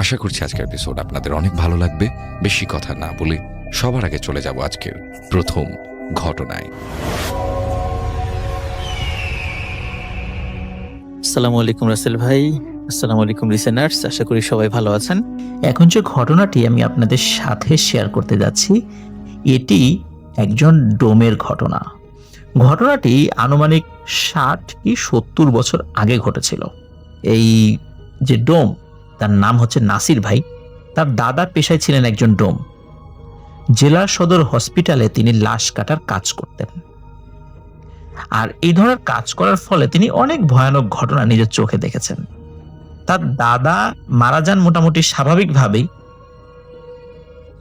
আশা করছি আজকের এপিসোড আপনাদের অনেক ভালো লাগবে। বেশি কথা না বলে সবার আগে চলে যাব আজকের প্রথম ঘটনায়। আসসালামু আলাইকুম রাসেল ভাই, আসসালামু আলাইকুম লিসেনার্স, আশা করি সবাই ভালো আছেন। এখন যে ঘটনাটি আমি আপনাদের সাথে শেয়ার করতে যাচ্ছি, এটি একজন ডোমের ঘটনা। ঘটনাটি আনুমানিক 60 কি 70 বছর আগে ঘটেছিল। এই যে ডোম, তার নাম হচ্ছে নাসির ভাই। তার দাদা পেশায় ছিলেন একজন ডোম। জেলার সদর হসপিটালে তিনি লাশ কাটার কাজ করতেন। আর এই ধরনের কাজ করার ফলে তিনি অনেক ভয়ানক ঘটনা নিজের চোখে দেখেছেন। তার দাদা মারা যান মোটামুটি স্বাভাবিকভাবেই।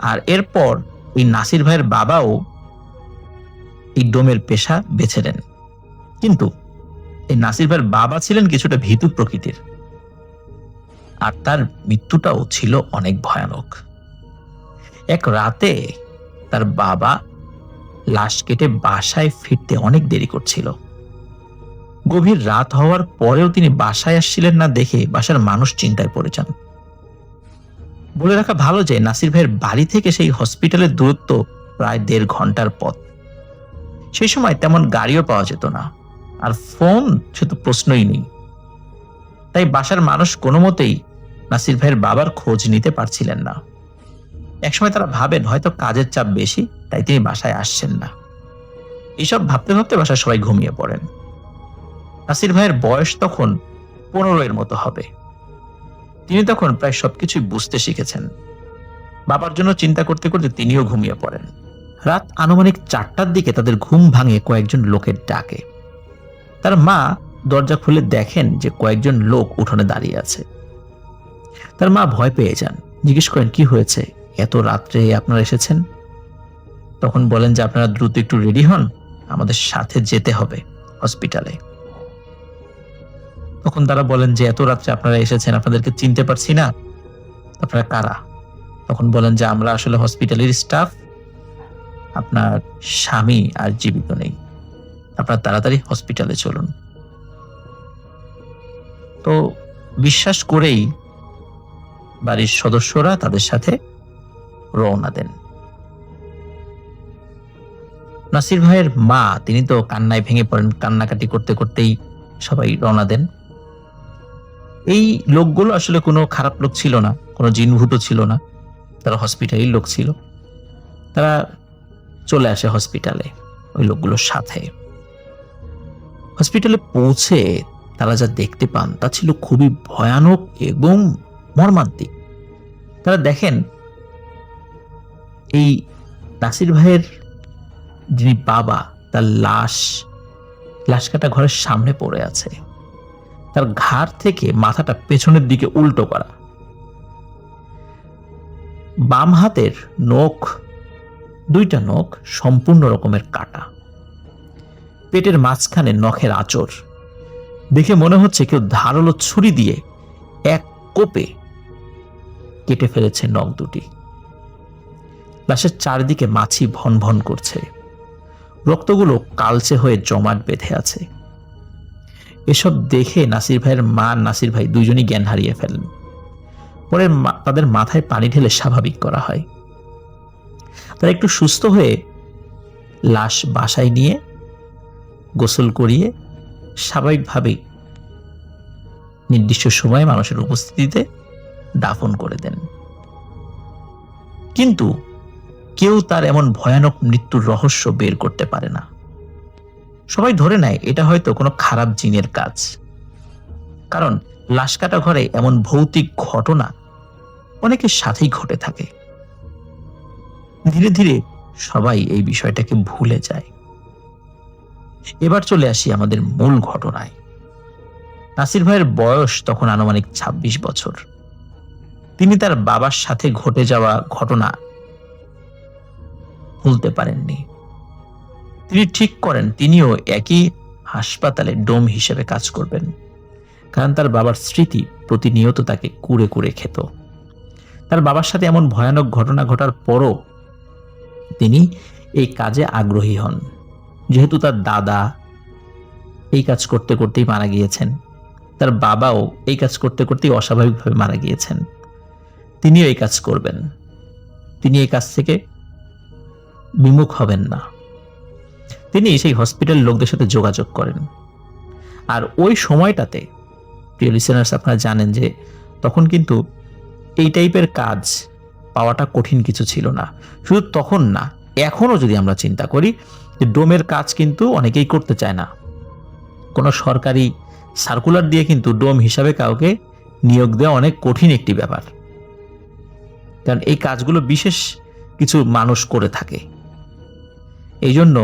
আর এরপর এই নাসির ভাইয়ের বাবাও এই ডোমের পেশা বেছে নেন। কিন্তু এই নাসির ভাইয়ের বাবা ছিলেন কিছুটা ভীতু প্রকৃতির, আর তার মৃত্যুটাও ছিল অনেক ভয়ানক। এক রাতে তার বাবা লাশ কেটে বাসায় ফিরতে অনেক দেরি করছিল। গভীর রাত হওয়ার পরেও তিনি বাসায় আসছিলেন না দেখে বাসার মানুষ চিন্তায় পড়ে যান। বলে রাখা ভালো যে নাসির ভাইয়ের বাড়ি থেকে সেই হসপিটালের দূরত্ব প্রায় 1.5 ঘন্টার পথ। সেই সময় তেমন গাড়িও পাওয়া যেত না, আর ফোন সে তো প্রশ্নই নেই। তাই বাসার মানুষ কোনো মতেই নাসির ভাইয়ের বাবার খোঁজ নিতে পারছিলেন না। একসময় তারা ভাবেন হয়তো কাজের চাপ বেশি, তাই তিনি বাসায় আসছেন না। এইসব ভাবতে ভাবতে বাসায় সবাই ঘুমিয়ে পড়েন। নাসির ভাইয়ের বয়স তখন 15 মতো হবে। তিনি তখন প্রায় সবকিছুই বুঝতে শিখেছেন। বাবার জন্য চিন্তা করতে করতে তিনিও ঘুমিয়ে পড়েন। রাত আনুমানিক 4টার দিকে তাদের ঘুম ভাঙে কয়েকজন লোকের ডাকে। তার মা দরজা খুলে দেখেন যে কয়েকজন লোক উঠোনে দাঁড়িয়ে আছে। তার মা ভয় পেয়ে যান, জিজ্ঞেস করেন কি হয়েছে, এত রাত্রে আপনারা এসেছেন? তখন বলেন যে আপনারা দ্রুত একটু রেডি হন, আমাদের সাথে যেতে হবে হসপিটালে। তখন তারা বলেন যে এত রাত্রে আপনারা এসেছেন, আপনাদেরকে চিনতে পারছি না, আপনারা কারা? তখন বলেন যে আমরা আসলে হসপিটালের স্টাফ, আপনার স্বামী আর জীবিত নেই, আপনারা তাড়াতাড়ি হসপিটালে চলুন। তো বিশ্বাস করেই বাড়ির সদস্যরা তাদের সাথে রওনা দেন। নাসির ভাইয়ের মা তিনি তো কান্নায় ভেঙে পড়েন, কান্নাকাটি করতে করতেই সবাই রওনা দেন। এই লোকগুলো আসলে কোনো খারাপ লোক ছিল না, কোনো জিনভূত ছিল না, তারা হসপিটালের লোক ছিল। তারা চলে আসে হসপিটালে ওই লোকগুলোর সাথে। হসপিটালে পৌঁছে তারা যা দেখতে পান তা ছিল খুবই ভয়ানক এবং মর্মান্তিক। তারা দেখেন এই নাসির ভাইয়ের যিনি বাবা, তার লাশ কাটা ঘরের সামনে পড়ে আছে। তার ঘাড় থেকে মাথাটা পেছনের দিকে উল্টো করা। বাম হাতের নখ, 2টা নখ সম্পূর্ণ রকমের কাটা। পেটের মাঝখানে নখের আঁচড়। দেখে মনে হচ্ছে কেউ ধারালো ছুরি দিয়ে এক কোপে কেটে ফেলেছে নখ দুটি। লাশের চারিদিকে মাছি ভন ভন করছে, রক্তগুলো কালচে হয়ে জমাট বেঁধে আছে। এসব দেখে নাসির ভাইয়ের মা, নাসির ভাই দুইজনই জ্ঞান হারিয়ে ফেলেন। পরে তাদের মাথায় পানি ঢেলে স্বাভাবিক করা হয়। তারা একটু সুস্থ হয়ে লাশ বাসায় নিয়ে গোসল করিয়ে স্বাভাবিকভাবেই নির্দিষ্ট সময়ে মানুষের উপস্থিতিতে দাফন করে দেন। কিন্তু কেউ তার এমন ভয়ানক মৃত্যুর রহস্য বের করতে পারে না। সবাই ধরে নেয় এটা হয়তো কোনো খারাপ জিনের কাজ, কারণ লাশ কাটা ঘরে এমন ভৌতিক ঘটনা অনেকের সাথেই ঘটে থাকে। ধীরে ধীরে সবাই এই বিষয়টাকে ভুলে যায়। এবার চলে আসি আমাদের মূল ঘটনায়। নাসির ভাইয়ের বয়স তখন আনুমানিক 26 বছর। তিনি তার বাবার সাথে ঘটে যাওয়া ঘটনা ভুলতে পারেননি। তিনি ঠিক করেন তিনিও একই হাসপাতালে ডোম হিসেবে কাজ করবেন, কারণ তার বাবার স্মৃতি প্রতিনিয়ত তাকে কুরে কুরে খেত। তার বাবার সাথে এমন ভয়ানক ঘটনা ঘটার পরও তিনি এই কাজে আগ্রহী হন, যেহেতু তার দাদা এই কাজ করতে করতেই মারা গিয়েছেন, তার বাবাও এই কাজ করতে করতেই অস্বাভাবিকভাবে মারা গিয়েছেন। তিনিও এই কাজ করবেন, তিনি এই কাজ থেকে বিমুখ হবেন না। তিনি সেই হসপিটাল লোকদের সাথে যোগাযোগ করেন। আর ওই সময়টাতে প্রিয় লিসেনার্স, আপনারা জানেন যে তখন কিন্তু এই টাইপের কাজ পাওয়াটা কঠিন কিছু ছিল না। শুধু তখন না, এখনো যদি আমরা চিন্তা করি যে ডোমের কাজ কিন্তু অনেকেই করতে চায় না। কোনো সরকারি সার্কুলার দিয়ে কিন্তু ডোম হিসাবে কাউকে নিয়োগ দেওয়া অনেক কঠিন একটি ব্যাপার, কারণ এই কাজগুলো বিশেষ কিছু মানুষ করে থাকে। এই জন্য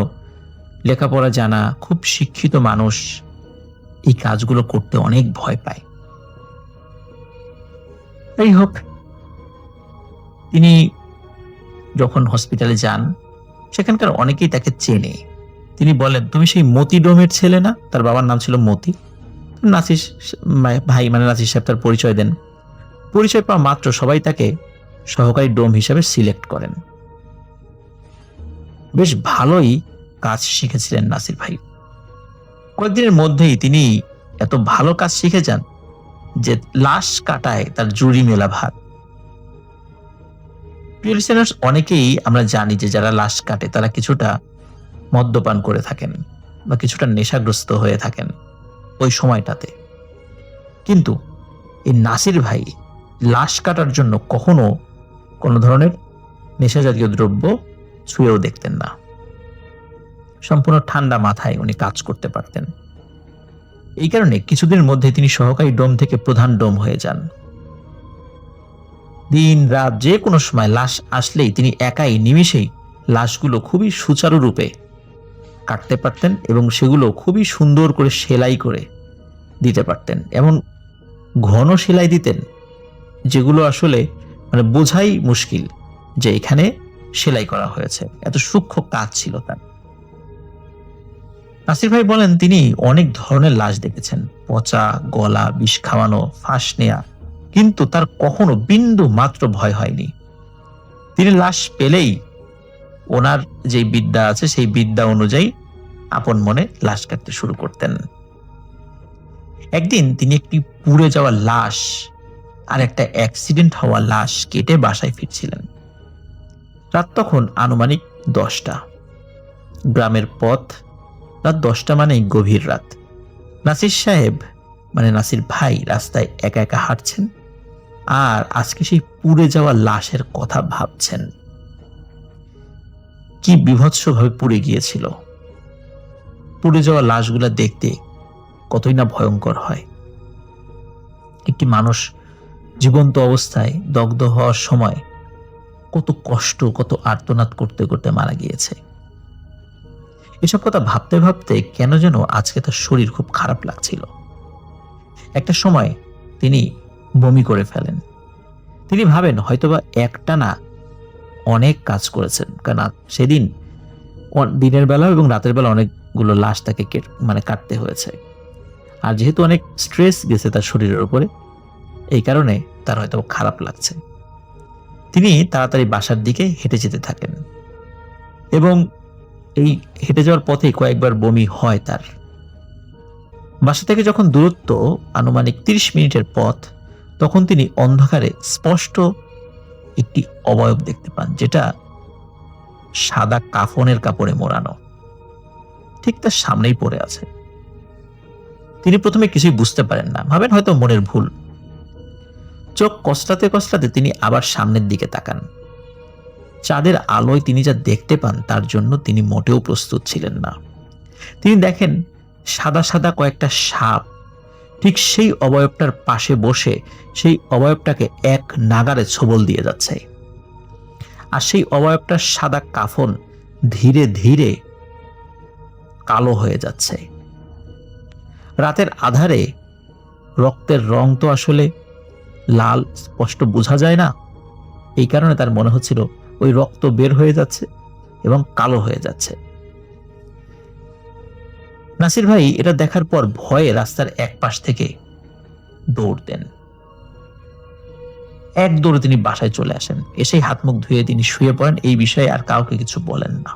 লেখাপড়া জানা খুব শিক্ষিত মানুষ এই কাজগুলো করতে অনেক ভয় পায়। যাই হোক, তিনি যখন হসপিটালে যান, সেখানকার অনেকেই তাকে চেনে। তিনি বলেন, তুমি সেই মতি ডোমের ছেলে না? তার বাবার নাম ছিল মতি। নাসির ভাই মানে নাসির সাহেব তার পরিচয় দেন। পরিচয় পাওয়া মাত্র সবাই তাকে সহকারী ডোম হিসাবে সিলেক্ট করেন। বেশ ভালোই কাজ শিখেছিলেন নাসির ভাই। কয়েকদিনের মধ্যেই তিনি এত ভালো কাজ শিখে যান যে লাশ কাটায় তার জুড়ি মেলা ভার। প্রিয় লিসেনার্স, অনেকেই আমরা জানি যে যারা লাশ কাটে তারা কিছুটা মদ্যপান করে থাকেন বা কিছুটা নেশাগ্রস্ত হয়ে থাকেন ওই সময়টাতে। কিন্তু এই নাসির ভাই লাশ কাটার জন্য কখনো কোনো ধরনের নেশা জাতীয় দ্রব্য ছুঁয়েও দেখতেন না। সম্পূর্ণ ঠান্ডা মাথায় উনি কাজ করতে পারতেন। এই কারণে কিছুদিনের মধ্যে তিনি সহকারী ডোম থেকে প্রধান ডোম হয়ে যান। দিন রাত যে কোনো সময় লাশ আসলেই তিনি একাই নিমিষেই লাশগুলো খুবই সুচারুরূপে কাটতে পারতেন এবং সেগুলো খুবই সুন্দর করে সেলাই করে দিতে পারতেন। এমন ঘন সেলাই দিতেন যেগুলো আসলে মানে বোঝাই মুশকিল যে এখানে সেলাই করা হয়েছে, এত সূক্ষ্ম কাজ ছিল তার। নাসির ভাই বলেন, তিনি অনেক ধরনের লাশ দেখেছেন, পচা, গলা, বিষ খাওয়ানো, ফাঁস নেয়া, কিন্তু তার কখনো বিন্দু মাত্র ভয় হয়নি। তিনি লাশ পেলেই ওনার যে বিদ্যা আছে সেই বিদ্যা অনুযায়ী আপন মনে লাশ কাটতে শুরু করতেন। একদিন তিনি একটি পুড়ে যাওয়া লাশ আর একটা অ্যাক্সিডেন্ট হওয়া লাশ কেটে বাসায় ফিরছিলেন। রাত তখন আনুমানিক 10টা। গ্রামের পথ, রাত 10টা মানেই গভীর রাত। নাসির সাহেব মানে নাসির ভাই রাস্তায় একা একা হাঁটছেন আর আজকে সেই পুড়ে যাওয়া লাশের কথা ভাবছেন। কি বিভৎসভাবে পুড়ে গিয়েছিল। পুড়ে যাওয়া লাশগুলা দেখতে কতই না ভয়ঙ্কর হয়। একটি মানুষ জীবন্ত অবস্থায় দগ্ধ হওয়ার সময় কত কষ্ট, কত আর্তনাদ করতে করতে মারা গিয়েছে। এসব কথা ভাবতে ভাবতে কেন যেন আজকে তার শরীর খুব খারাপ লাগছিল। একটা সময় তিনি বমি করে ফেলেন। তিনি ভাবেন হয়তোবা একটানা অনেক কাজ করেছেন, কারণ সেদিন দিনের বেলা এবং রাতের বেলা অনেকগুলো লাশ তাকে কাটতে হয়েছে। আর যেহেতু অনেক স্ট্রেস গেছে তার শরীরের উপরে, এই কারণে তার হয়তো খারাপ লাগছে। তিনি তাড়াতাড়ি বাসার দিকে হেঁটে যেতে থাকেন এবং এই হেঁটে যাওয়ার পথে কয়েকবার বমি হয় তার। বাসা থেকে যখন দূরত্ব আনুমানিক 30 মিনিটের পথ, তখন তিনি অন্ধকারে স্পষ্ট একটি অবয়ব দেখতে পান, যেটা সাদা কাফনের কাপড়ে মোড়ানো, ঠিক তার সামনেই পড়ে আছে। তিনি প্রথমে কিছুই বুঝতে পারেন না, ভাবেন হয়তো মনের ভুল। চোখ কসলাতে কসলাতে তিনি আবার সামনের দিকে তাকান। চাঁদের আলোয় তিনি যা দেখতে পান তার জন্য তিনি মোটেও প্রস্তুত ছিলেন না। তিনি দেখেন সাদা সাদা কয়েকটা সাপ ঠিক সেই অবয়বটার পাশে বসে সেই অবয়বটাকে এক নাগারে ছোবল দিয়ে যাচ্ছে। আর সেই অবয়বটার সাদা কাফন ধীরে ধীরে কালো হয়ে যাচ্ছে। রাতের আধারে রক্তের রং তো আসলে লাল, স্পষ্ট বোঝা যায় না। এই কারণে তার মনে হচ্ছিল ওই রক্ত বের হয়ে যাচ্ছে এবং কালো হয়ে যাচ্ছে। নাসির ভাই এটা দেখার পর ভয়ে রাস্তার এক পাশ থেকে দৌড় দেন। এক দৌড়ে তিনি বাসায় চলে আসেন। এসেই হাত মুখ ধুয়ে তিনি শুয়ে পড়েন। এই বিষয়ে আর কাউকে কিছু বলেন না।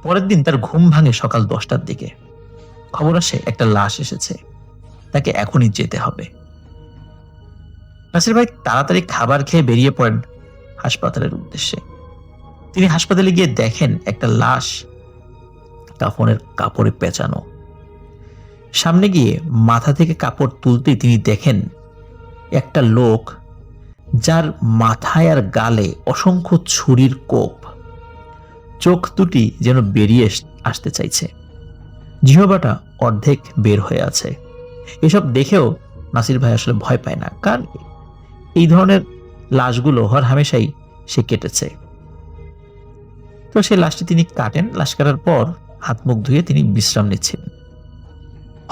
পরের দিন তার ঘুম ভাঙে সকাল 10টার দিকে। খবর আসে একটা লাশ এসেছে, তাকে এখনই যেতে হবে। নাসির ভাই তাড়াতাড়ি খাবার খেয়ে বেরিয়ে পড়েন হাসপাতালের উদ্দেশ্যে। তিনি হাসপাতালে গিয়ে দেখেন একটা লাশ কাফনের কাপড়ে পেঁচানো। সামনে গিয়ে মাথা থেকে কাপড় তুলতেই তিনি দেখেন একটা লোক, যার মাথায় আর গালে অসংখ্য ছুরির কোপ, চোখ দুটি যেন বেরিয়ে আসতে চাইছে, জিহ্বাটা অর্ধেক বের হয়ে আছে। এসব দেখেও নাসির ভাই আসলে ভয় পায় না, কারণ এই ধরনের লাশগুলো হর হামেশাই সে কেটেছে। তো সেই লাশটি তিনি কাটেন। লাশ কাটার পর হাত মুখ ধুয়ে তিনি বিশ্রাম নিচ্ছিলেন।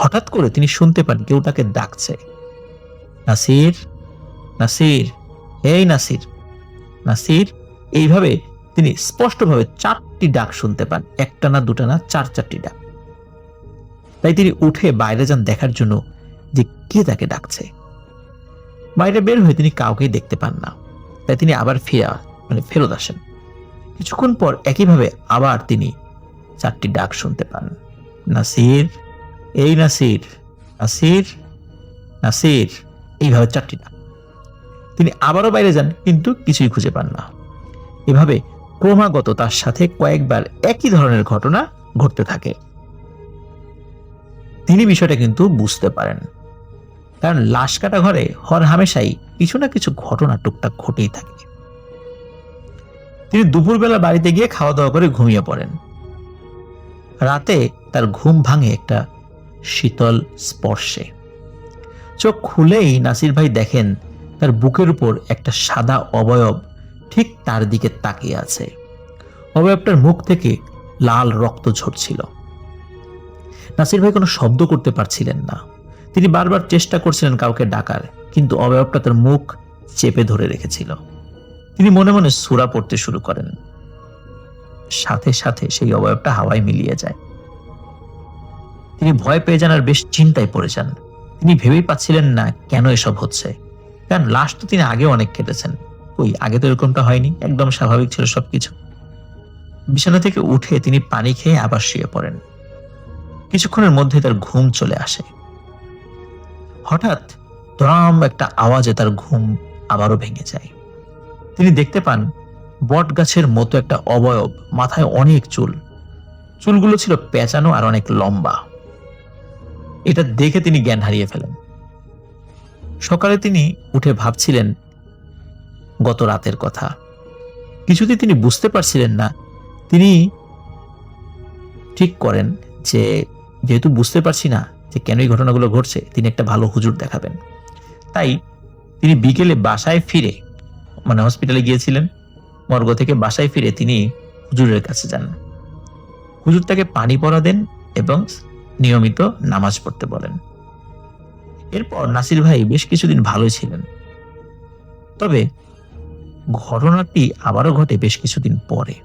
হঠাৎ করে তিনি শুনতে পান কেউ তাকে ডাকছে, নাসির, নাসির, এই নাসির, নাসির। এইভাবে তিনি স্পষ্টভাবে 4টি ডাক শুনতে পান, একটা না দুটা না, 4টি ডাক। তাই তিনি উঠে বাইরে যান দেখার জন্য যে কে তাকে ডাকছে। বাইরে বের হয়ে তিনি কাউকেই দেখতে পান না। তাই তিনি আবার ফেরত আসেন। কিছুক্ষণ পর একইভাবে আবার তিনি 4টি ডাক শুনতে পান, নাসির, এই নাসির, নাসির, নাসির, এইভাবে 4টি ডাক। তিনি আবারও বাইরে যান, কিন্তু কিছুই খুঁজে পান না। এভাবে ক্রমাগত তার সাথে কয়েকবার একই ধরনের ঘটনা ঘটতে থাকে। তিনি বিষয়টা কিন্তু বুঝতে পারেন, কারণ লাশ কাটা ঘরে হর হামেশাই কিছু না কিছু ঘটনা টুকটাক ঘটেই থাকে। তিনি দুপুরবেলা বাড়িতে গিয়ে খাওয়া দাওয়া করে ঘুমিয়ে পড়েন। রাতে তার ঘুম ভাঙে একটা শীতল স্পর্শে। চোখ খুলেই নাসির ভাই দেখেন তার বুকের উপর একটা সাদা অবয়ব ঠিক তার দিকে তাকিয়ে আছে। অবয়বটার মুখ থেকে লাল রক্ত ঝরছিল। নাসির ভাই কোনো শব্দ করতে পারছিলেন না। তিনি বারবার চেষ্টা করছিলেন কাউকে ডাকার, কিন্তু অবয়বটা তার মুখ চেপে ধরে রেখেছিল। তিনি মনে মনে সূরা পড়তে শুরু করেন। সাথে সাথে সেই অবয়বটা হাওয়ায় মিলিয়ে যায়। তিনি ভয় পেয়ে যান আর বেশ চিন্তায় পড়ে যান। তিনি ভেবেই পাচ্ছিলেন না কেন এসব হচ্ছে, কারণ লাশ তো তিনি আগে অনেক কেটেছেন। ওই আগে তো এরকমটা হয়নি, একদম স্বাভাবিক ছিল সবকিছু। বিছানা থেকে উঠে তিনি পানি খেয়ে আবার শুয়ে পড়েন। কিছুক্ষণের মধ্যে তার ঘুম চলে আসে। হঠাৎ ধরাম একটা আওয়াজে তার ঘুম আবারও ভেঙে যায়। তিনি দেখতে পান বট গাছের মতো একটা অবয়ব, মাথায় অনেক চুল, চুলগুলো ছিল পেঁচানো আর অনেক লম্বা। এটা দেখে তিনি জ্ঞান হারিয়ে ফেলেন। সকালে তিনি উঠে ভাবছিলেন গত রাতের কথা। কিছুতেই তিনি বুঝতে পারছিলেন না। তিনি ঠিক করেন যে যেহেতু বুঝতে পারছি না যে কেন এই ঘটনাগুলো ঘটছে, তিনি একটা ভালো হুজুর দেখাবেন। তাই তিনি বিকেলে বাসায় ফিরে, হসপিটালে গিয়েছিলেন, মর্গ থেকে বাসায় ফিরে তিনি হুজুরের কাছে যান। হুজুর তাকে পানি পড়া দেন এবং নিয়মিত নামাজ পড়তে বলেন। এরপর নাসির ভাই বেশ কিছুদিন ভালোই ছিলেন। তবে ঘটনাটি আবারও ঘটে বেশ কিছুদিন পরে।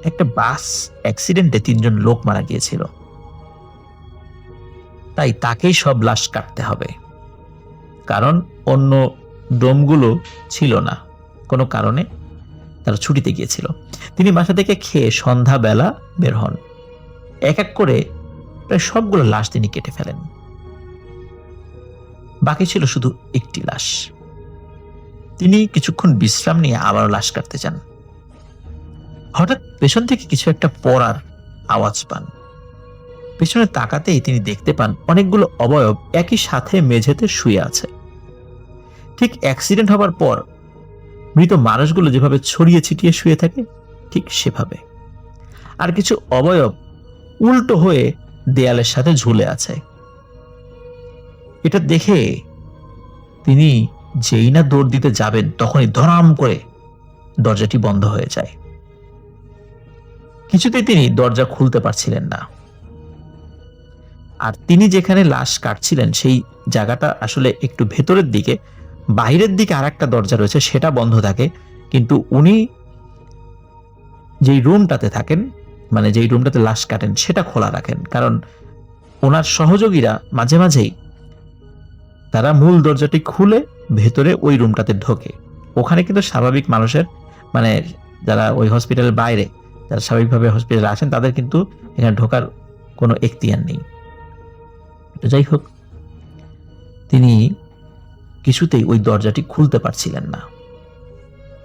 একটা বাস অ্যাক্সিডেন্টে 3 জন লোক মারা গিয়েছিল। তাই তাকেই সব লাশ কাটতে হবে, কারণ অন্য ডোমগুলো ছিল না, কোনো কারণে তারা ছুটিতে গিয়েছিল। তিনি বাসা থেকে খেয়ে সন্ধ্যাবেলা বের হন। এক এক করে প্রায় সবগুলো লাশ তিনি কেটে ফেলেন। বাকি ছিল শুধু একটি লাশ। তিনি কিছুক্ষণ বিশ্রাম নিয়ে আবারও লাশ কাটতে চান। হঠাৎ পেছন থেকে কিছু একটা পড়ার আওয়াজ পান। পেছনে তাকাতেই তিনি দেখতে পান অনেকগুলো অবয়ব একই সাথে মেঝেতে শুয়ে আছে। ঠিক অ্যাক্সিডেন্ট হবার পর মৃত মানুষগুলো যেভাবে ছড়িয়ে ছিটিয়ে শুয়ে থাকে, ঠিক সেভাবে। আর কিছু অবয়ব উল্টো হয়ে দেয়ালের সাথে ঝুলে আছে। এটা দেখে তিনি যেই না দৌড় দিতে যাবেন, তখনই ধরাম করে দরজাটি বন্ধ হয়ে যায়। কিছুতেই তিনি দরজা খুলতে পারছিলেন না। আর তিনি যেখানে লাশ কাটছিলেন সেই জায়গাটা আসলে একটু ভেতরের দিকে, বাইরের দিকে আর একটা দরজা রয়েছে, সেটা বন্ধ থাকে। কিন্তু উনি যেই রুমটাতে থাকেন, যেই রুমটাতে লাশ কাটেন, সেটা খোলা রাখেন, কারণ ওনার সহযোগীরা মাঝে মাঝেই তারা মূল দরজাটি খুলে ভেতরে ওই রুমটাতে ঢোকে। ওখানে কিন্তু স্বাভাবিক মানুষের, যারা ওই হসপিটালের বাইরে, যারা স্বাভাবিকভাবে হসপিটালে আসেন, তাদের কিন্তু এখানে ঢোকার কোনো এখতিয়ার নেই। যাই হোক, তিনি কিছুতেই ওই দরজাটি খুলতে পারছিলেন না।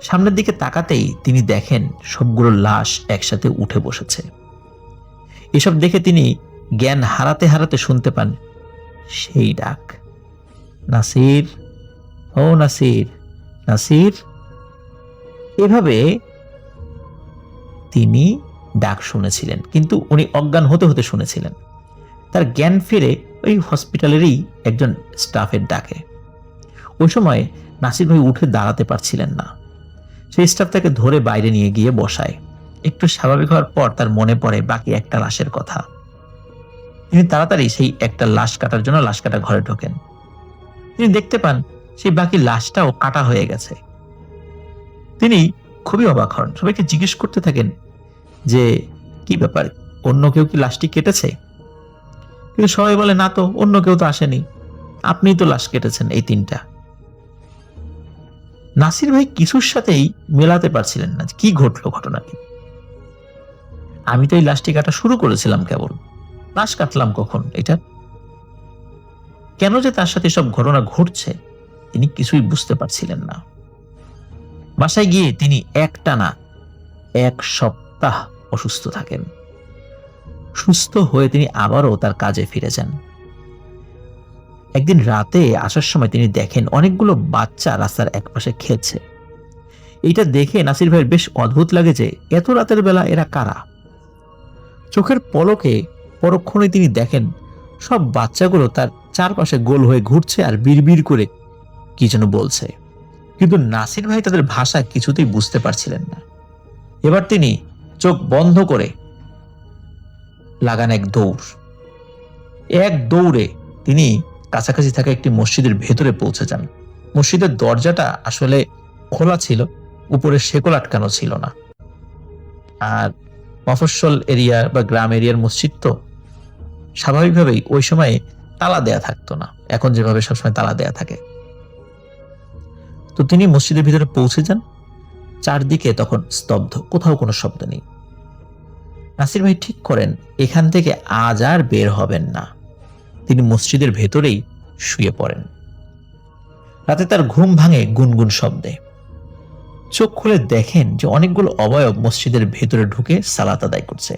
সামনের দিকে তাকাতেই তিনি দেখেন সবগুলো লাশ একসাথে উঠে বসেছে। এসব দেখে তিনি জ্ঞান হারাতে হারাতে শুনতে পান সেই ডাক, নাসির, ও নাসির, নাসির। এভাবে তিনি ডাক শুনেছিলেন, কিন্তু উনি অজ্ঞান হতে হতে শুনেছিলেন। তার জ্ঞান ফিরে ওই হসপিটালেরই একজন স্টাফের ডাকে। ওই সময় নাসির ভাই উঠে দাঁড়াতে পারছিলেন না। সেই স্টাফ তাকে ধরে বাইরে নিয়ে গিয়ে বসায়। একটু স্বাভাবিক হওয়ার পর তার মনে পড়ে বাকি একটা লাশের কথা। তিনি তাড়াতাড়ি সেই একটা লাশ কাটার জন্য লাশ কাটা ঘরে ঢোকেন। তিনি দেখতে পান সেই বাকি লাশটাও কাটা হয়ে গেছে। তিনি খুবই অবাক হন, সবাইকে জিজ্ঞেস করতে থাকেন যে কি ব্যাপার, অন্য কেউ কি লাশটি কেটেছে? কিন্তু সবাই বলে, না তো, অন্য কেউ তো আসেনি, আপনিই তো লাশ কেটেছেন এই 3টা। নাসির ভাই কিছুর সাথেই মেলাতে পারছিলেন না কি ঘটলো ঘটনাটি। আমি তো এই লাশটি কাটা শুরু করেছিলাম, কেবল লাশ কাটলাম কখন? এটা কেন যে তার সাথে সব ঘটনা ঘটছে তিনি কিছুই বুঝতে পারছিলেন না। বাসায় গিয়ে তিনি একটানা 1 সপ্তাহ অসুস্থ থাকেন। সুস্থ হয়ে তিনি আবারও তার কাজে ফিরে যান। একদিন রাতে আসার সময় তিনি দেখেন অনেকগুলো বাচ্চা রাস্তার একপাশে খেলছে। এইটা দেখে নাসির ভাইয়ের বেশ অদ্ভুত লাগে যে এত রাতের বেলা এরা কারা। চোখের পলকে পরক্ষণে তিনি দেখেন সব বাচ্চাগুলো তার চারপাশে গোল হয়ে ঘুরছে আর বিড়বিড় করে কি যেন বলছে, কিন্তু নাসির ভাই তাদের ভাষা কিছুতেই বুঝতে পারছিলেন না। এবার তিনি চোখ বন্ধ করে লাগান এক দৌড়ে তিনি কাছাকাছি থাকা একটি মসজিদের ভেতরে পৌঁছে যান। মসজিদের দরজাটা আসলে খোলা ছিল, উপরে শেকল আটকানো ছিল না। আর মফস্বল এরিয়া বা গ্রাম এরিয়ার মসজিদ তো স্বাভাবিকভাবেই ওই সময়ে তালা দেয়া থাকতো না, এখন যেভাবে সবসময় তালা দেয়া থাকে। তো তিনি মসজিদের ভিতরে পৌঁছে যান। চারদিকে তখন স্তব্ধ, কোথাও কোনো শব্দ নেই। নাসির ভাই ঠিক করেন এখান থেকে আজ আর বের হবেন না। তিনি মসজিদের ভেতরেই শুয়ে পড়েন। রাতে তার ঘুম ভাঙে গুনগুন শব্দে। চোখ খুলে দেখেন যে অনেকগুলো অবয়ব মসজিদের ভেতরে ঢুকে সালাত আদায় করছে।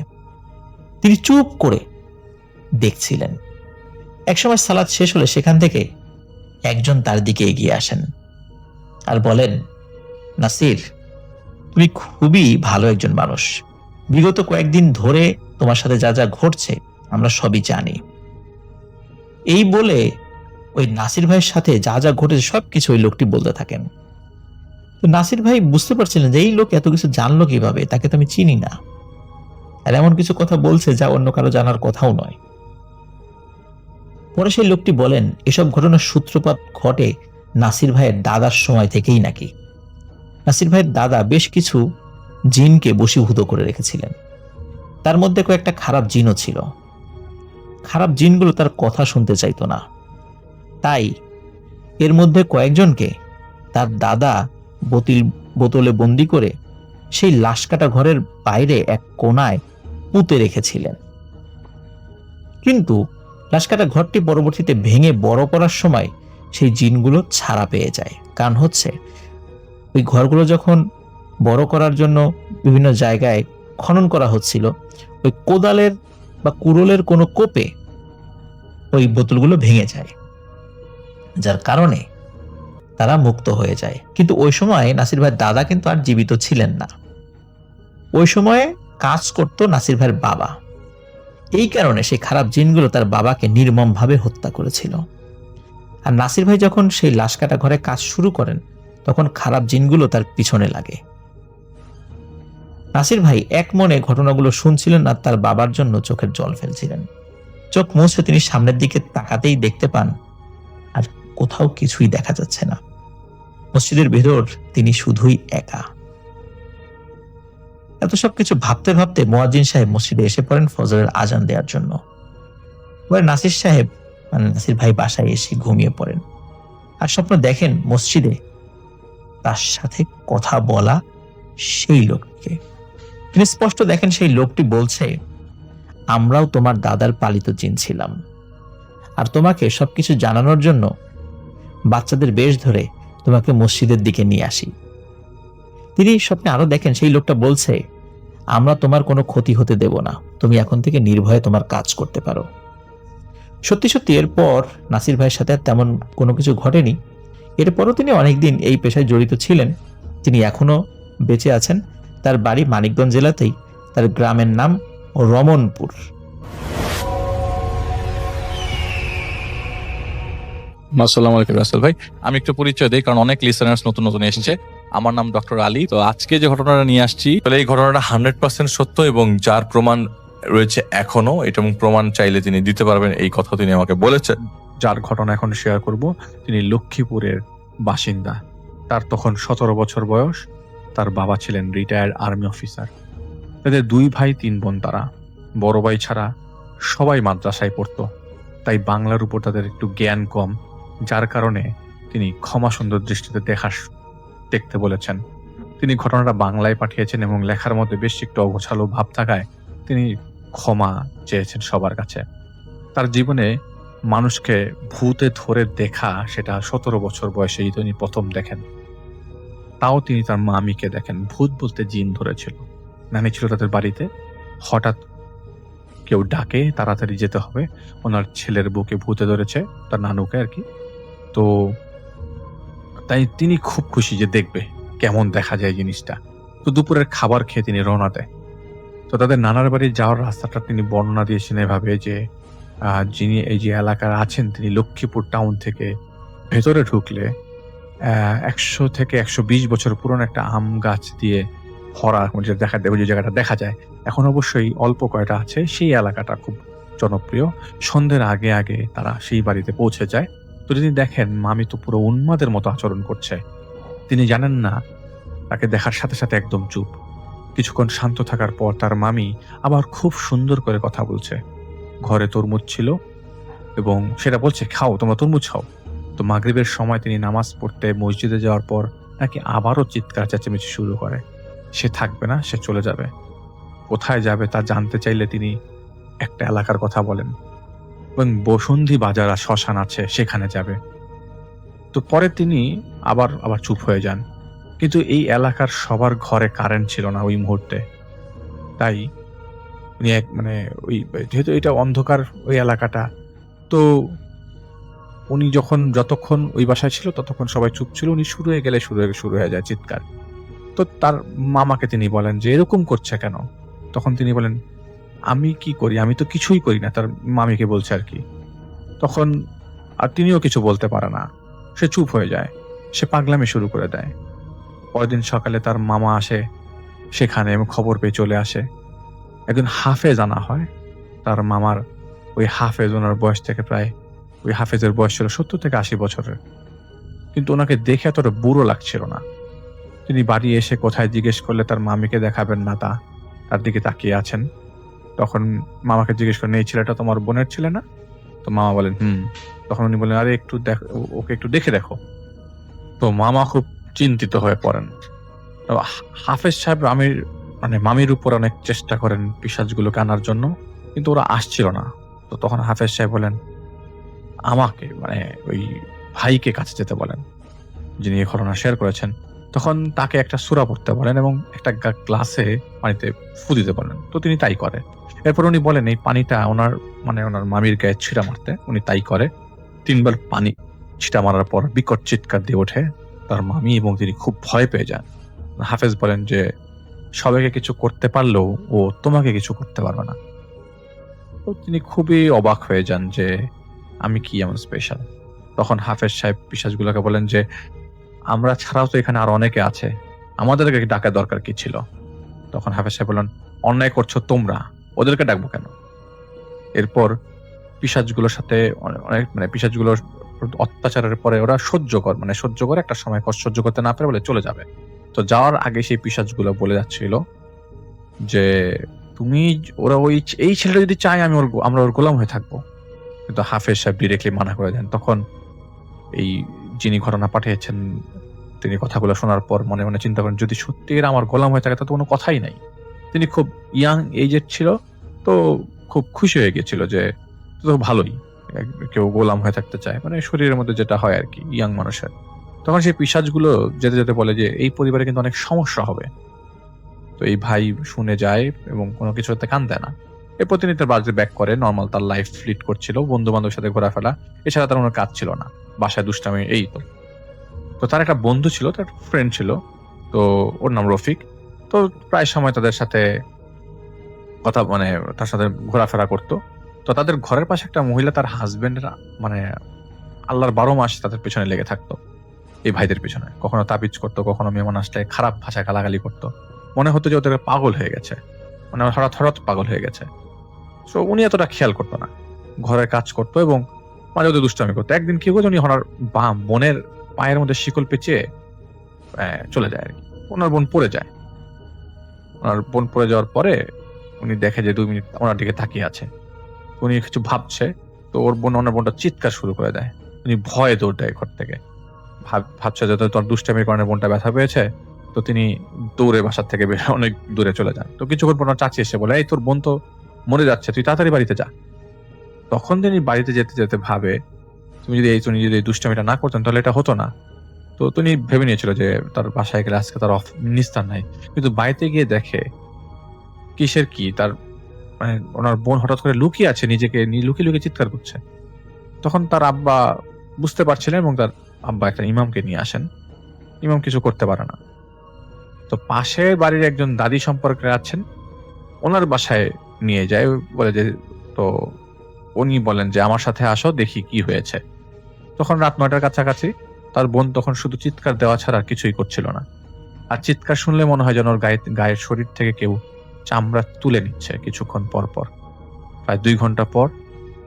তিনি চুপ করে দেখছিলেন। একসময় সালাত শেষ হলে সেখান থেকে একজন তার দিকে এগিয়ে আসেন আর বলেন, নাসির, তুমি খুবই ভালো একজন মানুষ। বিগত কয়েকদিন ধরে তোমার সাথে যা যা ঘটছে আমরা সবই জানি। এই বলে ওই নাসির ভাইয়ের সাথে যা যা ঘটেছে সবকিছু ওই লোকটি বলতে থাকেন। তো নাসির ভাই বুঝতে পারছিলেন যে এই লোক এত কিছু জানলো কিভাবে, তাকে তো আমি চিনি না, আর এমন কিছু কথা বলছে যা অন্য কারো জানার কথাও নয়। পরে সেই লোকটি বলেন এসব ঘটনার সূত্রপাত ঘটে নাসির ভাইয়ের দাদার সময় থেকেই নাকি। নাসির ভাইয়ের দাদা বেশ কিছু জিনকে বশীভূত করে রেখেছিলেন। তার মধ্যে কয়েকটা খারাপ জিনও ছিল। খারাপ জিনগুলো তার কথা শুনতে চাইতো না, তাই এর মধ্যে কয়েকজনকে তার দাদা বোতলে বন্দি করে সেই লাশ কাটা ঘরের বাইরে এক কোনায় পুঁতে রেখেছিলেন। কিন্তু লাশ কাটা ঘরটি পরবর্তীতে ভেঙে বড় করার সময় সেই জিনগুলো ছাড়া পেয়ে যায়। কারণ হচ্ছে ওই ঘরগুলো যখন বড় করার জন্য বিভিন্ন জায়গায় খনন করা হচ্ছিল, ওই কোদালের বা কুড়োলের কোনো কোপে ওই বোতলগুলো ভেঙে যায়, যার কারণে তারা মুক্ত হয়ে যায়। কিন্তু ওই সময় নাসির ভাইয়ের দাদা কিন্তু আর জীবিত ছিলেন না। ওই সময়ে কাজ করত নাসির ভাইয়ের বাবা। এই কারণে সেই খারাপ জিনগুলো তার বাবাকে নির্মমভাবে হত্যা করেছিল। আর নাসির ভাই যখন সেই লাশ কাটা ঘরে কাজ শুরু করেন তখন খারাপ জিনগুলো তার পিছনে লাগে। নাসির ভাই এক মনে ঘটনাগুলো শুনছিলেন আর তার বাবার জন্য চোখের জল ফেলছিলেন। চোখ মুছে তিনি সামনের দিকে তাকাতেই দেখতে পান আর কোথাও কিছুই দেখা যাচ্ছে না। মসজিদের ভেতর তিনি শুধুই একা। এত সবকিছু ভাবতে ভাবতে মুয়াজ্জিন সাহেব মসজিদে এসে পড়েন ফজরের আজান দেওয়ার জন্য। এবার নাসির সাহেব নাসির ভাই বাসায় এসে ঘুমিয়ে পড়েন আর স্বপ্ন দেখেন মসজিদে তার সাথে কথা বলা সেই লোককে। তিনি স্পষ্ট দেখেন সেই লোকটি বলছে, আমরাও তোমার দাদার পালিত জিন ছিলাম, আর তোমাকে সবকিছু জানানোর জন্য বাচ্চাদের বেশ ধরে তোমাকে মসজিদের দিকে নিয়ে আসি। তিনি স্বপ্নে আরো দেখেন সেই লোকটা বলছে, আমরা তোমার কোনো ক্ষতি হতে দেব না, তুমি এখন থেকে নির্ভয়ে তোমার কাজ করতে পারো। সত্যি সত্যি এরপর নাসির ভাইয়ের সাথে আর তেমন কোনো কিছু ঘটেনি। এরপরও তিনি অনেকদিন এই পেশায় জড়িত ছিলেন। তিনি এখনো বেঁচে আছেন। তার বাড়ি মানিকগঞ্জ জেলাতেই। তার গ্রামের নাম রমনপুর। আসসালামু আলাইকুম রাসেল ভাই, আমি একটু পরিচয় দিই কারণ অনেক লিসেনার্স নতুন নতুন এসেছে। আমার নাম ডক্টর আলী। তো আজকে যে ঘটনাটা নিয়ে আসছি, এই ঘটনাটা 100% সত্য এবং যার প্রমাণ রয়েছে এখনো, এটা এবং প্রমাণ চাইলে তিনি দিতে পারবেন, এই কথা তিনি আমাকে বলেছেন। যার ঘটনা এখন শেয়ার করব, তিনি লক্ষ্মীপুরের বাসিন্দা। তার তখন 17 বছর বয়স। তার বাবা ছিলেন রিটায়ার্ড আর্মি অফিসার। তাদের 2 ভাই 3 বোন। তারা বড় ভাই ছাড়া সবাই মাদ্রাসায় পড়তো, তাই বাংলার উপর তাদের একটু জ্ঞান কম, যার কারণে তিনি ক্ষমা সুন্দর দৃষ্টিতে দেখতে বলেছেন। তিনি ঘটনাটা বাংলায় পাঠিয়েছেন এবং লেখার মধ্যে বেশ একটু অগোছালো ভাব থাকায় তিনি ক্ষমা চেয়েছেন সবার কাছে। তার জীবনে মানুষকে ভূতে ধরে দেখা সেটা 17 বছর বয়সেই তিনি প্রথম দেখেন। তাও তিনি তার মামিকে দেখেন। ভূত বলতে জিন ধরেছিল। নানি ছিল তাদের বাড়িতে। হঠাৎ কেউ ডাকে তাড়াতাড়ি যেতে হবে, ওনার ছেলের বুকে ভূতে ধরেছে, তার নানুকে আর কি। তো তাই তিনি খুব খুশি যে দেখবে কেমন দেখা যায় জিনিসটা। তো দুপুরের খাবার খেয়ে তিনি রওনা দেয়। তো তাদের নানার বাড়ি যাওয়ার রাস্তাটা তিনি বর্ণনা দিয়েছেন এভাবে যে যিনি এই যে এলাকার আছেন, তিনি লক্ষ্মীপুর টাউন থেকে ভেতরে ঢুকলে 100 থেকে 120 বছর পুরনো একটা আম গাছ দিয়ে ভরা যে জায়গাটা দেখা যায়। এখন অবশ্যই অল্প কয়টা আছে। সেই এলাকাটা খুব জনপ্রিয়। সন্ধ্যের আগে আগে তারা সেই বাড়িতে পৌঁছে যায়। তো তিনি দেখেন মামি তো পুরো উন্মাদের মতো আচরণ করছে। তিনি জানেন না, তাকে দেখার সাথে সাথে একদম চুপ। কিছুক্ষণ শান্ত থাকার পর তার মামি আবার খুব সুন্দর করে কথা বলছে। ঘরে তরমুজ ছিল এবং সেটা বলছে, খাও, তোমরা তরমুজ খাও। তো মাগরিবের সময় তিনি নামাজ পড়তে মসজিদে যাওয়ার পর নাকি আবারও চিৎকার চেঁচামেচি শুরু করে। সে থাকবে না, সে চলে যাবে। কোথায় যাবে তা জানতে চাইলে তিনি একটা এলাকার কথা বলেন এবং বসুন্ধী বাজার আর শ্মশান আছে, সেখানে যাবে। তো পরে তিনি আবার চুপ হয়ে যান। কিন্তু এই এলাকার সবার ঘরে কারেন্ট ছিল না ওই মুহূর্তে। তাই উনি ওই যেহেতু এটা অন্ধকার ওই এলাকাটা, তো উনি যতক্ষণ ওই বাসায় ছিল ততক্ষণ সবাই চুপ ছিল। উনি শুরু হয়ে যায় চিৎকার। তো তার মামাকে তিনি বলেন যে এরকম করছে কেন? তখন তিনি বলেন, আমি কি করি, আমি তো কিছুই করি না। তার মামিকে বলছে আর কি। তখন আর তিনিও কিছু বলতে পারে না, সে চুপ হয়ে যায়। সে পাগলামি শুরু করে দেয়। পরের দিন সকালে তার মামা আসে সেখানে এবং খবর পেয়ে চলে আসে। একজন হাফেজ আনা হয়। তার মামার ওই হাফেজ, ওনার বয়স থেকে ওই হাফেজের বয়স ছিল 70 থেকে 80 বছরের, কিন্তু ওনাকে দেখে এতটা বুড়ো লাগছিল না। তিনি বাড়ি এসে কোথায় জিজ্ঞেস করলে তার মামিকে দেখাবেন না, তার দিকে তাকিয়ে আছেন। তখন মামাকে জিজ্ঞেস করেন, এই ছেলেটা তোমার বোনের ছেলে না? তো মামা বলেন হুম। তখন উনি বলেন, আরে ওকে একটু দেখে দেখো। তো মামা খুব চিন্তিত হয়ে পড়েন। তো হাফেজ সাহেব মামির উপর অনেক চেষ্টা করেন পিশাচগুলোকে আনার জন্য, কিন্তু ওরা আসছিল না। তো তখন হাফেজ সাহেব বলেন, আমাকে ওই ভাইকে কাছে যেতে বলেন যিনি এই ঘটনা শেয়ার করেছেন। তখন তাকে একটা সূরা পড়তে বলেন এবং একটা গ্লাসে পানিতে ফু দিতে বলেন। তো তিনি তাই করে। এরপর উনি বলেন এই পানিটা ওনার মামির গায়ে ছিটা মারতে। উনি তাই করে। 3 বার পানি ছিটা মারার পর বিকট চিৎকার দিয়ে ওঠে তার মামি এবং তিনি খুব ভয় পেয়ে যান। হাফেজ বলেন যে সবাইকে কিছু করতে পারলেও ও তোমাকে কিছু করতে পারবে না। তো তিনি খুবই অবাক হয়ে যান যে আমি কি এমন স্পেশাল। তখন হাফেজ সাহেব পিশাচগুলোকে বলেন যে আমরা ছাড়াও তো এখানে আরো অনেকে আছে, আমাদেরকে ডাকার দরকার কি ছিল? তখন হাফেজ সাহেব বলেন, অন্যায় করছো তোমরা, ওদেরকে ডাকবো কেন? এরপর পিশাচগুলোর সাথে পিশাচগুলোর অত্যাচারের পরে ওরা সহ্য করে একটা সময় সহ্য করতে না পারে বলে চলে যাবে। তো যাওয়ার আগে সেই পিশাচগুলো বলে যাচ্ছিল যে ওরা এই ছেলেটা যদি চায় আমরা ওর গোলাম হয়ে থাকবো। কিন্তু হাফেজ সাহেব ডিরেক্টলি মানা করে দেন। তখন এই যিনি ঘটনা পাঠিয়েছেন তিনি কথাগুলো শোনার পর মনে মনে চিন্তা করেন, যদি সত্যি এরা আমার গোলাম হয়ে থাকে তাতে কোনো কথাই নাই। তিনি খুব ইয়াং এজের ছিল, তো খুব খুশি হয়ে গেছিল যে তো ভালোই, কেউ গোলাম হয়ে থাকতে চায়, মানে শরীরের মধ্যে যেটা হয় আর কি ইয়াং মানুষের। তখন সেই পিশাচগুলো যেতে যেতে বলে যে এই পরিবারে কিন্তু অনেক সমস্যা হবে। তো এই ভাই শুনে যায় এবং কোনো কিছুতে কান দেয় না। এরপর তিনি তার বাড়িতে ব্যাক করে, নর্মাল তার লাইফ লিড করছিল, বন্ধু বান্ধবের সাথে ঘোরাফেরা, এছাড়া তার কোনো কাজ ছিল না, বাসায় দুষ্টামি এই তো। তো তার একটা বন্ধু ছিল, তার ফ্রেন্ড ছিল, তো ওর নাম রফিক। তো প্রায় সময় তাদের সাথে কথা মানে তার সাথে ঘোরাফেরা করতো। তো তাদের ঘরের পাশে একটা মহিলা, তার হাজবেন্ডের মানে আল্লাহর 12 মাস তাদের পেছনে লেগে থাকতো, এই ভাইদের পেছনে। কখনো তাবিজ করতো, কখনো মেহমান আসলে খারাপ ভাষায় গালাগালি করতো। মনে হতো যে ওদের পাগল হয়ে গেছে, মানে হঠাৎ হঠাৎ পাগল হয়ে গেছে। তো উনি এতটা খেয়াল করতো না, ঘরের কাজ করতো এবং মাঝে মধ্যে দুষ্টামি করতো। একদিন কি হয়েছে, উনি ওনার বোনের পায়ের মধ্যে শিকল পেঁচিয়ে চলে যায় আর কি। ওনার বোন পড়ে যায়। ওনার বোন পড়ে যাওয়ার পরে উনি দেখে যে 2 মিনিট ওনার দিকে তাকিয়ে আছে। উনি কিছু ভাবছে, তো ওনার বোনটা চিৎকার শুরু করে দেয়। উনি ভয়ে দৌড় দেয় ঘর থেকে, ভাবছে যে তোর দুষ্টামির কারণে বোনটা ব্যথা পেয়েছে। তো তিনি দৌড়ে বাসার থেকে বের হয়ে অনেক দূরে চলে যান। তো কিছুক্ষণ পর ওনার চাচি এসে বলে, এই তোর বোন তো মরে যাচ্ছে, তুই তাড়াতাড়ি বাড়িতে যা। তখন তিনি বাড়িতে যেতে যেতে ভাবে, তুমি যদি এই দুষ্টামিটা না করতেন তাহলে এটা হতো না। তো তিনি ভেবে নিয়েছিল যে তার বাসায় গেলে আজকে তার নিস্তার নাই। কিন্তু বাড়িতে গিয়ে দেখে কিসের কি, তার মানে ওনার বোন হঠাৎ করে লুকিয়ে আছে, নিজেকে লুকিয়ে লুকিয়ে চিৎকার করছে। তখন তার আব্বা বুঝতে পারছিলেন এবং তার আব্বা একটা ইমামকে নিয়ে আসেন। ইমাম কিছু করতে পারে না। তো পাশের বাড়ির একজন দাদি সম্পর্কে আছেন, ওনার বাসায় নিয়ে যায়, বলে যে, তো উনি বলেন যে আমার সাথে আসো, দেখি কি হয়েছে। তখন রাত 9টার কাছাকাছি তার বোন তখন শুধু চিৎকার দেওয়া ছাড়া আর কিছুই করছিল না। আর চিৎকার শুনলে মনে হয় যেন ওর গায়ের শরীর থেকে কেউ চামড়া তুলে নিচ্ছে কিছুক্ষণ পর পর। প্রায় 2 ঘন্টা পর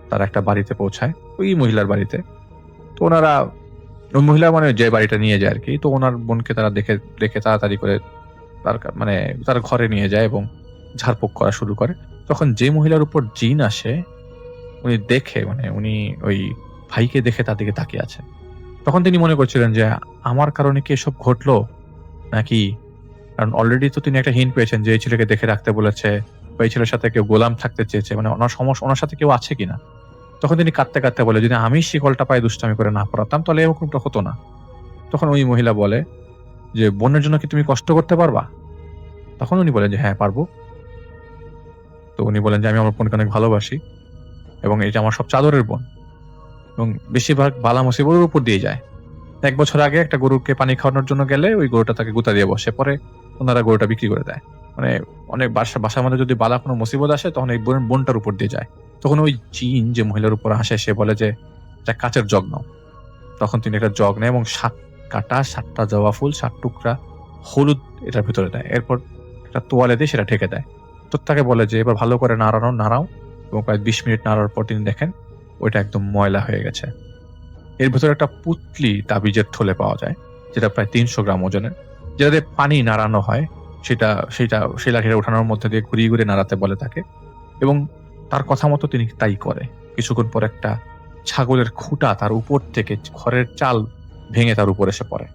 তারা একটা বাড়িতে পৌঁছায়, ওই মহিলার বাড়িতে। তো ওনারা ওই মহিলা মানে যে বাড়িটা নিয়ে যায় আর কি, তো ওনার বোনকে তারা দেখে তাড়াতাড়ি করে তার ঘরে নিয়ে যায় এবং ঝাড়ফুঁক করা শুরু করে। তখন যে মহিলার উপর জিন আসে, উনি দেখে মানে উনি ওই ভাইকে দেখে তার দিকে তাকিয়ে আছে। তখন তিনি মনে করছিলেন যে আমার কারণে কি এসব ঘটলো নাকি, কারণ অলরেডি তো তিনি একটা হিন্ট পেয়েছেন যে এই ছেলেকে দেখে রাখতে বলেছে, বা এই ছেলের সাথে কেউ গোলাম থাকতে চেয়েছে, মানে ওনার সাথে কেউ আছে কিনা। তখন তিনি কাঁদতে কাঁদতে বলে, যদি আমি শিকলটা পায়ে দুষ্টামি করে না পড়াতাম তাহলে এরকমটা হতো না। তখন ওই মহিলা বলে যে বোনের জন্য কি তুমি কষ্ট করতে পারবা? তখন উনি বলেন যে হ্যাঁ পারবো। তো উনি বলেন যে আমি আমার বোনকে অনেক ভালোবাসি এবং এটা আমার সব চাদরের বোন, এবং বেশিরভাগ বালা মুসিবতের উপর দিয়ে যায়। 1 বছর আগে একটা গরুকে পানি খাওয়ানোর জন্য গেলে ওই গরুটা তাকে গুতা দিয়ে বসে, পরে ওনারা গরুটা বিক্রি করে দেয়। মানে অনেক বাসার মধ্যে যদি বালা কোনো মুসিবত আসে তখন এই বোনটার উপর দিয়ে যায়। তখন ওই জিন যে মহিলার উপর আসে সে বলে যে একটা কাচের জগ নাও। তখন তিনি একটা জগ নেয় এবং 7 কাটা 7টা জবা ফুল 7 টুকরা হলুদ এটার ভিতরে দেয়। এরপর একটা তোয়ালে দিয়ে সেটা ঢেকে দেয়। তো তাকে বলে যে এবার ভালো করে নাড়াও, এবং প্রায় 20 মিনিট নাড়ার পর তিনি দেখেন ওইটা একদম ময়লা হয়ে গেছে। এর ভিতরে একটা পুতলি তাবিজের থলে পাওয়া যায়, যেটা প্রায় 300 গ্রাম ওজনের, যেটাতে পানি নাড়ানো হয়। সেই লাঠিটা ওঠানোর মধ্যে দিয়ে ঘুরিয়ে ঘুরিয়ে নাড়াতে বলে তাকে, এবং তার কথা মতো তিনি তাই করে। কিছুক্ষণ পর একটা ছাগলের খুঁটা তার উপর থেকে ঘরের চাল ভেঙে তার উপর এসে পড়ে।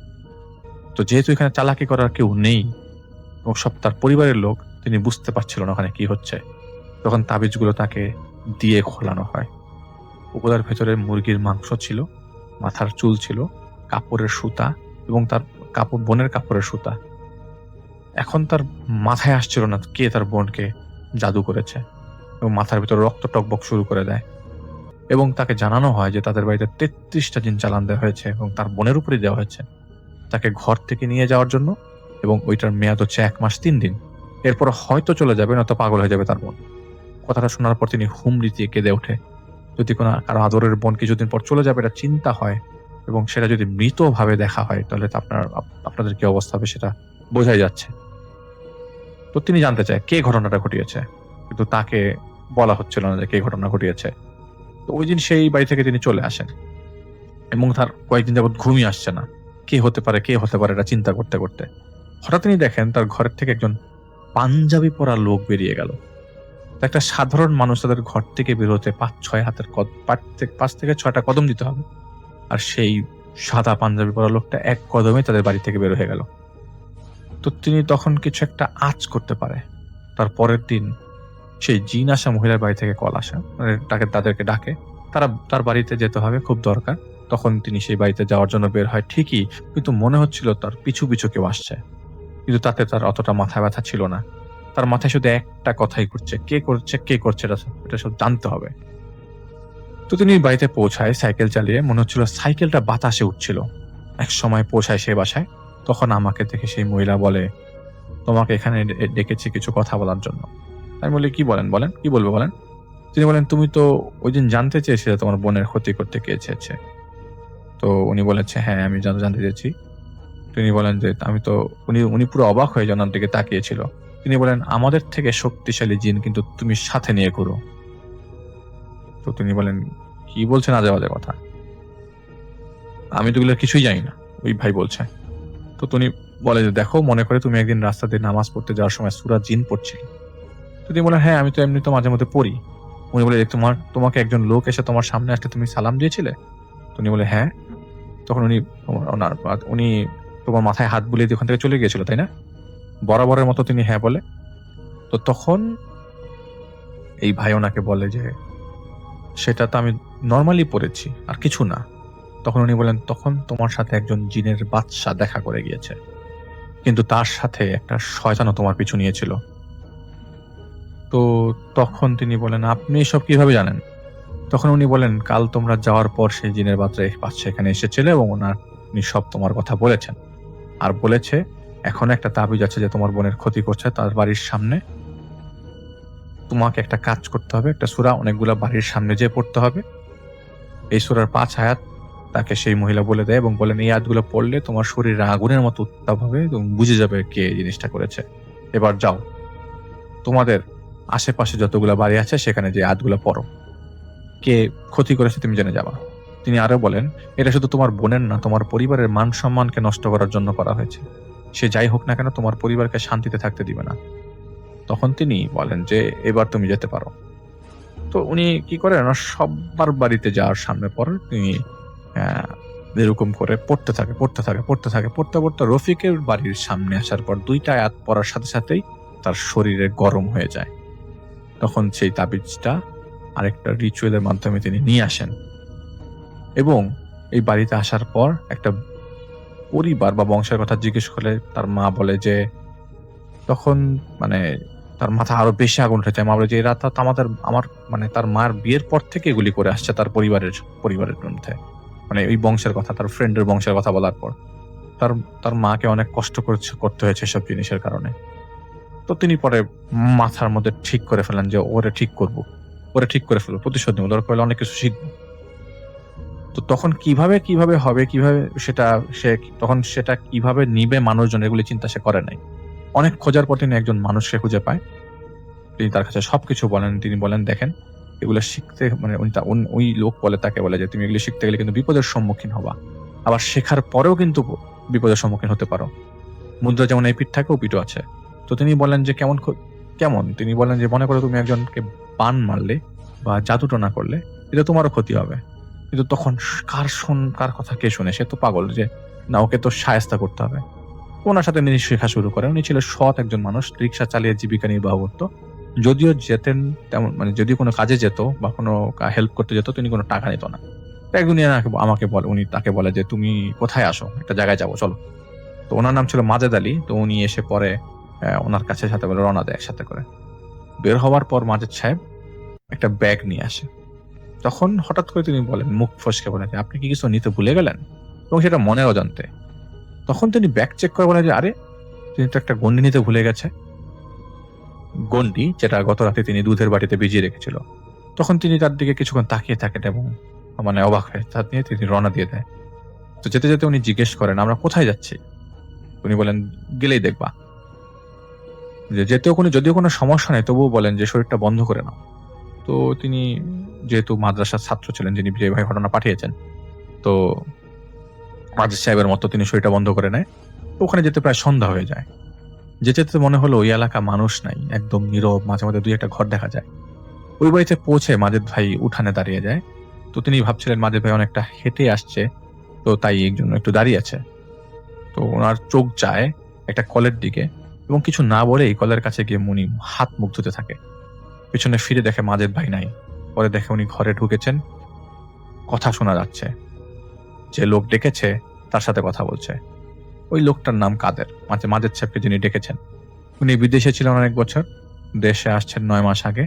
তো যেহেতু এখানে চালাকি করার কেউ নেই এবং সব তার পরিবারের লোক, তিনি বুঝতে পারছিল না ওখানে কি হচ্ছে। তখন তাবিজগুলো তাকে দিয়ে খোলানো হয়। উপদার ভেতরে মুরগির মাংস ছিল, মাথার চুল ছিল, কাপড়ের সুতা এবং তার বোনের কাপড়ের সুতা। এখন তার মাথায় আসছিল না কে তার বোনকে জাদু করেছে, এবং মাথার ভিতরে রক্ত টকবক শুরু করে দেয়। এবং তাকে জানানো হয় যে তাদের বাড়িতে 33টা জিন চালান দেওয়া হয়েছে এবং তার বোনের উপরই দেওয়া হয়েছে তাকে ঘর থেকে নিয়ে যাওয়ার জন্য, এবং ওইটার মেয়াদ হচ্ছে 1 মাস 3 দিন। এরপর হয়তো চলে যাবে, নয়তো পাগল হয়ে যাবে তার বোন। কথাটা শোনার পর তিনি হুমড়ি দিয়ে কেঁদে ওঠে। যদি কোনো কারো আদরের বোন কিছুদিন পর চলে যাবে এটা চিন্তা হয়, এবং সেটা যদি মৃতভাবে দেখা হয় তাহলে তো আপনাদের কি অবস্থা হবে সেটা বোঝাই যাচ্ছে। তো তিনি জানতে চায় কে ঘটনাটা ঘটিয়েছে, কিন্তু তাকে বলা হচ্ছিল না যে কে ঘটনা ঘটিয়েছে। তো ওই দিন সেই বাড়ি থেকে তিনি চলে আসেন এবং তার কয়েকদিন যাবৎ ঘুমিয়ে আসছে না। কে হতে পারে এটা চিন্তা করতে করতে হঠাৎ তিনি দেখেন তার ঘরের থেকে একজন পাঞ্জাবি পরা লোক বেরিয়ে গেল। একটা সাধারণ মানুষ তাদের ঘর থেকে বের হতে 5 থেকে 6টা কদম দিতে হবে, আর সেই সাদা পাঞ্জাবি পরা লোকটা 1 কদমে তাদের বাড়ি থেকে বের হয়ে গেল। তো তিনি তখন কিছু একটা আঁচ করতে পারে। তার পরের দিন সেই জিন আসা মহিলার বাড়ি থেকে কল আসে, মানে তাদেরকে ডাকে তার বাড়িতে যেতে হবে, খুব দরকার। তখন তিনি সেই বাড়িতে যাওয়ার জন্য বের হয় ঠিকই, কিন্তু মনে হচ্ছিল তার পিছু পিছু কেউ আসছে। কিন্তু তাতে তার অতটা মাথা ব্যথা ছিল না। তার মাথায় শুধু একটা কথাই ঘুরছে, কে করছে এটা সব জানতে হবে। তো তিনি বাড়িতে পৌঁছায় সাইকেল চালিয়ে, মনে হচ্ছিল সাইকেলটা বাতাসে উঠছিল। এক সময় পৌঁছায় সে বাসায়, তখন আমাকে দেখে সেই মহিলা বলে, তোমাকে এখানে ডেকেছি কিছু কথা বলার জন্য। আমি বলি, কি বলেন, কি বলবো বলেন। তিনি বলেন, তুমি তো ওই দিন জানতে চেয়েছিলে তোমার বোনের ক্ষতি করতে কে চেয়েছে। তো উনি বলেছে, হ্যাঁ আমি জানতে চেয়েছি। তিনি বলেন যে আমি তো, উনি পুরো অবাক হয়ে জানার দিকে তাকিয়েছিল। তিনি বলেন, আমাদের থেকে শক্তিশালী জিন কিন্তু তুমি সাথে নিয়ে ঘুরো। তো তিনি বলেন, কি বলছেন আজে বাজে কথা, আমি তো এগুলো কিছুই জানি না, ওই ভাই বলছে। তো তুমি বলে যে, দেখো, মনে করে তুমি একদিন রাস্তা দিয়ে নামাজ পড়তে যাওয়ার সময় সূরা জিন পড়ছিলে। তো তিনি বলেন, হ্যাঁ আমি তো এমনি তো মাঝে মধ্যে পড়ি। উনি বলে, তোমাকে একজন লোক এসে তোমার সামনে আসলে তুমি সালাম দিয়েছিলে। উনি বলে, হ্যাঁ। তখন উনি তোমার মাথায় হাত বুলিয়ে দিয়ে ওখান থেকে চলে গিয়েছিল, তাই না? বরাবরের মতো তিনি হ্যাঁ বলে। তো তখন এই ভাই ওনাকে বলে যে, সেটা তো আমি নর্মালি পড়েছি, আর কিছু না। তখন উনি বলেন, তখন তোমার সাথে একজন জিনের বাদশা দেখা করে গিয়েছে, কিন্তু তার সাথে একটা শয়তানও তোমার পিছু নিয়েছিল। তো তখন তিনি বলেন, আপনি এসব কিভাবে জানেন? তখন উনি বলেন, কাল তোমরা যাওয়ার পর সেই জিনের বাদশা এখানে এসেছিল এবং উনি সব তোমার কথা বলেছেন, আর বলেছে এখন একটা তাবিজ আছে যে তোমার বোনের ক্ষতি করছে তার বাড়ির সামনে। তোমাকে একটা কাজ করতে হবে, একটা সূরা অনেকগুলা বাড়ির সামনে যেয়ে পড়তে হবে। এই সূরার 5 আয়াত তাকে সেই মহিলা বলে দেয় এবং বলেন, এই আয়াতগুলো পড়লে তোমার শরীরে আগুনের মতো উত্তাপ হবে এবং বুঝে যাবে কে এই জিনিসটা করেছে। এবার যাও, তোমাদের আশেপাশে যতগুলা বাড়ি আছে সেখানে যে আয়াতগুলো পড়ো, কে ক্ষতি করেছে তুমি জেনে যাবা। তিনি আরো বলেন, এটা শুধু তোমার বোনের না, তোমার পরিবারের মান সম্মানকে নষ্ট করার জন্য করা হয়েছে। সে যাই হোক না কেন তোমার পরিবারকে শান্তিতে থাকতে দিবে না। তখন তিনি বলেন যে, এবার তুমি যেতে পারো। তো উনি কি করেন, সবার বাড়িতে যাওয়ার সামনে পর তিনি এরকম করে পড়তে পড়তে রফিকের বাড়ির সামনে আসার পর 2টা আয়াত পড়ার সাথে সাথেই তার শরীরে গরম হয়ে যায়। তখন সেই তাবিজটা আরেকটা রিচুয়ালের মাধ্যমে তিনি নিয়ে আসেন এবং এই বাড়িতে আসার পর একটা পরিবার বা বংশের কথা জিজ্ঞেস করলে তার মা বলে যে, তখন মানে তার মাথা আরো বেশি আগুন উঠে যায়। মা বলে যে, এরা তো আমার তার মার বিয়ের পর থেকে এগুলি করে আসছে তার পরিবারের মধ্যে, মানে ওই বংশের কথা, তার ফ্রেন্ডের বংশের কথা বলার পর তার মাকে অনেক কষ্ট করতে হয়েছে সব জিনিসের কারণে। তো তিনি পরে মাথার মধ্যে ঠিক করে ফেলেন যে ওরে ঠিক করে ফেলবো, প্রতিশোধ নেবো, দরকার হলে অনেক কিছু শিখবো। তো তখন কিভাবে হবে, সেটা কিভাবে নিবে মানুষজন, এগুলি চিন্তা সে করে নাই। অনেক খোঁজার পর তিনি একজন মানুষকে খুঁজে পায়। তিনি তার কাছে সবকিছু বলেন। তিনি বলেন, দেখেন, এগুলো শিখতে ওই লোক তাকে বলে যে, তুমি এগুলো শিখতে গেলে কিন্তু বিপদের সম্মুখীন হবা, আবার শেখার পরেও কিন্তু বিপদের সম্মুখীন হতে পারো। মুদ্রা যেমন এই পিঠ থাকে, ও পিঠও আছে। তো তিনি বলেন যে, কেমন? তিনি বলেন যে, মনে করো তুমি একজনকে বান মারলে বা জাদুটনা করলে, এটা তোমারও ক্ষতি হবে। কিন্তু তখন কার কথা কে শুনে? সে তো পাগল, যে না, ওকে তো শায়েস্তা করতে হবে। ওনার সাথে তিনি শেখা শুরু করেন। উনি ছিল সৎ একজন মানুষ, রিক্সা চালিয়ে জীবিকা নির্বাহ করতো। যদিও যেতেন তেমন, মানে যদি কোনো কাজে যেত বা কোনো হেল্প করতে যেত, তিনি কোনো টাকা নিত না। একদিন উনি তাকে বলে যে, তুমি কোথায় আসো, একটা জায়গায় যাবো, চলো। তো ওনার নাম ছিল মাজেদ আলী। তো উনি এসে পরে ওনার কাছে সাথে বলে রওনা দেয় একসাথে করে। বের হওয়ার পর মাজেদ সাহেব একটা ব্যাগ নিয়ে আসে। তখন হঠাৎ করে তিনি বলেন, মুখ ফসকে বলেন, আপনি কি কিছু নিতে ভুলে গেলেন? এবং সেটা মনের অজান্তে। তখন তিনি ব্যাগ চেক করে বলেন যে, আরে, তিনি তো একটা গন্ডি নিতে ভুলে গেছে, গন্ডি যেটা গত রাতে তিনি দুধের বাটিতে ভিজিয়ে রেখেছিল। তখন তিনি তার দিকে কিছুক্ষণ তাকিয়ে থাকেন এবং মানে অবাক হয়ে তার নিয়ে তিনি রওনা দিয়ে দেয়। তো যেতে যেতে উনি জিজ্ঞেস করেন, আমরা কোথায় যাচ্ছি? উনি বলেন, গেলেই দেখবা। যে যদিও কোনো সমস্যা নেই, তবুও বলেন যে শরীরটা বন্ধ করে নাও। তো তিনি যেহেতু মাদ্রাসার ছাত্র ছিলেন, যিনি যে ভাই ঘটনা পাঠিয়েছেন, তো মাজেদ সাহেবের মতো তিনি শরীরটা বন্ধ করে নেয়। তো ওখানে যেতে প্রায় সন্ধ্যা হয়ে যায়। যেতে মনে হলো ওই এলাকা মানুষ নাই, একদম নীরব, মাঝে মাঝে 2-1টা ঘর দেখা যায়। ওই বাড়িতে পৌঁছে মাজেদ ভাই উঠানে দাঁড়িয়ে যায়। তো তিনি ভাবছিলেন মাজেদ ভাই অনেকটা হেঁটে আসছে, তো তাই একজন একটু দাঁড়িয়ে আছে। তো ওনার চোখ যায় একটা কলের দিকে এবং কিছু না বলেই কলের কাছে গিয়ে উনি হাত মুখ ধুতে থাকে। পিছনে ফিরে দেখে মাজেদ ভাই নাই। পরে দেখে উনি ঘরে ঢুকেছেন কথা শোনা যাচ্ছে, যে লোক ডেকেছে তার সাথে কথা বলছে। ওই লোকটার নাম কাদের, মাজেদ সাহেবকে যিনি ডেকেছেন। উনি বিদেশে ছিলেন অনেক বছর, দেশে আসছেন 9 মাস আগে।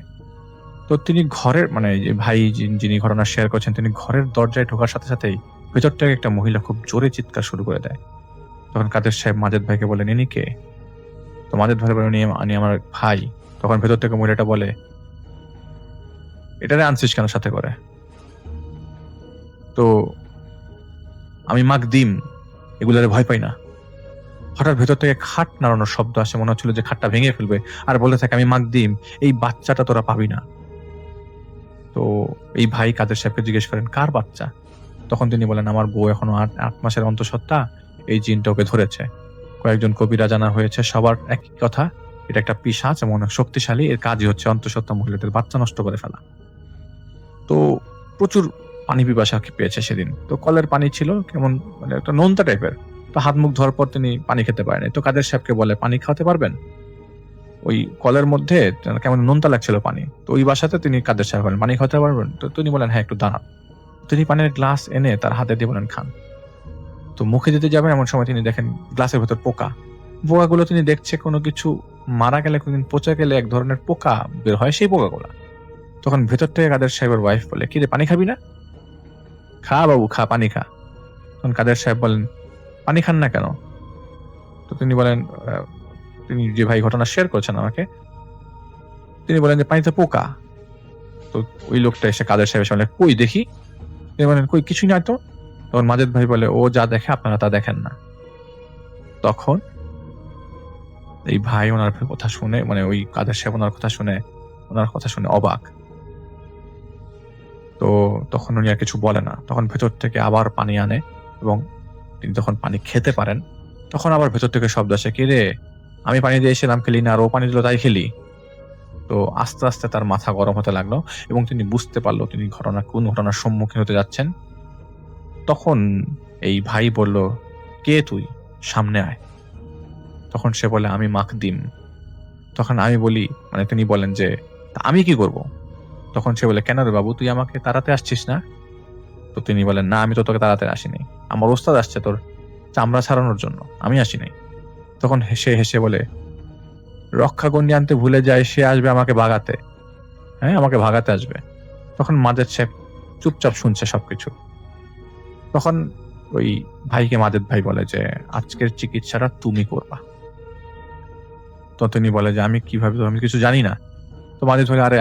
তো তিনি ঘরের যে ভাই যিনি ঘটনা শেয়ার করছেন, তিনি ঘরের দরজায় ঢোকার সাথে সাথেই ভেতর থেকে একটা মহিলা খুব জোরে চিৎকার শুরু করে দেয়। তখন কাদের সাহেব মাজেদ ভাইকে বলেন, ইনি কে? তো মাজেদ ভাই বলেন, উনি আমার ভাই। তখন ভেতর থেকে মহিলাটা বলে, এটারে আনছিস কেন সাথে করে? তো আমি মাকদিম, এগুলারে ভয় পাই না। হঠাৎ ভেতর থেকে খাট নাড়ানোর শব্দ আসে, মনে হচ্ছিল যে খাটটা ভেঙে ফেলবে, আর বলতে থাকে, আমি মাকদিম, এই বাচ্চাটা তোরা পাবি না। তো এই ভাই কাদের সাহেবকে জিজ্ঞেস করেন, কার বাচ্চা? তখন তিনি বলেন, আমার বউ এখনো 8 মাসের অন্তঃসত্ত্বা, এই জিনটা ওকে ধরেছে। কয়েকজন কবিরা জানা হয়েছে, সবার একই কথা, এটা একটা পিশাচ এবং অনেক শক্তিশালী, এর কাজই হচ্ছে অন্তঃসত্ত্বা মহিলাদের বাচ্চা নষ্ট করে ফেলা। তো প্রচুর পানি পিপাসা পেয়েছে সেদিন। তো কলের পানি ছিল কেমন একটা নোনতা টাইপের। তো হাত মুখ ধোয়ার পর তিনি পানি খেতে পারেনি। তো কাদের সাহেবকে বলে, পানি খাওয়াতে পারবেন? ওই কলের মধ্যে কেমন নোনতা লাগছিল পানি। তো ওই বাসাতে তিনি কাদের সাহেব বলেন, পানি খাওয়াতে পারবেন? তো তিনি বলেন, হ্যাঁ, একটু দাঁড়ান। তিনি পানির গ্লাস এনে তার হাতে দিয়ে বলেন, খান। তো মুখে দিতে যাবেন, এমন সময় তিনি দেখেন গ্লাসের ভেতর পোকা। পোকাগুলো তিনি দেখছে, কোনো কিছু মারা গেলে, কোনদিন পচে গেলে এক ধরনের পোকা বের হয়, সেই পোকাগুলো। তখন ভেতর থেকে কাদের সাহেবের ওয়াইফ বলে, কি রে, পানি খাবি না? খা বাবু, খা, পানি খা। তখন কাদের সাহেব বলেন, পানি খান না কেন? তো তিনি বলেন, তিনি যে ভাই ঘটনা শেয়ার করছেন আমাকে, তিনি বলেন যে পানিতে পোকা। তো ওই লোকটা এসে কাদের সাহেব এসে বলে, কই দেখি। তিনি বলেন, কই, কিছুই না তো। তখন মাজেদ ভাই বলে, ও যা দেখে আপনারা তা দেখেন না। তখন এই ভাই ওনার কথা শুনে, ওই কাদের সাহেব ওনার কথা শুনে অবাক। তো তখন উনি আর কিছু বলে না। তখন ভেতর থেকে আবার পানি আনে, এবং তিনি যখন পানি খেতে পারেন, তখন আবার ভেতর থেকে শব্দ আসে, কি রে, আমি পানি দিয়েছিলাম খেলি না, আর ও পানি দিল তাই খেলি। তো আস্তে আস্তে তার মাথা গরম হতে লাগলো, এবং তিনি বুঝতে পারলো তিনি কোন ঘটনার সম্মুখীন হতে যাচ্ছেন। তখন এই ভাই বলল, কে তুই, সামনে আয়। তখন সে বলে, আমি মাকদিম। তখন আমি বলি, তিনি বলেন যে, আমি কি করব? তখন সে বলে, কেন রে বাবু, তুই আমাকে তাড়াতে আসছিস না? তো তিনি বলেন, না, আমি তো তোকে তাড়াতে আসিনি, আমার ওস্তাদ আসছে তোর চামড়া ছাড়ানোর জন্য, আমি আসি নাই। তখন হেসে হেসে বলে, রক্ষাগণ্ডি আনতে ভুলে যায়, সে আসবে আমাকে ভাগাতে। হ্যাঁ, আমাকে ভাগাতে আসবে। তখন মাজেদ সাহেব চুপচাপ শুনছে সবকিছু। তখন ওই ভাইকে মাজেদ ভাই বলে যে, আজকের চিকিৎসাটা তুমি করবা। তো তিনি বলে যে, আমি কিভাবে, আমি কিছু জানি না। তো মাজেদ ভাই, আরে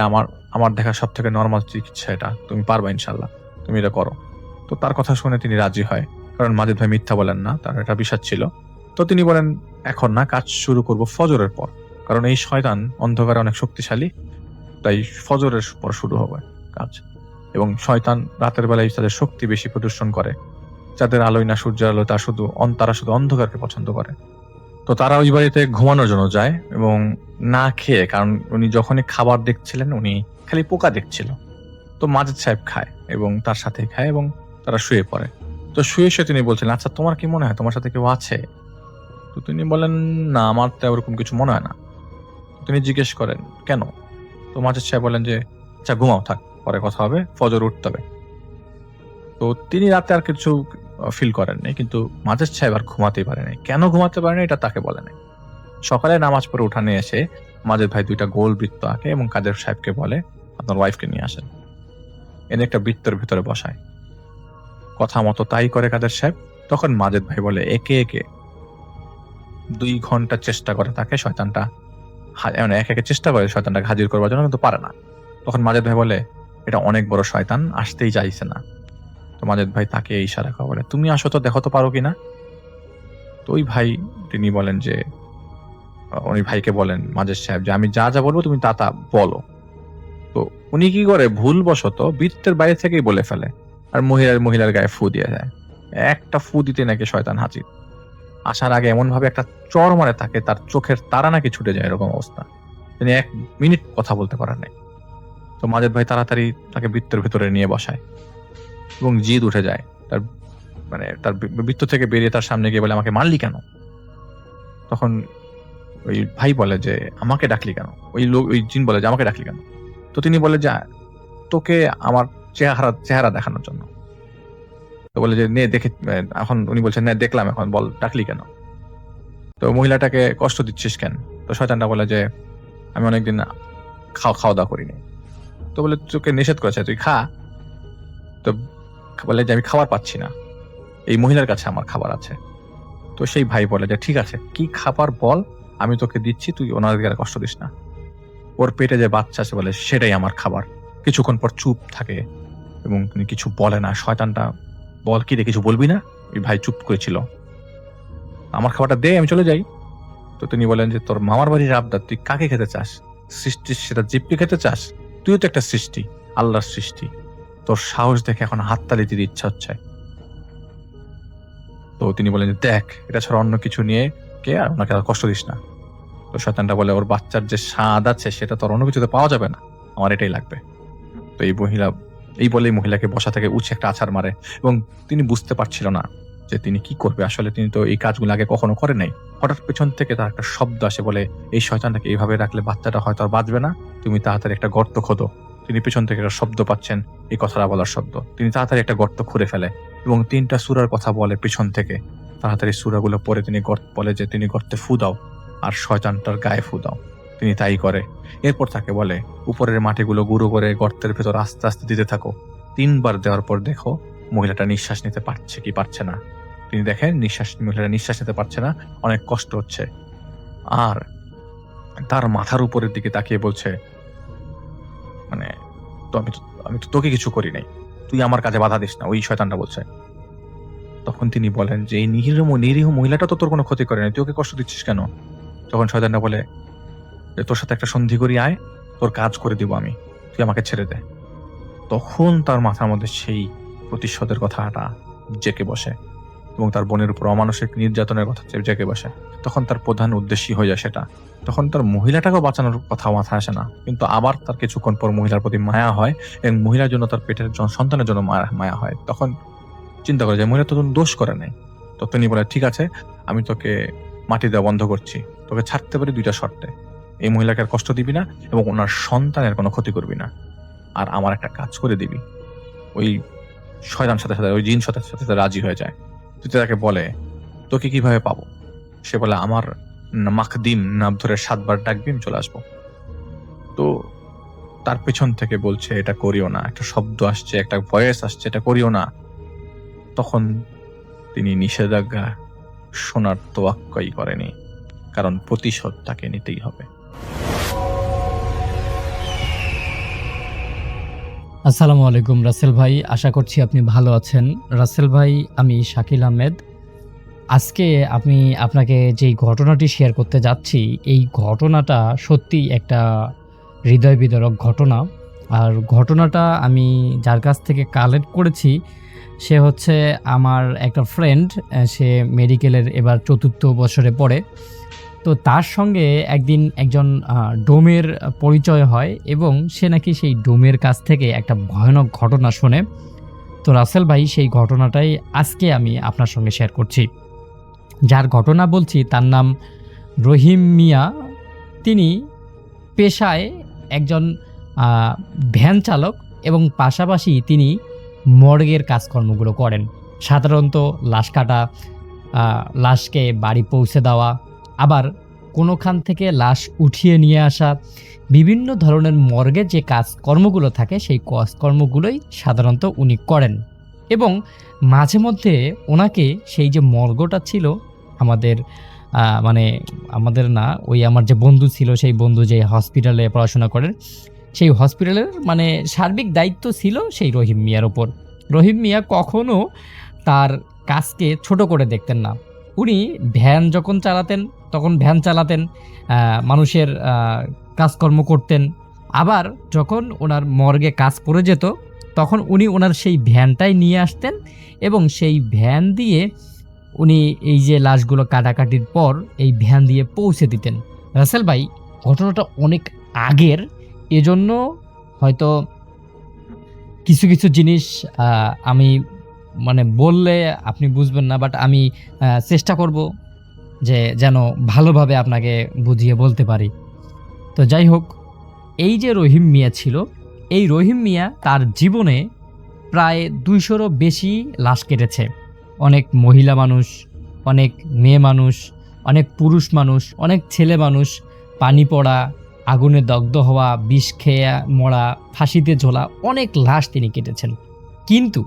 আমার দেখা সব থেকে নর্মাল চিকিৎসা এটা, তুমি পারবা ইনশাল্লাহ, তুমি এটা করো। তো তার কথা শুনে তিনি রাজি হয়, কারণ মাজেদ ভাই মিথ্যা বলেন না, তার এটা বিশ্বাস ছিল। তো তিনি বলেন, এখন না, কাজ শুরু করব ফজরের পর, কারণ এই শয়তান অন্ধকারে অনেক শক্তিশালী, তাই ফজরের পর শুরু হবে কাজ। এবং শয়তান রাতের বেলায় তাদের শক্তি বেশি প্রদর্শন করে, যাদের আলোয় না সূর্যের আলো, তারা শুধু অন্ধকারকে পছন্দ করে। তো তারা ওই বাড়িতে ঘুমানোর জন্য যায়, এবং না খেয়ে, কারণ উনি যখনই খাবার দেখছিলেন উনি খালি পোকা দেখছিল। তো মাজেদ সাহেব খায় এবং তার সাথে খায়, এবং তারা শুয়ে পড়ে। তো শুয়ে তিনি বলছিলেন, আচ্ছা, তোমার কি মনে হয় তোমার সাথে কেউ আছে? তো তিনি বলেন, না, আমার তো ওরকম কিছু মনে হয় না। তিনি জিজ্ঞেস করেন, কেন? তো মাজেদ সাহেব বলেন যে, আচ্ছা, ঘুমাও, থাক, পরে কথা হবে, ফজর উঠতে হবে। তো তিনি রাতে আর কিছু ফিল করেননি, কিন্তু মাজেদ সাহেব আর ঘুমাতেই পারেনি। কেন ঘুমাতে পারেনি এটা তাকে বলে নাই। সকালে নামাজ পড়ে উঠানে এসে মাজেদ ভাই 2টা গোল বৃত্ত আঁকে এবং কাদের সাহেবকে বলে, আপনার ওয়াইফকে নিয়ে আসেন, এনে একটা বৃত্তের ভিতরে বসায়। কথা মতো তাই করে কাদের সাহেব। তখন মাজেদ ভাই বলে, একে একে 2 ঘন্টা চেষ্টা করে তাকে শয়তানটা, একে চেষ্টা করে শয়তানটাকে হাজির করবার জন্য, কিন্তু পারে না। তখন মাজেদ ভাই বলে, এটা অনেক বড় শয়তান, আসতেই চাইছে না। তো মাজেদ ভাই তাকে ইশারা করে বলে, তুমি আসো তো, দেখো তো পারো কিনা। তো ওই ভাই তিনি বলেন যে, উনি ভাইকে বলেন মাজেদ সাহেব যে, আমি যা যা বলবো তুমি তা তা বলো। তো উনি কি করে, ভুলবশত বৃত্তের বাইরে থেকেই বলে ফেলে, আর মহিলার গায়ে ফু দিয়ে যায়। একটা ফু দিতে নাকি শয়তান হাজির। আসার আগে এমন ভাবে একটা চর মারে তাকে, তার চোখের তারা নাকি ছুটে যায়, এরকম অবস্থা। তিনি 1 মিনিট কথা বলতে পারেন নাই। তো মাজেদ ভাই তাড়াতাড়ি তাকে বৃত্তের ভেতরে নিয়ে বসায়, এবং জিদ উঠে যায়। তার বৃত্ত থেকে বেরিয়ে তার সামনে গিয়ে বলে, আমাকে মারলি কেন? তখন ওই ভাই বলে যে, আমাকে ডাকলি কেন? ওই জিন বলে যে, আমাকে ডাকলি কেন? তো তিনি বলে যে, তোকে আমার চেহারা দেখানোর জন্য। তো বলে যে নে দেখে, এখন উনি বলছেন না দেখলাম, এখন বল ডাকলি কেন? তো মহিলাটাকে কষ্ট দিচ্ছিস কেন? তো শয়তানটা বলে যে আমি অনেকদিন খাওয়া দাওয়া করিনি। তো বলে তোকে নিষেধ করেছে তুই খা। তো বলে যে আমি খাবার পাচ্ছি না, এই মহিলার কাছে আমার খাবার আছে। তো সেই ভাই বলে যে ঠিক আছে, কি খাবার বল, আমি তোকে দিচ্ছি, তুই ওনাদেরকে আর কষ্ট দিস না। ওর পেটে যে বাচ্চা আছে বলে সেটাই আমার খাবার। কিছুক্ষণ পর চুপ থাকে এবং তিনি কিছু বলে না। শয়তানটা বল কি রে, কিছু বলবি না? ওই ভাই চুপ করেছিল। আমার খাবারটা দে, আমি চলে যাই। তো তিনি বলেন যে তোর মামার বাড়ির আবদার, তুই কাকে খেতে চাস? সৃষ্টির সেটা জীবকে খেতে চাস? তুইও তো একটা সৃষ্টি, আল্লাহর সৃষ্টি। তোর সাহস দেখে এখন হাততালি দিতে ইচ্ছা হচ্ছে। তো তিনি বলেন যে দেখ, এটা ছাড়া অন্য কিছু নিয়ে কে, আর ওনাকে আর কষ্ট দিস না। তো শয়তানটা বলে ওর বাচ্চার যে স্বাদ আছে সেটা তোর অন্য কিছুতে পাওয়া যাবে না, আমার এটাই লাগবে। তো এই বলেই মহিলাকে বসা থেকে উঠে একটা আছাড় মারে এবং তিনি বুঝতে পারছিল না যে তিনি কি করবে। আসলে তিনি তো এই কাজগুলো আগে কখনো করে নাই। হঠাৎ পেছন থেকে তার একটা শব্দ আসে, বলে এই শয়তানটাকে এইভাবে রাখলে বাচ্চাটা হয়তো আর বাঁচবে না, তুমি তাড়াতাড়ি একটা গর্ত খোদো। তিনি পেছন থেকে একটা শব্দ পাচ্ছেন, এই কথাটা বলার শব্দ। তিনি তাড়াতাড়ি একটা গর্ত খুঁড়ে ফেলে এবং 3টা সূরার কথা বলে পেছন থেকে। তাড়াতাড়ি সূরাগুলো পরে তিনি বলে যে তিনি গর্তে ফু দাও আর শয়তানটার গায়ে ফু দাও। তিনি তাই করে। এরপর তাকে বলে উপরের মাটিগুলো গুঁড়ো করে গর্তের ভেতর আস্তে আস্তে দিতে থাকো। 3বার দেওয়ার পর দেখো মহিলাটা নিঃশ্বাস নিতে পারছে কি পারছে না। তিনি দেখেন মহিলাটা নিঃশ্বাস নিতে পারছে না, অনেক কষ্ট হচ্ছে। আর তার মাথার উপরের দিকে তাকিয়ে বলছে, মানে তো আমি তো তোকে কিছু করি নাই, তুই আমার কাজে বাধা দিস না, ওই শয়তানটা বলছে। তখন তিনি বলেন যে এই নিরীহ মহিলাটা তো তোর কোনো ক্ষতি করে নাই, তুই ওকে কষ্ট দিচ্ছিস কেন? তখন শয়তানটা বলে যে তোর সাথে একটা সন্ধি করি আয়, তোর কাজ করে দিব আমি, তুই আমাকে ছেড়ে দে। তখন তার মাথার মধ্যে সেই প্রতিশোধের কথাটা জেঁকে বসে এবং তার বোনের উপর অমানসিক নির্যাতনের কথা জেঁকে বসে। তখন তার প্রধান উদ্দেশ্যই হয়ে যায় সেটা। তখন তার মহিলাটাকেও বাঁচানোর কথা মাথায় আসে না, কিন্তু আবার তার কিছুক্ষণ পর মহিলার প্রতি মায়া হয় এবং মহিলার জন্য, তার পেটের সন্তানের জন্য মায়া হয়। তখন চিন্তা করে যে মহিলা তো দোষ করে নাই। তো তিনি বলে ঠিক আছে, আমি তোকে মাটি দেওয়া বন্ধ করছি, তোকে ছাড়তে পারি 2টা শর্তে। এই মহিলাকে আর কষ্ট দিবি না এবং ওনার সন্তানের কোনো ক্ষতি করবি না, আর আমার একটা কাজ করে দিবি। ওই শয়তান সাথে সাথে, ওই জিন সাথে সাথে রাজি হয়ে যায়। তুই তাকে বলে তোকে কিভাবে পাবো? সে বলে আমার মাখদিম নাম ধরে 7বার ডাকবি, আমি চলে আসবো। তো তার পেছন থেকে বলছে এটা করিও না, একটা শব্দ আসছে, একটা ভয়েস আসছে, এটা করিও না। তখন তিনি নিষেধাজ্ঞা শোনার তোয়াক্কাই করেনি, কারণ প্রতিশোধ তাকে নিতেই হবে। আসসালামু আলাইকুম রাসেল ভাই, আশা করছি আপনি ভালো আছেন। রাসেল ভাই, আমি শাকিল আহমেদ। আজকে আমি আপনাকে যেই ঘটনাটি শেয়ার করতে যাচ্ছি, এই ঘটনাটা সত্যি একটা হৃদয় বিদারক ঘটনা। আর ঘটনাটা আমি যার কাছ থেকে কালেক্ট করেছি সে হচ্ছে আমার একটা ফ্রেন্ড। সে মেডিকেলের এবার 4র্থ বছরে পড়ে। তো তার সঙ্গে একদিন একজন ডোমের পরিচয় হয় এবং সে নাকি সেই ডোমের কাছ থেকে একটা ভয়ানক ঘটনা শোনে। তো রাসেল ভাই, সেই ঘটনাটাই আজকে আমি আপনার সঙ্গে শেয়ার করছি। যার ঘটনা বলছি তার নাম রহিম মিয়া। তিনি পেশায় একজন ভ্যান চালক এবং পাশাপাশি তিনি মর্গের কাজকর্মগুলো করেন। সাধারণত লাশ কাটা, লাশকে বাড়ি পৌঁছে দেওয়া, আবার কোনোখান থেকে লাশ উঠিয়ে নিয়ে আসা, বিভিন্ন ধরনের মর্গে যে কাজকর্মগুলো থাকে সেই কাজকর্মগুলোই সাধারণত উনি করেন। এবং মাঝে মধ্যে ওনাকে সেই যে মর্গটা ছিল আমাদের আমাদের না, ওই আমার যে বন্ধু ছিল, সেই বন্ধু যে হসপিটালে পড়াশোনা করেন, সেই হসপিটালের সার্বিক দায়িত্ব ছিল সেই রহিম মিয়ার ওপর। রহিম মিয়া কখনো তার কাজকে ছোট করে দেখতেন না। উনি ভ্যান যখন চালাতেন তখন ভ্যান চালাতেন, মানুষের কাজকর্ম করতেন। আবার যখন ওনার মর্গে কাজ পড়ে যেত তখন উনি ওনার সেই ভ্যানটাই নিয়ে আসতেন এবং সেই ভ্যান দিয়ে উনি এই যে লাশগুলো কাটাকাটির পর এই ভ্যান দিয়ে পৌঁছে দিতেন। রাসেল ভাই, ঘটনাটা অনেক আগের, এজন্য হয়তো কিছু কিছু জিনিস আমি বললে আপনি বুঝবেন না, বাট আমি চেষ্টা করব যে যেন ভালোভাবে আপনাকে বুঝিয়ে বলতে পারি। তো যাই হোক, এই যে রহিম মিয়া ছিল, এই রহিম মিয়া তার জীবনে প্রায় 200-রও বেশি লাশ কেটেছে। অনেক মহিলা মানুষ, অনেক মেয়ে মানুষ, অনেক পুরুষ মানুষ, অনেক ছেলে মানুষ, পানি পড়া, আগুনে দগ্ধ হওয়া, বিষ খেয়ে মরা, ফাঁসিতে ঝোলা, অনেক লাশ তিনি কেটেছেন। কিন্তু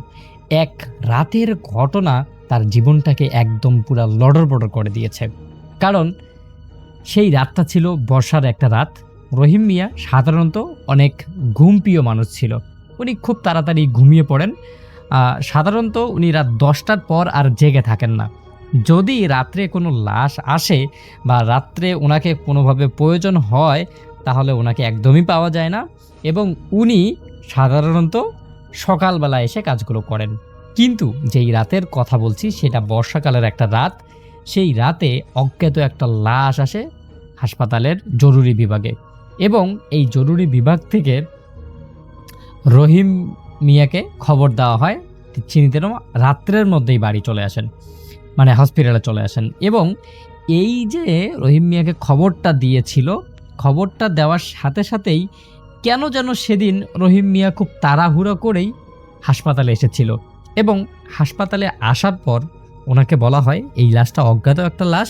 এক রাতের ঘটনা তার জীবনটাকে একদম পুরা লড়রবড় করে দিয়েছে। কারণ সেই রাতটা ছিল বর্ষার একটা রাত। রহিম মিয়া সাধারণত অনেক ঘুমপ্রিয় মানুষ ছিল। উনি খুব তাড়াতাড়ি ঘুমিয়ে পড়েন। সাধারণত উনি রাত 10টার পর আর জেগে থাকেন না। যদি রাত্রে কোনো লাশ আসে বা রাত্রে ওনাকে কোনোভাবে প্রয়োজন হয়, তাহলে ওনাকে একদমই পাওয়া যায় না এবং উনি সাধারণত সকালবেলা এসে কাজগুলো করেন। কিন্তু যেই রাতের কথা বলছি সেটা বর্ষাকালের একটা রাত। সেই রাতে অজ্ঞাত একটা লাশ আসে হাসপাতালের জরুরি বিভাগে এবং এই জরুরি বিভাগ থেকে রহিম মিয়াকে খবর দেওয়া হয় তিনি যেন রাত্রের মধ্যেই বাড়ি চলে আসেন, মানে হসপিটালে চলে আসেন। এবং এই যে রহিম মিয়াকে খবরটা দিয়েছিল, খবরটা দেওয়ার সাথে সাথেই কেন যেন সেদিন রহিম মিয়া খুব তাড়াহুড়ো করেই হাসপাতালে এসেছিল এবং হাসপাতালে আসার পর ওনাকে বলা হয় এই লাশটা অজ্ঞাত একটা লাশ,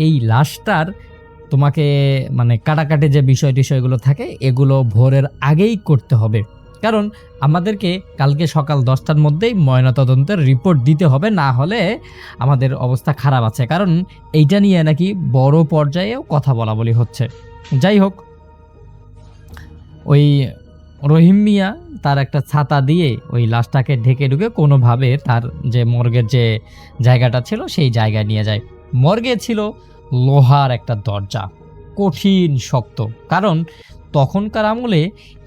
এই লাশটার তোমাকে মানে কাটাকাটি যে বিষয়গুলো থাকে এগুলো ভোরের আগেই করতে হবে, কারণ আমাদেরকে কালকে সকাল 10টার মধ্যেই ময়নাতদন্তের রিপোর্ট দিতে হবে, না হলে আমাদের অবস্থা খারাপ আছে। কারণ এইটা নিয়ে নাকি বড় পর্যায়েও কথা বলা বলি হচ্ছে। যাই হোক, ওই রহিম মিয়া তার একটা ছাতা দিয়ে ওই লাশটাকে ঢেকে ঢুকে কোনোভাবে তার যে মর্গের যে জায়গাটা ছিল সেই জায়গায় নিয়ে যায়। মর্গে ছিল লোহার একটা দরজা, কঠিন শক্ত, কারণ তখনকার আমলে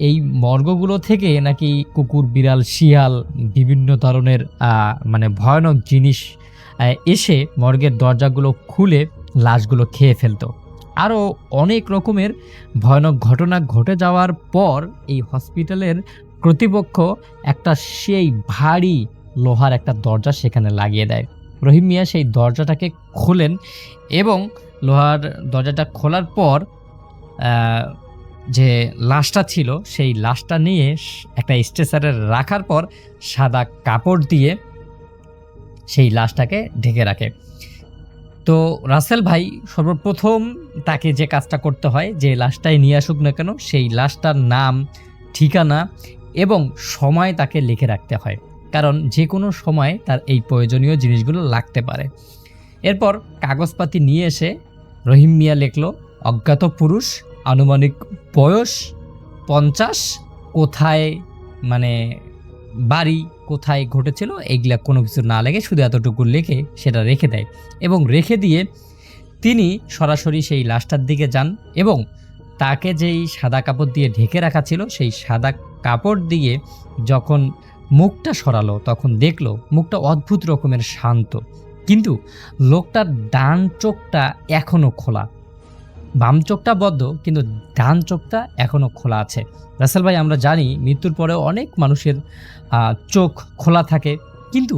এই মর্গগুলো থেকে নাকি কুকুর, বিড়াল, শিয়াল বিভিন্ন ধরনের মানে ভয়ানক জিনিস এসে মর্গের দরজাগুলো খুলে লাশগুলো খেয়ে ফেলতো। আরও অনেক রকমের ভয়ানক ঘটনা ঘটে যাওয়ার পর এই হসপিটালের কর্তৃপক্ষ একটা সেই ভারী লোহার একটা দরজা সেখানে লাগিয়ে দেয়। রহিম মিয়া সেই দরজাটাকে খোলেন এবং লোহার দরজাটা খোলার পর যে লাশটা ছিল সেই লাশটা নিয়ে একটা স্ট্রেচারে রাখার পর সাদা কাপড় দিয়ে সেই লাশটাকে ঢেকে রাখে। তো রাসেল ভাই সর্বপ্রথম তাকে যে কাজটা করতে হয়, যে লাশটাই নিয়ে আসুক না কেন সেই লাশটার নাম, ঠিকানা এবং সময় তাকে লিখে রাখতে হয়, কারণ যে কোনো সময় তার এই প্রয়োজনীয় জিনিসগুলো লাগতে পারে। এরপর কাগজপাতি নিয়ে এসে রহিম মিয়া লিখল অজ্ঞাত পুরুষ, আনুমানিক বয়স 50, কোথায় মানে বাড়ি, কোথায় ঘটেছিল, এইগুলা কোনো কিছু না লেগে শুধু এতটুকু লিখে সেটা রেখে দেয় এবং রেখে দিয়ে তিনি সরাসরি সেই লাশটার দিকে যান এবং তাকে যেই সাদা কাপড় দিয়ে ঢেকে রাখা ছিল সেই সাদা কাপড় দিয়ে যখন মুখটা সরালো তখন দেখলো মুখটা অদ্ভুত রকমের শান্ত, কিন্তু লোকটার ডান চোখটা এখনো খোলা। বাম চোখটা বদ্ধ, কিন্তু ডান চোখটা এখনো খোলা আছে। রাসেল ভাই, আমরা জানি মৃত্যুর পরেও অনেক মানুষের চোখ খোলা থাকে, কিন্তু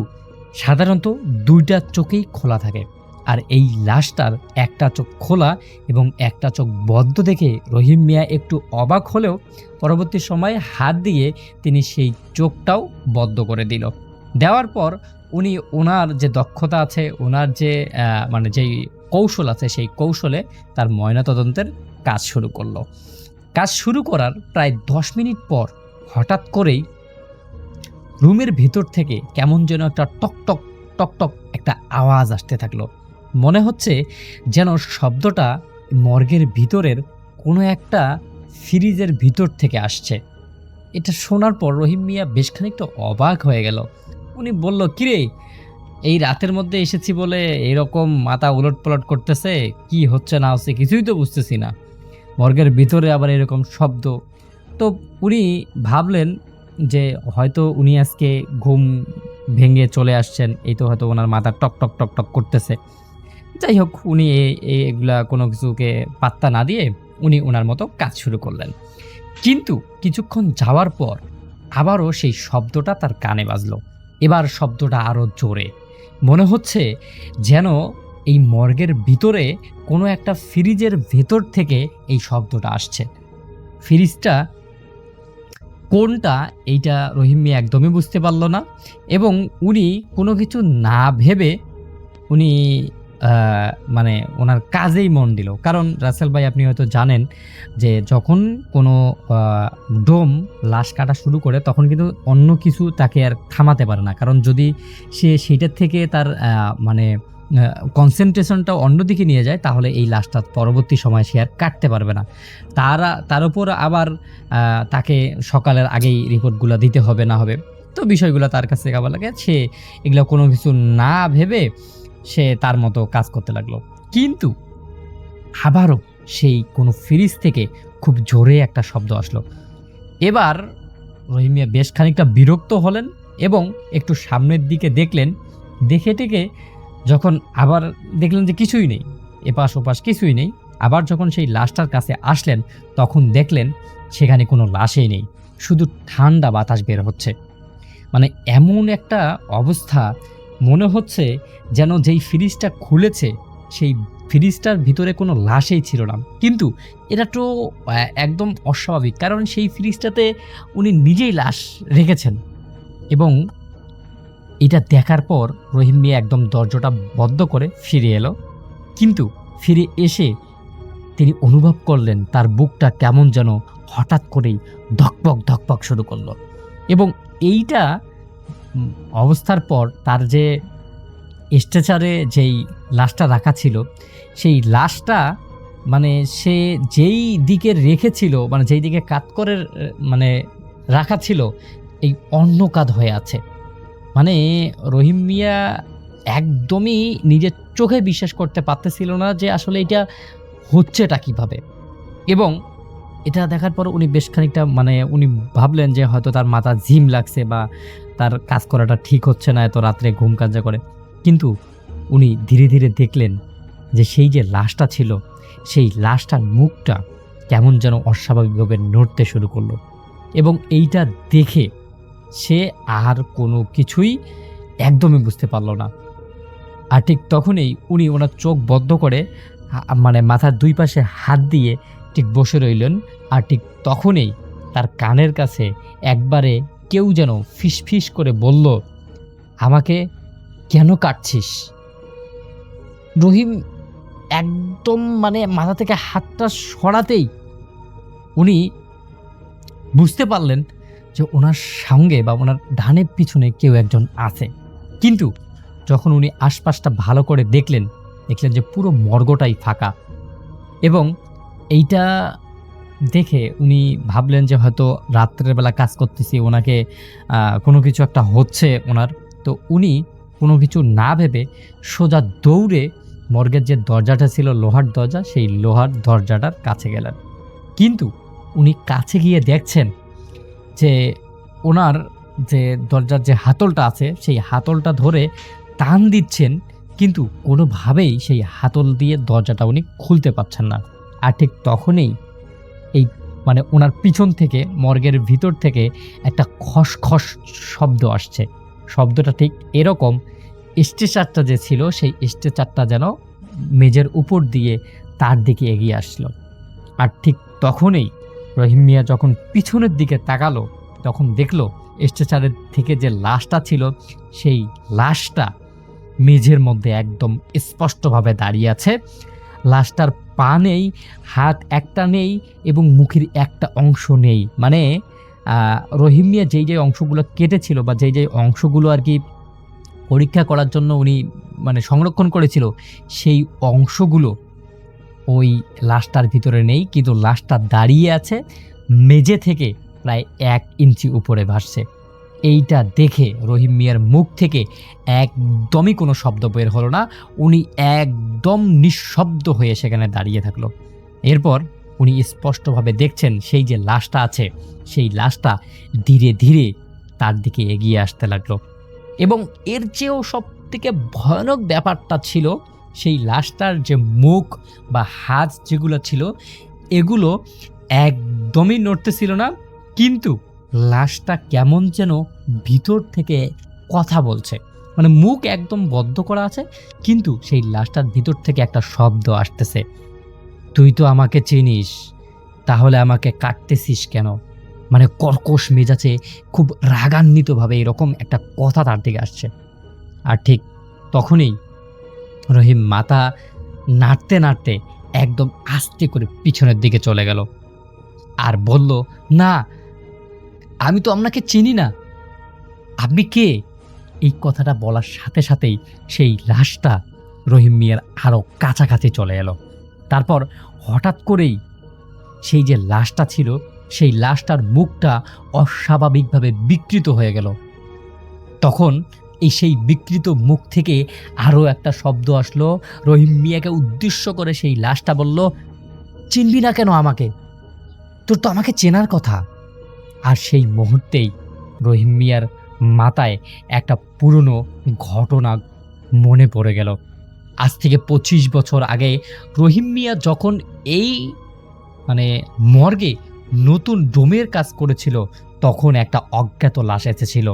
সাধারণত দুইটা চোখেই খোলা থাকে, আর এই লাশটার একটা চোখ খোলা এবং একটা চোখ বদ্ধ দেখে রহিম মিয়া একটু অবাক হলেও পরবর্তী সময়ে হাত দিয়ে তিনি সেই চোখটাও বদ্ধ করে দিল। দেওয়ার পর উনি ওনার যে দক্ষতা আছে, ওনার যে মানে যেই কৌশল আছে সেই কৌশলে তার ময়নাতদন্তের কাজ শুরু করলো। কাজ শুরু করার প্রায় 10 মিনিট পর হঠাৎ করেই রুমের ভিতর থেকে কেমন যেন একটা টকটক টকটক একটা আওয়াজ আসতে থাকলো। মনে হচ্ছে যেন শব্দটা মর্গের ভিতরের কোনো একটা ফ্রিজের ভিতর থেকে আসছে। এটা শোনার পর রহিম মিয়া বেশ খানিকটা অবাক হয়ে গেল। উনি বলল, কিরে, এই রাতের মধ্যে এসেছি বলে এরকম মাথা উলট পালট করতেছে, কি হচ্ছে না হচ্ছে কিছুই তো বুঝতেছি না, মর্গের ভিতরে আবার এরকম শব্দ। তো উনি ভাবলেন যে হয়তো উনি আজকে ঘুম ভেঙে চলে আসছেন, এই তো হয়তো ওনার মাথা টক টক টক টক করতেছে। যাই হোক, উনি এগুলা কোনো কিছুকে পাত্তা না দিয়ে উনি ওনার মতো কাজ শুরু করলেন। কিন্তু কিছুক্ষণ যাওয়ার পর আবারও সেই শব্দটা তার কানে বাজলো। এবার শব্দটা আরও জোরে, মনে হচ্ছে যেন এই মর্গের ভিতরে কোনো একটা ফ্রিজের ভেতর থেকে এই শব্দটা আসছে। ফ্রিজটা কোনটা এইটা রহিম মিয়া একদমই বুঝতে পারলো না, এবং উনি কোনো কিছু না ভেবে উনি মানে ওনার কাজেই মন দিল। কারণ রাসেল ভাই, আপনি হয়তো জানেন যে যখন কোনো ডোম লাশ কাটা শুরু করে তখন কিন্তু অন্য কিছু তাকে আর থামাতে পারে না। কারণ যদি সে সেইটার থেকে তার মানে কনসেন্ট্রেশনটা অন্যদিকে নিয়ে যায়, তাহলে এই লাশটা পরবর্তী সময় সে আর কাটতে পারবে না। তার উপর আবার তাকে সকালের আগেই রিপোর্টগুলো দিতে হবে না হবে, তো বিষয়গুলো তার কাছে খাবার লাগে। সে এগুলো কোনো কিছু না ভেবে সে তার মতো কাজ করতে লাগলো। কিন্তু আবারও সেই কোনো ফ্রিজ থেকে খুব জোরে একটা শব্দ আসলো। এবার রহিম মিয়া বেশ খানিকটা বিরক্ত হলেন এবং একটু সামনের দিকে দেখলেন। দেখে টেকে যখন আবার দেখলেন যে কিছুই নেই, এপাশ ওপাশ কিছুই নেই, আবার যখন সেই লাশটার কাছে আসলেন তখন দেখলেন সেখানে কোনো লাশই নেই, শুধু ঠান্ডা বাতাস বের হচ্ছে। মানে এমন একটা অবস্থা, মনে হচ্ছে যেন যেই ফ্রিজটা খুলেছে সেই ফ্রিজটার ভিতরে কোনো লাশই ছিল না। কিন্তু এটা তো একদম অস্বাভাবিক, কারণ সেই ফ্রিজটাতে উনি নিজেই লাশ রেখেছেন। এবং এটা দেখার পর রহিম মিয়া একদম দরজাটা বন্ধ করে ফিরে এলো। কিন্তু ফিরে এসে তিনি অনুভব করলেন তার বুকটা কেমন যেন হঠাৎ করেই ধকপক ধকপক শুরু করলো। এবং এইটা অবস্থার পর তার যে স্ট্রেচারে যেই লাশটা রাখা ছিল, সেই লাশটা মানে সে যেই দিকে রেখেছিল, মানে যেই দিকে কাত করে মানে রাখা ছিল, এই অন্য কাত হয়ে আছে। মানে রহিম মিয়া একদমই নিজের চোখে বিশ্বাস করতে পারতেছিল না যে আসলে এটা হচ্ছেটা কিভাবে। এবং এটা দেখার পর উনি বেশ খানিকটা মানে উনি ভাবলেন যে হয়তো তার মাথা ঝিম লাগছে বা তার কাজ করাটা ঠিক হচ্ছে না, এত রাত্রে ঘুম কাজা করে। কিন্তু উনি ধীরে ধীরে দেখলেন যে সেই যে লাশটা ছিল, সেই লাশটার মুখটা কেমন যেন অস্বাভাবিকভাবে নড়তে শুরু করলো। এবং এইটা দেখে সে আর কোনো কিছুই একদমই বুঝতে পারল না। আর ঠিক তখনই উনি ওনার চোখ বদ্ধ করে মানে মাথার দুই পাশে হাত দিয়ে ঠিক বসে রইলেন। আর ঠিক তখনই তার কানের কাছে একবারে কেউ যেন ফিসফিস করে বলল, আমাকে কেন কাটছিস? রহিম একদম মানে মাথা থেকে হাতটা সরাতেই উনি বুঝতে পারলেন যে ওনার সঙ্গে বা ওনার ডানের পিছনে কেউ একজন আছে। কিন্তু যখন উনি আশপাশটা ভালো করে দেখলেন যে পুরো মর্গটাই ফাঁকা। এবং এইটা দেখে উনি ভাবলেন যে হয়তো রাত্রের বেলা কাজ করতেছি, ওনাকে কোনো কিছু একটা হচ্ছে ওনার। তো উনি কোনো কিছু না ভেবে সোজা দৌড়ে মর্গের যে দরজাটা ছিল লোহার দরজা, সেই লোহার দরজাটার কাছে গেলেন। কিন্তু উনি কাছে গিয়ে দেখছেন যে ওনার যে দরজার যে হাতলটা আছে সেই হাতলটা ধরে টান দিচ্ছেন, কিন্তু কোনোভাবেই সেই হাতল দিয়ে দরজাটা উনি খুলতে পারছেন না। আর ঠিক তখনই এই মানে ওনার পিছন থেকে মর্গের ভিতর থেকে একটা খসখস শব্দ আসছে। শব্দটা ঠিক এরকম, স্ট্রেচারটা যে ছিল সেই স্ট্রেচারটা যেন মেজের উপর দিয়ে তার দিকে এগিয়ে আসলো। আর ঠিক তখনই রহিম মিয়া যখন পিছনের দিকে তাকালো তখন দেখলো স্ট্রেচারের থেকে যে লাশটা ছিল সেই লাশটা মেঝের মধ্যে একদম স্পষ্টভাবে দাঁড়িয়ে আছে। লাশটার পা নেই, হাত একটা নেই এবং মুখের একটা অংশ নেই। মানে রহিম মিয়া যেই যে অংশগুলো কেটেছিল বা যেই যে অংশগুলো আর কি পরীক্ষা করার জন্য উনি মানে সংরক্ষণ করেছিল, সেই অংশগুলো ওই লাশটার ভিতরে নেই। কিন্তু লাশটা দাঁড়িয়ে আছে মেঝে থেকে প্রায় 1 ইঞ্চি উপরে ভাসছে। এইটা দেখে রহিম মিয়ার মুখ থেকে একদমই কোনো শব্দ বের হলো না। উনি একদম নিঃশব্দ হয়ে সেখানে দাঁড়িয়ে থাকলো। এরপর উনি স্পষ্টভাবে দেখছেন সেই যে লাশটা আছে সেই লাশটা ধীরে ধীরে তার দিকে এগিয়ে আসতে লাগলো। এবং এর চেয়েও সব থেকে ভয়ানক ব্যাপারটা ছিল সেই লাশটার যে মুখ বা হাত যেগুলো ছিল এগুলো একদমই নড়তেছিল না, কিন্তু লাশটা কেমন যেন ভিতর থেকে কথা বলছে। মানে মুখ একদম বদ্ধ করা আছে, কিন্তু সেই লাশটার ভিতর থেকে একটা শব্দ আসতেছে, তুই তো আমাকে চিনিস, তাহলে আমাকে কাটতেছিস কেন? মানে কর্কশ মেজাজে খুব রাগান্বিতভাবে এরকম একটা কথা তার দিকে আসছে। আর ঠিক তখনই রহিম মাথা নাড়তে নাড়তে একদম আস্তে করে পিছনের দিকে চলে গেল আর বলল, না, আমি তো আপনাকে চিনি না, আপনি কে? এই কথাটা বলার সাথে সাথেই সেই লাশটা রহিম মিয়ার আরও কাছাকাছি চলে এলো। তারপর হঠাৎ করেই সেই যে লাশটা ছিল সেই লাশটার মুখটা অস্বাভাবিকভাবে বিকৃত হয়ে গেল। তখন সেই বিকৃত মুখ থেকে আরও একটা শব্দ আসলো। রহিম মিয়াকে উদ্দেশ্য করে সেই লাশটা বলল, চিনবি না কেন আমাকে? তোর তো আমাকে চেনার কথা। আর সেই মুহূর্তেই রহিম মিয়ার মাথায় একটা পুরনো ঘটনা মনে পড়ে গেল। আজ থেকে 25 বছর আগে রহিম মিয়া যখন এই মর্গে নতুন ডোমের কাজ করেছিল, তখন একটা অজ্ঞাত লাশ এসেছিল।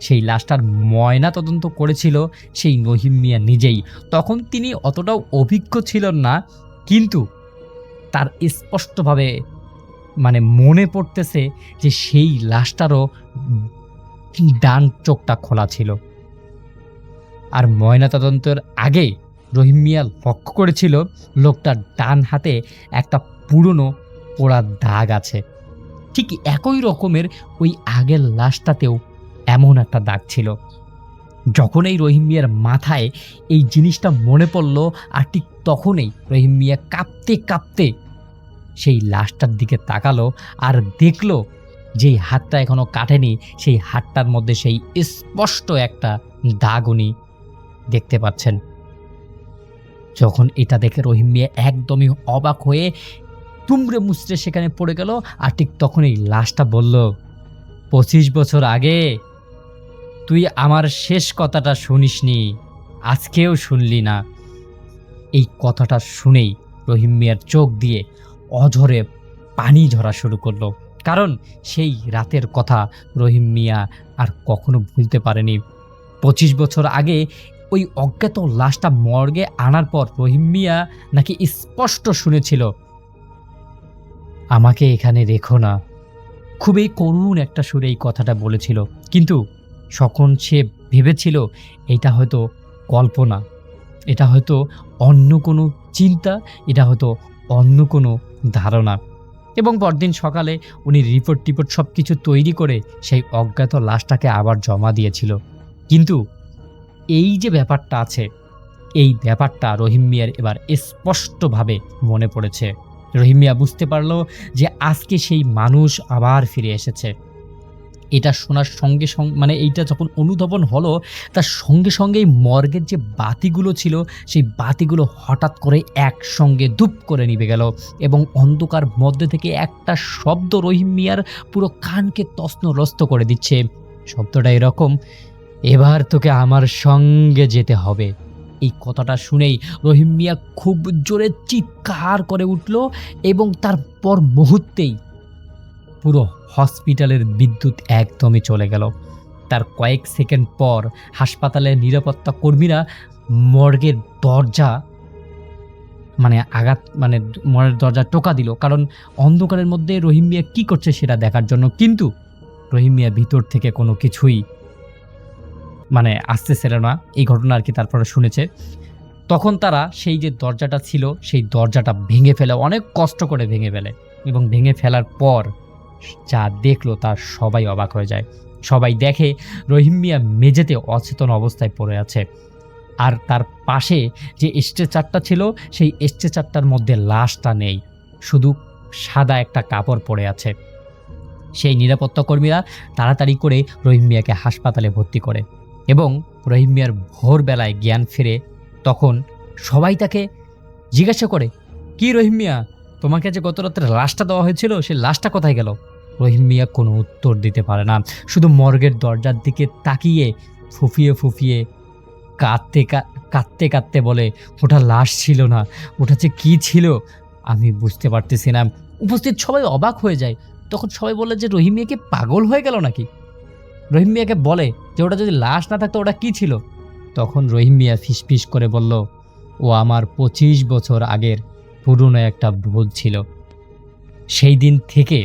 সেই লাশটার ময়না তদন্ত করেছিল সেই রহিম মিয়া নিজেই। তখন তিনি অতটাও অভিজ্ঞ ছিলেন না, কিন্তু তার স্পষ্টভাবে মনে পড়তেছে যে সেই লাশটারও ডান চোখটা খোলা ছিল। আর ময়নাতদন্তের আগে রহিম মিয়া লক্ষ্য করেছিল লোকটার ডান হাতে একটা পুরনো পোড়া দাগ আছে। ঠিক একই রকমের ওই আগের লাশটাতেও এমন একটা দাগ ছিল। যখন এই রহিম মিয়ার মাথায় এই জিনিসটা মনে পড়ল, আর ঠিক তখনই রহিম মিয়া কাঁপতে কাঁপতে সেই লাশটার দিকে তাকালো আর দেখলো যেই হাতটা এখনো কাটেনি সেই হাতটার মধ্যে সেই স্পষ্ট একটা দাগ উনি দেখতে পাচ্ছেন। যখন এটা দেখে রহিম মিয়া একদমই অবাক হয়ে তুমড়ে মুচড়ে সেখানে পড়ে গেল। আর ঠিক তখনই লাশটা বলল, 25 বছর আগে তুই আমার শেষ কথাটা শুনিসনি, আজকেও শুনলি না। এই কথাটা শুনেই রহিম মিয়ার চোখ দিয়ে অঝরে পানি ঝরা শুরু করলো, কারণ সেই রাতের কথা রহিম মিয়া আর কখনো ভুলতে পারেনি। 25 বছর আগে ওই অজ্ঞাত লাশটা মর্গে আনার পর রহিম মিয়া নাকি স্পষ্ট শুনেছিল, আমাকে এখানে রেখো না। খুবই করুণ একটা সুরে এই কথাটা বলেছিল, কিন্তু তখন সে ভেবেছিল এটা হয়তো কল্পনা, এটা হয়তো অন্য কোনো চিন্তা, এটা হয়তো অন্য কোনো ধারণা। এবং পরদিন সকালে উনি রিপোর্ট সব কিছু তৈরি করে সেই অজ্ঞাত লাশটাকে আবার জমা দিয়েছিল। কিন্তু এই যে ব্যাপারটা আছে, এই ব্যাপারটা রহিম মিয়ার এবার স্পষ্টভাবে মনে পড়েছে। রহিম মিয়া বুঝতে পারলো যে আজকে সেই মানুষ আবার ফিরে এসেছে। এটা শোনার সঙ্গে সঙ্গে এইটা যখন অনুধাবন হলো, তার সঙ্গে সঙ্গেই মর্গের যে বাতিগুলো ছিল সেই বাতিগুলো হঠাৎ করে একসঙ্গে ধূপ করে নিভে গেল এবং অন্ধকার মধ্যে থেকে একটা শব্দ রহিম মিয়ার পুরো কানকে তছনছনছ করে দিচ্ছে। শব্দটা এরকম, এবার তোকে আমার সঙ্গে যেতে হবে। এই কথাটা শুনেই রহিম মিয়া খুব জোরে চিৎকার করে উঠল এবং তারপর মুহূর্তেই পুরো হসপিটালের বিদ্যুৎ একদমই চলে গেল। তার কয়েক সেকেন্ড পর হাসপাতালের নিরাপত্তা কর্মীরা মর্গের দরজা মর্গের দরজা টোকা দিল, কারণ অন্ধকারের মধ্যে রহিম মিয়া কী করছে সেটা দেখার জন্য। কিন্তু রহিম মিয়া ভিতর থেকে কোনো কিছুই আসতেছিল না। এই ঘটনা আর কি তারপরে শুনেছে। তখন তারা সেই যে দরজাটা ছিল সেই দরজাটা ভেঙে ফেলে, অনেক কষ্ট করে ভেঙে ফেলে, এবং ভেঙে ফেলার পর যা দেখলো তার সবাই অবাক হয়ে যায়। সবাই দেখে রহিম মিয়া মেঝেতে অচেতন অবস্থায় পড়ে আছে, আর তার পাশে যে স্ট্রেচারটা ছিল সেই স্ট্রেচারটার মধ্যে লাশটা নেই, শুধু সাদা একটা কাপড় পরে আছে। সেই নিরাপত্তা কর্মীরা তাড়াতাড়ি করে রহিম মিয়াকে হাসপাতালে ভর্তি করে এবং রহিম মিয়ার ভোরবেলায় জ্ঞান ফিরে। তখন সবাই তাকে জিজ্ঞাসা করে, কি রহিম মিয়া, তোমাকে যে গত রাত্রে লাশটা দেওয়া হয়েছিল সেই লাশটা কোথায় গেল? রহিম মিয়া কোনো উত্তর দিতে পারে না, শুধু মর্গের দরজার দিকে তাকিয়ে ফুফিয়ে ফুফিয়ে কাঁদতে কাঁদতে বলে, ওটা লাশ ছিল না, ওটা যে কী ছিল আমি বুঝতে পারতেছি না। উপস্থিত সবাই অবাক হয়ে যায়। তখন সবাই বলে যে রহিম মিয়া কি পাগল হয়ে গেল নাকি? রহিম মিয়াকে বলে যে ওটা যদি লাশ না থাকতো ওটা কী ছিল? তখন রহিম মিয়া ফিসফিস করে বলল, ও আমার 25 বছর আগের পুরনো একটা ভুল ছিল। সেই দিন থেকে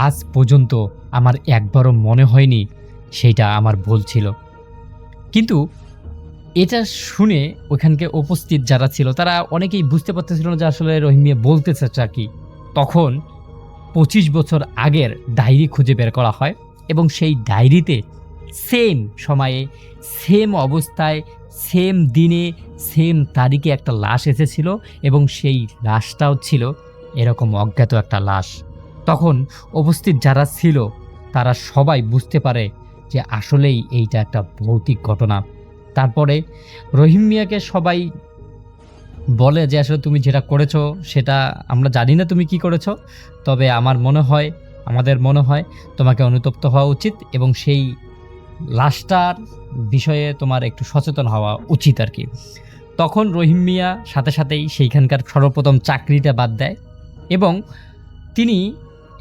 আজ পর্যন্ত আমার একবারও মনে হয়নি সেইটা আমার ভুল ছিল। কিন্তু এটা শুনে ওখানকে উপস্থিত যারা ছিল তারা অনেকেই বুঝতে পারতেছিল না যে আসলে রহিম মিয়া বলতে চাচ্ছে কি। তখন 25 বছর আগের ডায়েরি খুঁজে বের করা হয় এবং সেই ডায়েরিতে সেম সময়ে, সেম অবস্থায়, সেম দিনে, সেম তারিখে একটা লাশ এসেছিল এবং সেই লাশটাও ছিল এরকম অজ্ঞাত একটা লাশ। তখন উপস্থিত যারা ছিল তারা সবাই বুঝতে পারে যে আসলেই এইটা একটা ভৌতিক ঘটনা। তারপরে রহিম মিয়াকে সবাই বলে যে আসলে তুমি যেটা করেছো সেটা আমরা জানি না তুমি কি করেছো, তবে আমাদের মনে হয় তোমাকে অনুতপ্ত হওয়া উচিত এবং সেই লাশটার বিষয়ে তোমার একটু সচেতন হওয়া উচিত আর কি। তখন রহিম মিয়া সাথে সাথেই সেইখানকার সর্বপ্রথম চাকরিটা বাদ দেয় এবং তিনি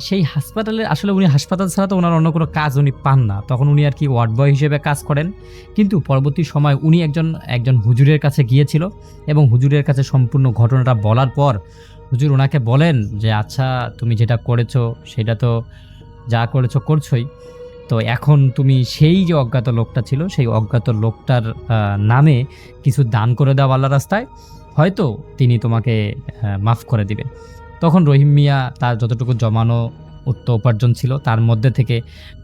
সেই হাসপাতালে, আসলে উনি হাসপাতাল ছাড়া তো ওনার অন্য কোনো কাজ উনি পান না, তখন উনি আর কি ওয়ার্ড বয় হিসেবে কাজ করেন। কিন্তু পরবর্তী সময় উনি একজন হুজুরের কাছে গিয়েছিল এবং হুজুরের কাছে সম্পূর্ণ ঘটনাটা বলার পর হুজুর ওনাকে বলেন যে আচ্ছা তুমি যেটা করেছো সেটা তো যা করেছো করছোই, তো এখন তুমি সেই যে অজ্ঞাত লোকটা ছিল সেই অজ্ঞাত লোকটার নামে কিছু দান করে দাও আল্লাহ রাস্তায়, হয়তো তিনি তোমাকে মাফ করে দিবেন। তখন রহিম মিয়া তার যতটুকু জমানো উপার্জন ছিল তার মধ্যে থেকে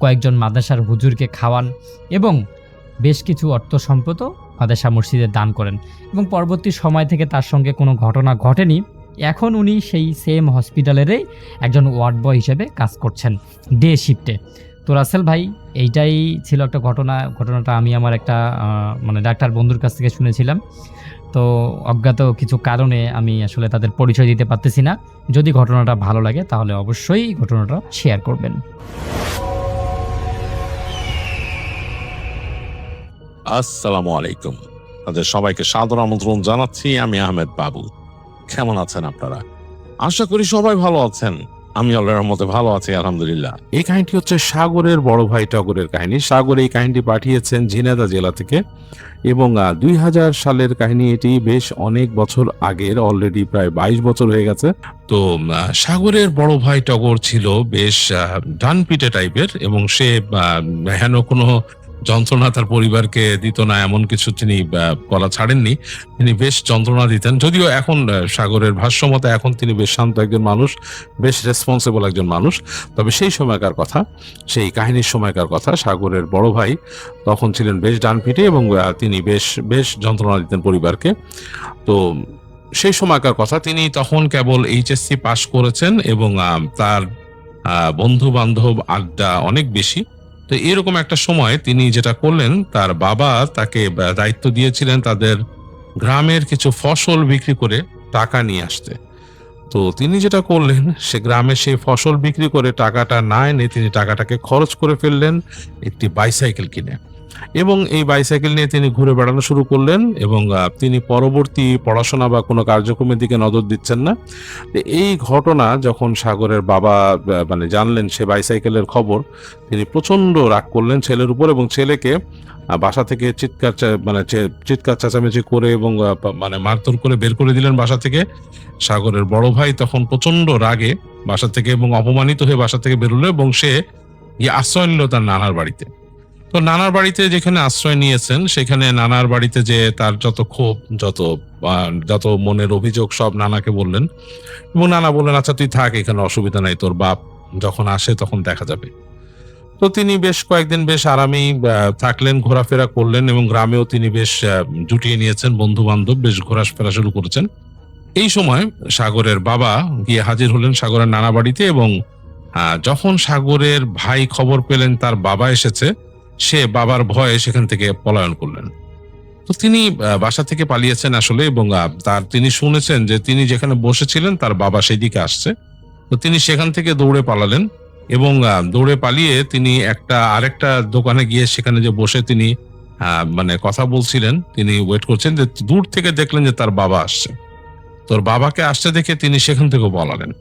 কয়েকজন মাদ্রাসার হুজুরকে খাওয়ান এবং বেশ কিছু অর্থ সম্পদও মাদ্রাসা মসজিদে দান করেন এবং পরবর্তী সময় থেকে তার সঙ্গে কোনো ঘটনা ঘটেনি। এখন উনি সেই সেম হসপিটালেরই একজন ওয়ার্ড বয় হিসেবে কাজ করছেন ডে শিফটে। তো রাসেল ভাই, এইটাই ছিল একটা ঘটনাটা আমি আমার একটা ডাক্তার বন্ধুর কাছ থেকে শুনেছিলাম। তো অজ্ঞাত কিছু কারণে আমি আসলে তাদের পরিচয় দিতে পারতেছি না। যদি ঘটনাটা ভালো লাগে তাহলে অবশ্যই ঘটনাটা শেয়ার করবেন। আসসালামু আলাইকুম। তাদের সবাইকে সাদর আমন্ত্রণ জানাচ্ছি। আমি আহমেদ বাবু। কেমন আছেন আপনারা? আশা করি সবাই ভালো আছেন। আমি আল্লাহর রহমতে ভালো আছি, আলহামদুলিল্লাহ। এই কাহিনীটি হচ্ছে সাগরের বড় ভাই টগরের কাহিনী। সাগর এই কাহিনীটি পাঠিয়েছেন ঝিনাইদহ জেলা থেকে এবং 2000 সালের কাহিনী। এটি বেশ অনেক বছর আগের, অলরেডি প্রায় 22 বছর হয়ে গেছে। তো সাগরের বড় ভাই টগর ছিল বেশ ডানপিটে টাইপের এবং সে হেন কোনো যন্ত্রণা তার পরিবারকে দিত না এমন কিছু তিনি বলা ছাড়েননি। তিনি বেশ যন্ত্রণা দিতেন, যদিও এখন সাগরের ভাষ্যমতে এখন তিনি বেশ শান্ত একজন মানুষ, বেশ রেসপন্সিবল একজন মানুষ। তবে সেই সময়কার কথা, সেই কাহিনীর সময়কার কথা, সাগরের বড় ভাই তখন ছিলেন বেশ ডানপিটে এবং তিনি বেশ যন্ত্রণা দিতেন পরিবারকে। তো সেই সময়কার কথা, তিনি তখন কেবল এইচএসসি পাশ করেছেন এবং তার বন্ধু বান্ধব আড্ডা অনেক বেশি। তো এরকম একটা সময় তিনি যেটা করলেন, তার বাবা তাকে দায়িত্ব দিয়েছিলেন তাদের গ্রামের কিছু ফসল বিক্রি করে টাকা নিয়ে আসতে। তো তিনি যেটা করলেন, সে গ্রামে সেই ফসল বিক্রি করে টাকাটা না এনে তিনি টাকাটাকে খরচ করে ফেললেন একটি বাইসাইকেল কিনে এবং এই বাইসাইকেল নিয়ে তিনি ঘুরে বেড়ানো শুরু করলেন এবং তিনি পরবর্তী পড়াশোনা বা কোনো কার্যক্রমের দিকে নজর দিচ্ছেন না। এই ঘটনা যখন সাগরের বাবা জানলেন সে বাইসাইকেলের খবর, তিনি প্রচন্ড রাগ করলেন ছেলের উপর এবং ছেলেকে বাসা থেকে চিৎকার চেঁচামেচি করে এবং মারধর করে বের করে দিলেন বাসা থেকে। সাগরের বড় ভাই তখন প্রচন্ড রাগে বাসা থেকে এবং অপমানিত হয়ে বাসা থেকে বেরোলো এবং সে আশ্রয় নিল তার নানার বাড়িতে। তো নানার বাড়িতে যেখানে আশ্রয় নিয়েছেন, সেখানে নানার বাড়িতে যে তার যত ক্ষোভ, যত মনের অভিযোগ সব নানাকে বললেন এবং নানা বললেন আচ্ছা তুই থাক এখানে, অসুবিধা নাই, তোর বাপ যখন আসে তখন দেখা যাবে। তো তিনি বেশ কয়েকদিন বেশ আরামেই থাকলেন, ঘোরাফেরা করলেন এবং গ্রামেও তিনি বেশ জুটিয়ে নিয়েছেন বন্ধু বান্ধব, বেশ ঘোরাফেরা শুরু করেছেন। এই সময় সাগরের বাবা গিয়ে হাজির হলেন সাগরের নানা বাড়িতে এবং যখন সাগরের ভাই খবর পেলেন তার বাবা এসেছে, সে বাবার ভয়ে সেখান থেকে পলায়ন করলেন। তো তিনি বাসা থেকে পালিয়েছেন আসলে এবং তিনি শুনেছেন যে তিনি যেখানে বসেছিলেন তার বাবা সেই দিকে আসছে। তো তিনি সেখান থেকে দৌড়ে পালালেন এবং দৌড়ে পালিয়ে তিনি আরেকটা দোকানে গিয়ে সেখানে যে বসে তিনি কথা বলছিলেন, তিনি ওয়েট করছেন, যে দূর থেকে দেখলেন যে তার বাবা আসছে। তোর বাবাকে আসতে দেখে তিনি সেখান থেকে পালালেন।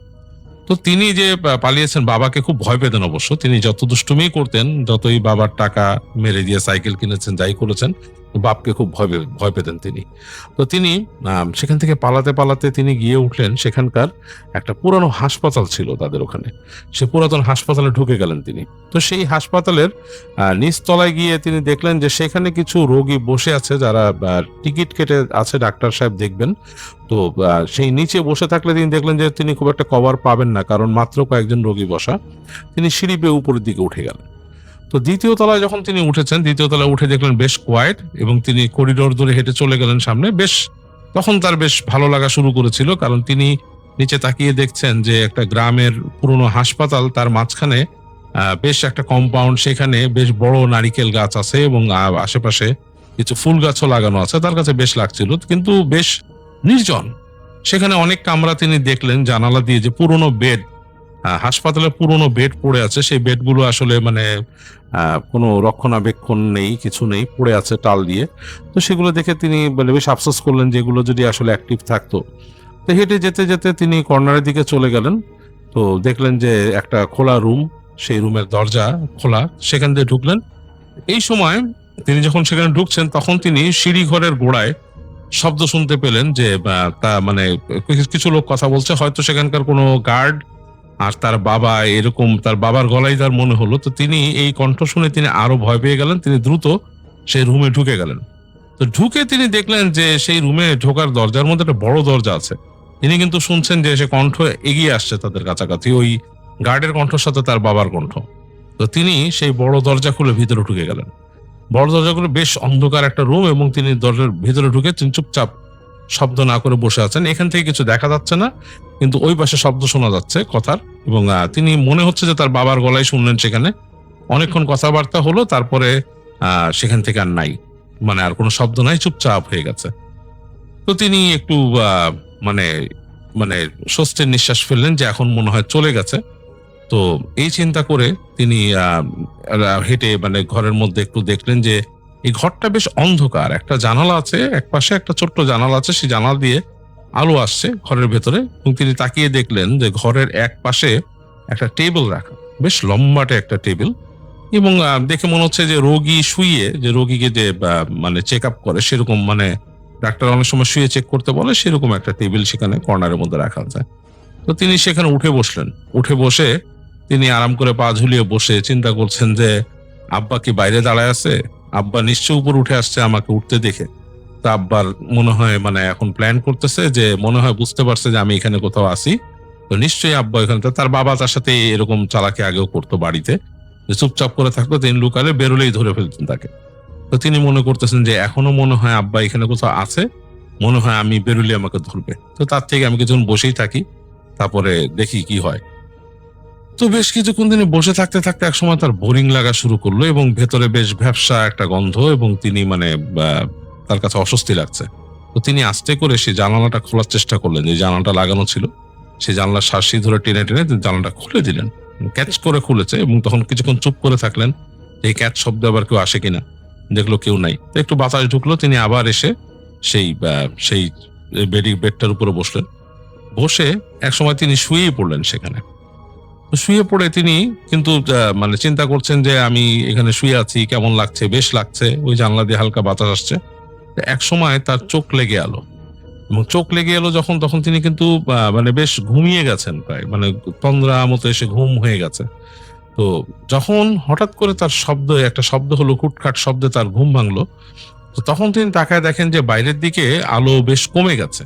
তো তিনি যে পালিয়েছেন, বাবাকে খুব ভয় পেতেন অবশ্য। তিনি যত দুষ্টুমি করতেন, যতই বাবার টাকা মেরে দিয়ে সাইকেল কিনেছেন, যাই করেছেন, বাপকে খুব ভয় পেতেন তিনি। তো তিনি সেখান থেকে পালাতে পালাতে তিনি গিয়ে উঠলেন সেখানকার একটা পুরানো হাসপাতাল ছিল তাদের ওখানে। সে পুরাতন হাসপাতালে ঢুকে গেলেন তিনি। তো সেই হাসপাতালের নিচতলায় গিয়ে তিনি দেখলেন যে সেখানে কিছু রোগী বসে আছে যারা টিকিট কেটে আছে, ডাক্তার সাহেব দেখবেন। তো সেই নিচে বসে থাকলে তিনি দেখলেন যে তিনি খুব একটা কভার পাবেন না, কারণ মাত্র কয়েকজন রোগী বসা। তিনি সিঁড়ি বেয়ে উপরের দিকে উঠে গেলেন। তো দ্বিতীয় তলায় যখন তিনি উঠেছেন, দ্বিতীয় তলায় উঠে দেখলেন বেশ কোয়াইট, এবং তিনি করিডোর ধরে হেঁটে চলে গেলেন সামনে। তখন তার বেশ ভালো লাগা শুরু করেছিল, কারণ তিনি নিচে তাকিয়ে দেখছেন যে একটা গ্রামের পুরনো হাসপাতাল, তার মাঝখানে বেশ একটা কম্পাউন্ড, সেখানে বেশ বড় নারিকেল গাছ আছে এবং আশেপাশে কিছু ফুল গাছও লাগানো আছে। তার কাছে বেশ লাগছিল, কিন্তু বেশ নির্জন। সেখানে অনেক কামরা তিনি দেখলেন জানালা দিয়ে, যে পুরনো বেড, হাসপাতালে পুরনো বেড পড়ে আছে। সেই বেডগুলো আসলে মানে কোনো রক্ষণাবেক্ষণ নেই, কিছু নেই, পড়ে আছে টাল দিয়ে। তো সেগুলো দেখে তিনি বেশ আফসোস করলেন যে এগুলো যদি আসলে অ্যাক্টিভ থাকতো। তো হেঁটে যেতে যেতে তিনি কর্নারের দিকে চলে গেলেন। তো দেখলেন যে একটা খোলা রুম, সেই রুমের দরজা খোলা, সেখান দিয়ে ঢুকলেন। এই সময় তিনি যখন সেখানে ঢুকছেন, তখন তিনি সিঁড়ি ঘরের গোড়ায় শব্দ শুনতে পেলেন যে তা মানে কিছু লোক কথা বলছে, হয়তো সেখানকার কোনো গার্ড আর তার বাবা, এরকম তার বাবার গলায় তার মনে হলো। তো তিনি এই কণ্ঠ শুনে তিনি আরো ভয় পেয়ে গেলেন। তিনি দ্রুত সেই রুমে ঢুকে গেলেন। তো ঢুকে তিনি দেখলেন যে সেই রুমে ঢোকার দরজার মধ্যে একটা বড় দরজা আছে। তিনি কিন্তু শুনছেন যে সে কণ্ঠ এগিয়ে আসছে তাদের কাছাকাছি, ওই গার্ডের কণ্ঠের সাথে তার বাবার কণ্ঠ। তো তিনি সেই বড় দরজা খুলে ভিতরে ঢুকে গেলেন। বড় দরজাগুলো বেশ অন্ধকার একটা রুম, এবং তিনি দরজার ভিতরে ঢুকে তিনি চুপচাপ শব্দ না করে বসে আছেন। এখান থেকে কিছু দেখা যাচ্ছে না, কিন্তু ওই পাশে শব্দ শোনা যাচ্ছে কথার, এবং তিনি মনে হচ্ছে যে তার বাবার গলায় শুনলেন। সেখানে অনেকক্ষণ কথাবার্তা হলো, তারপরে সেখান থেকে আর নাই, মানে আর কোনো শব্দ নাই, চুপচাপ হয়ে গেছে। তো তিনি একটু মানে মানে স্বস্তির নিঃশ্বাস ফেললেন যে এখন মনে হয় চলে গেছে। তো এই চিন্তা করে তিনি হেঁটে মানে ঘরের মধ্যে একটু দেখলেন যে এই ঘরটা বেশ অন্ধকার। একটা জানালা আছে, এক পাশে একটা ছোট্ট জানালা আছে, সেই জানালা দিয়ে আলো আসছে ঘরের ভেতরে। এবং তিনি তাকিয়ে দেখলেন যে ঘরের এক পাশে একটা টেবিল রাখা, বেশ লম্বাটে একটা টেবিল, এবং দেখে মনে হচ্ছে যে রোগী শুয়ে, যে রোগীকে যে মানে চেক আপ করে সেরকম, মানে ডাক্তার অনেক সময় শুয়ে চেক করতে বলে, সেরকম একটা টেবিল সেখানে কর্নারের মধ্যে রাখা যায়। তো তিনি সেখানে উঠে বসলেন। উঠে বসে তিনি আরাম করে পা ঝুলিয়ে বসে চিন্তা করছেন যে আব্বা কি বাইরে দাঁড়ায় আছে, আব্বা নিশ্চয় উপর উঠে আসছে আমাকে উঠতে দেখে। তা আব্বার মনে হয় মানে এখন প্ল্যান করতেছে, যে মনে হয় বুঝতে পারছে যে আমি এখানে কোথাও আসি। তো নিশ্চয়ই আব্বা এখানে, তার বাবা তার সাথে এরকম চালাকি আগেও করতো বাড়িতে, যে চুপচাপ করে থাকতো, তিনি লুকালে বেরোলেই ধরে ফেলতেন তাকে। তো তিনি মনে করতেছেন যে এখনো মনে হয় আব্বা এখানে কোথাও আছে, মনে হয় আমি বেরোলে আমাকে ধরবে। তো তার থেকে আমি কিছুক্ষণ বসেই থাকি, তারপরে দেখি কি হয়। তো বেশ কিছুক্ষণ তিনি বসে থাকতে থাকতে একসময় তার বোরিং লাগা শুরু করলো, এবং ভেতরে বেশ ভ্যাপসা একটা গন্ধ, এবং তিনি মানে তার কাছে অস্বস্তি লাগছে। তো তিনি আস্তে করে সেই জানালাটা খোলার চেষ্টা করলেন, যে জানালাটা লাগানো ছিল, সেই জানলার শাঁসি ধরে টেনে টেনে তিনি জানালাটা খুলে দিলেন। ক্যাচ করে খুলেছে, এবং তখন কিছুক্ষণ চুপ করে থাকলেন এই ক্যাচ শব্দ আবার কেউ আসে কিনা। দেখলো কেউ নাই। তো একটু বাতাস ঢুকলো, তিনি আবার এসে সেই বেডটার উপরে বসলেন। বসে একসময় তিনি শুয়েই পড়লেন সেখানে। শুয়ে পড়ে তিনি কিন্তু মানে চিন্তা করছেন যে আমি এখানে শুয়ে আছি, কেমন লাগছে, বেশ লাগছে, ওই জানলা দিয়ে হালকা বাতাস আসছে। এক সময় তার চোখ লেগে এলো, এবং চোখ লেগে এলো যখন, তখন তিনি কিন্তু মানে বেশ ঘুমিয়ে গেছেন, প্রায় মানে তন্দ্রা মতো এসে ঘুম হয়ে গেছে। তো যখন হঠাৎ করে তার একটা শব্দ হলো, কুটখাট শব্দে তার ঘুম ভাঙলো। তো তখন তিনি তাকায় দেখেন যে বাইরের দিকে আলো বেশ কমে গেছে,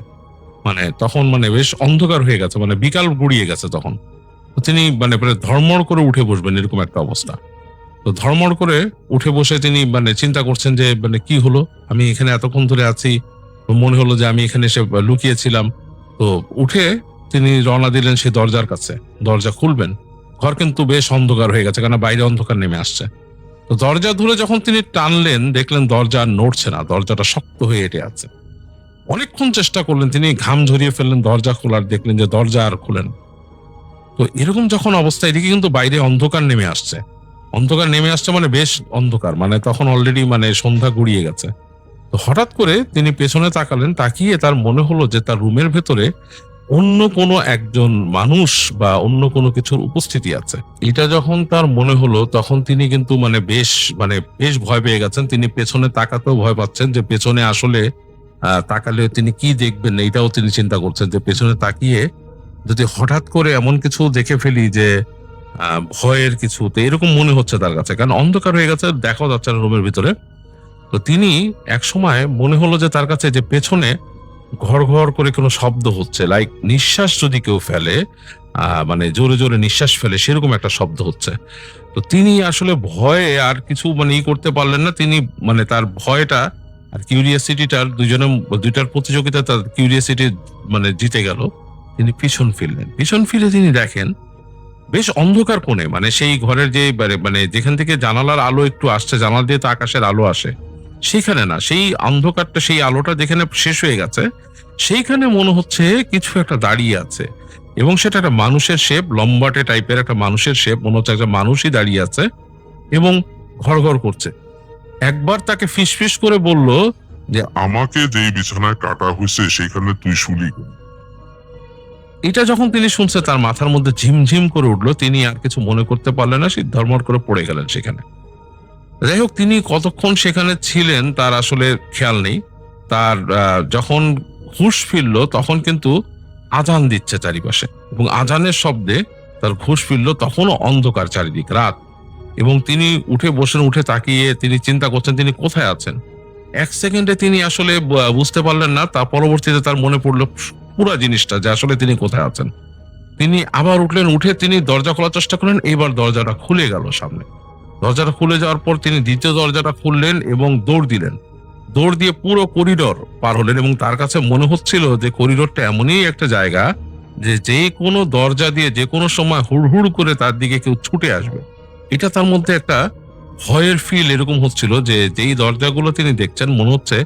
মানে তখন মানে বেশ অন্ধকার হয়ে গেছে, মানে বিকাল গড়িয়ে গেছে তখন। তিনি মানে ধর্মড় করে উঠে বসবেন এরকম একটা অবস্থা। তো ধর্মড় করে উঠে বসে তিনি মানে চিন্তা করছেন যে মানে কি হলো, আমি এখানে এতক্ষণ ধরে আছি, মনে হলো যে আমি এখানে এসে লুকিয়েছিলাম। তো উঠে তিনি রওনা দিলেন সেই দরজার কাছে, দরজা খুলবেন। ঘর কিন্তু বেশ অন্ধকার হয়ে গেছে, কারণ বাইরে অন্ধকার নেমে আসছে। তো দরজা ধরে যখন তিনি টানলেন, দেখলেন দরজা আর নড়ছে না, দরজাটা শক্ত হয়ে এঁটে আছে। অনেকক্ষণ চেষ্টা করলেন, তিনি ঘাম ঝরিয়ে ফেললেন দরজা খোলার, দেখলেন যে দরজা আর খুলেন। তো এরকম যখন অবস্থা, এদিকে কিন্তু বাইরে অন্ধকার নেমে আসছে। অন্ধকার নেমে আসছে মানে বেশ অন্ধকার, মানে তখন অলরেডি মানে সন্ধ্যা গড়িয়ে গেছে। তো হঠাৎ করে তিনি পেছনে তাকালেন, তাকিয়ে তার মনে হলো যে তার রুমের ভেতরে অন্য কোনো একজন মানুষ বা অন্য কোনো কিছুর উপস্থিতি আছে। এটা যখন তার মনে হলো তখন তিনি কিন্তু বেশ ভয় পেয়ে গেছেন। তিনি পেছনে তাকাতেও ভয় পাচ্ছেন যে পেছনে আসলে তাকালে তিনি কি দেখবেন এইটাও তিনি চিন্তা করছেন যে পেছনে তাকিয়ে যদি হঠাৎ করে এমন কিছু দেখে ফেলি যে ভয়ের কিছু, তো এরকম মনে হচ্ছে তার কাছে, কারণ অন্ধকার হয়ে গেছে, দেখাও যাচ্ছে না রুমের ভিতরে। তো তিনি এক সময় মনে হলো যে তার কাছে যে পেছনে ঘর ঘর করে কোনো শব্দ হচ্ছে, লাইক নিঃশ্বাস যদি কেউ ফেলে, জোরে জোরে নিঃশ্বাস ফেলে সেরকম একটা শব্দ হচ্ছে। তো তিনি আসলে ভয়ে আর কিছু করতে পারলেন না। তিনি তার ভয়টা আর কিউরিয়াসিটিটার দুইটার প্রতিযোগিতা, তার কিউরিয়াসিটি জিতে গেল। তিনি পিছন ফিরে তিনি দেখেন বেশ অন্ধকার কোণে, সেই ঘরের যে যেখান থেকে জানালার আলো একটু আসছে, জানালা দিয়ে তো আকাশের আলো আসে, সেইখানে না, সেই অন্ধকারটা, সেই আলোটা যেখানে শেষ হয়ে গেছে সেইখানে মনে হচ্ছে কিছু একটা দাঁড়িয়ে আছে, এবং সেটা একটা মানুষের শেপ, লম্বাটে টাইপের একটা মানুষের শেপ, মনে হচ্ছে একটা মানুষই দাঁড়িয়ে আছে এবং ঘর ঘর করছে। একবার তাকে ফিসফিস করে বলল যে, আমাকে যেই বিছানায় কাটা হয়েছে সেখানে তুই শুলি কেন? এটা যখন তিনি শুনছে তার মাথার মধ্যে ঝিমঝিম করে উঠলো। তিনি আর কিছু মনে করতে পারলেন না, সেই ধর্মর করে পড়ে গেলেন সেখানে। যাই হোক, তিনি কতক্ষণ সেখানে ছিলেন তার আসলে খেয়াল নেই। তার যখন হুঁশ ফিরল তখন কিন্তু আজান দিচ্ছে চারিপাশে, এবং আজানের শব্দে তার হুঁশ ফিরল। তখনও অন্ধকার, চারিদিক রাত, এবং তিনি উঠে তাকিয়ে তিনি চিন্তা করছেন তিনি কোথায় আছেন। এক সেকেন্ডে তিনি আসলে বুঝতে পারলেন না। তার পরবর্তীতে তার মনে পড়লো পুরো জিনিসটা, যে আসলে তিনি কোথায় আছেন। তিনি আবার উঠলেন, উঠে তিনি দরজা খোলার চেষ্টা করলেন। এইবার দরজাটা খুলে গেল সামনে। দরজাটা খুলে যাওয়ার পর তিনি দ্বিতীয় দরজাটা খুললেন এবং দৌড় দিলেন। দৌড় দিয়ে পুরো করিডোর পার হলেন, এবং তার কাছে মনে হচ্ছিল যে করিডোরটা এমনই একটা জায়গা যে কোনো দরজা দিয়ে যে কোনো সময় হুড়হুড় করে তার দিকে কেউ ছুটে আসবে। এটা তার মধ্যে একটা ভয়ের ফিল এরকম হচ্ছিল যে যেই দরজাগুলো তিনি দেখছেন মনে হচ্ছে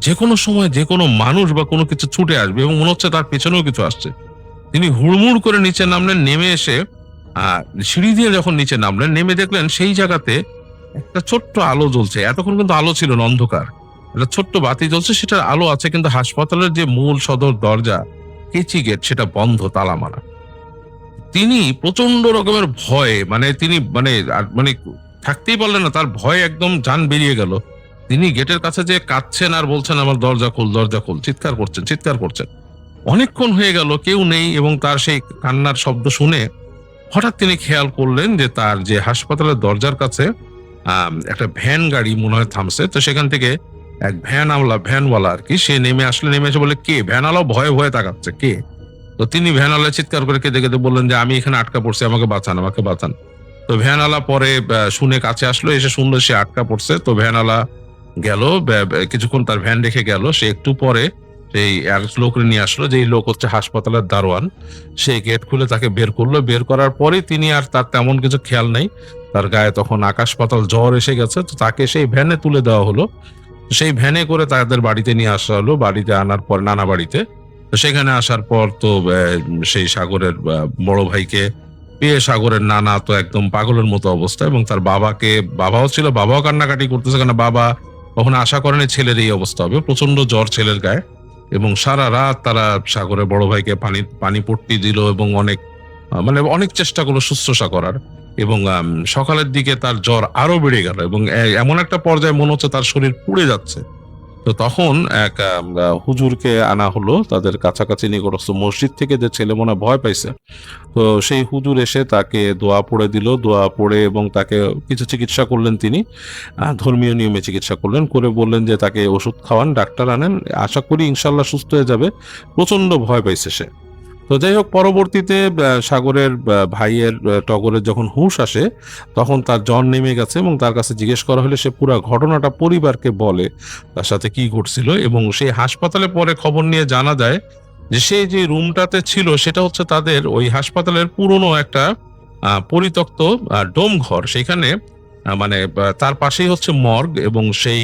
যে কোনো সময় যে কোনো মানুষ বা কোনো কিছু ছুটে আসবে, এবং মনে হচ্ছে তার পেছনেও কিছু আসছে। তিনি হুড়মুড় করে নিচে নামলেন। নেমে এসে সিঁড়ি দিয়ে যখন নিচে নামলেন, নেমে দেখলেন সেই জায়গাতে একটা ছোট্ট আলো জ্বলছে। এতক্ষণ কিন্তু আলো ছিল না, অন্ধকার। একটা ছোট্ট বাতি জ্বলছে, সেটার আলো আছে, কিন্তু হাসপাতালের যে মূল সদর দরজা, কেচি গেট, সেটা বন্ধ, তালা মারা। তিনি প্রচন্ড রকমের ভয়ে তিনি থাকতেই পারলেন না, তার ভয় একদম জান বেরিয়ে গেল। তিনি গেটের কাছে যে কাঁদছেন আর বলছেন, আমার দরজা খোল, দরজা খোল, চিৎকার করছেন। অনেকক্ষণ হয়ে গেল, কেউ নেই, এবং তার সেই কান্নার শব্দ শুনে হঠাৎ তিনি খেয়াল করলেন যে তার যে হাসপাতালের দরজার কাছে একটা ভ্যান গাড়ি মনে হয় থামছে। তো সেখান থেকে এক ভ্যানওয়ালা আর কি, সে নেমে এসে বলে, কে? ভ্যানওয়ালাও ভয়ে ভয়ে তাকাচ্ছে, কে? তো তিনি ভ্যানওয়ালা চিৎকার করে কেঁদে কেঁদে বললেন যে, আমি এখানে আটকা পড়ছি, আমাকে বাঁচান। তো ভ্যানওয়ালা পরে শুনে কাছে আসলো, এসে শুনলো সে আটকা পড়ছে। তো ভ্যানওয়ালা গেল, কিছুক্ষণ তার ভ্যান রেখে গেল। সে একটু পরে সেই এক লোক নিয়ে আসলো, যেই লোক হচ্ছে হাসপাতালের দারোয়ান। সে গেট খুলে তাকে বের করলো। বের করার পরে তিনি আর তার তেমন কিছু খেয়াল নেই, তার গায়ে তখন আকাশ পাতাল জ্বর এসে গেছে। তো তাকে সেই ভ্যানে তুলে দেওয়া হলো। সেই ভ্যানে করে তাদের বাড়িতে নিয়ে আসা হলো। বাড়িতে আনার পর নানা বাড়িতে, তো সেখানে আসার পর তো সেই সাগরের বড় ভাইকে পেয়ে সাগরের নানা তো একদম পাগলের মতো অবস্থা, এবং তার বাবাও ছিল, বাবাও কান্নাকাটি করতেছে, কারণ বাবা কখনো আশা করেনি ছেলের এই অবস্থা হবে। প্রচন্ড জ্বর ছেলের গায়ে, এবং সারা রাত তারা সাগরের বড় ভাইকে পানি পট্টি দিল, এবং অনেক চেষ্টা করলো শুশ্রূষা করার, এবং সকালের দিকে তার জ্বর আরো বেড়ে গেল, এবং এমন একটা পর্যায়ে মনে হচ্ছে তার শরীর পুড়ে যাচ্ছে। তো তখন এক হুজুরকে আনা হলো তাদের কাছাকাছি নিকটস্থ মসজিদ থেকে, যে ছেলে মনে ভয় পাইছে। তো সেই হুজুর এসে তাকে দোয়া পড়ে দিল, দোয়া পড়ে এবং তাকে কিছু চিকিৎসা করলেন। তিনি ধর্মীয় নিয়মে চিকিৎসা করলেন, করে বললেন যে তাকে ওষুধ খাওয়ান, ডাক্তার আনেন, আশা করি ইনশাল্লাহ সুস্থ হয়ে যাবে। প্রচন্ড ভয় পাইছে সে। তো যাই হোক, পরবর্তীতে সাগরের ভাইয়ের টগরের যখন হুঁশ আসে তখন তার জ্বর নেমে গেছে, এবং তার কাছে জিজ্ঞেস করা হলে সে পুরো ঘটনাটা পরিবারকে বলে তার সাথে কি ঘটছিল। এবং সেই হাসপাতালে পরে খবর নিয়ে জানা যায় যে সেই যে রুমটাতে ছিল সেটা হচ্ছে তাদের ওই হাসপাতালের পুরনো একটা পরিত্যক্ত ডোম ঘর। সেখানে তার পাশেই হচ্ছে মর্গ, এবং সেই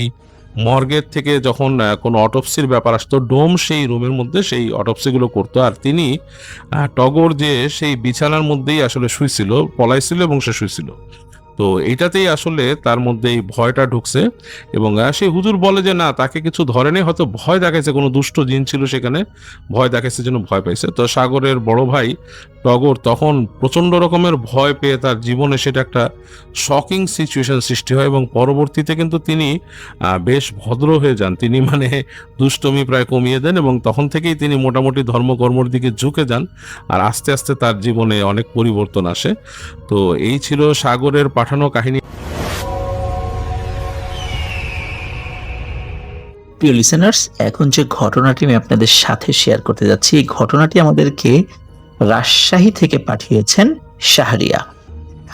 মর্গের থেকে যখন কোনো অটোপসির ব্যাপার আসতো, ডোম সেই রুমের মধ্যে সেই অটোপসিগুলো করতো। আর তিনি টগর যে সেই বিছানার মধ্যেই আসলে শুয়েছিল, পলাইছিল এবং সে শুয়েছিল। তো এইটাতেই আসলে তার মধ্যে এই ভয়টা ঢুকছে এবং সেই হুজুর বলে যে না, তাকে কিছু ধরেনি, হয়তো ভয় দেখাইছে, কোনো দুষ্ট জিন ছিল সেখানে, ভয় দেখাইছে জন্য ভয় পাইছে। তো সাগরের বড় ভাই টগর তখন প্রচন্ড রকমের ভয় পেয়ে তার জীবনে সেটা একটা শকিং সিচুয়েশন সৃষ্টি হয় এবং পরবর্তীতে কিন্তু তিনি বেশ ভদ্র হয়ে যান। তিনি মানে দুষ্টমি প্রায় কমিয়ে দেন এবং তখন থেকেই তিনি মোটামুটি ধর্মকর্মর দিকে ঝুঁকে যান আর আস্তে আস্তে তার জীবনে অনেক পরিবর্তন আসে। তো এই ছিল সাগরের পাঠানো কাহিনী। প্রিয় লিসেনার্স, এখন যে ঘটনাটি আমি আপনাদের সাথে শেয়ার করতে যাচ্ছি, এই ঘটনাটি আমাদেরকে রাজশাহী থেকে পাঠিয়েছেন শাহরিয়া।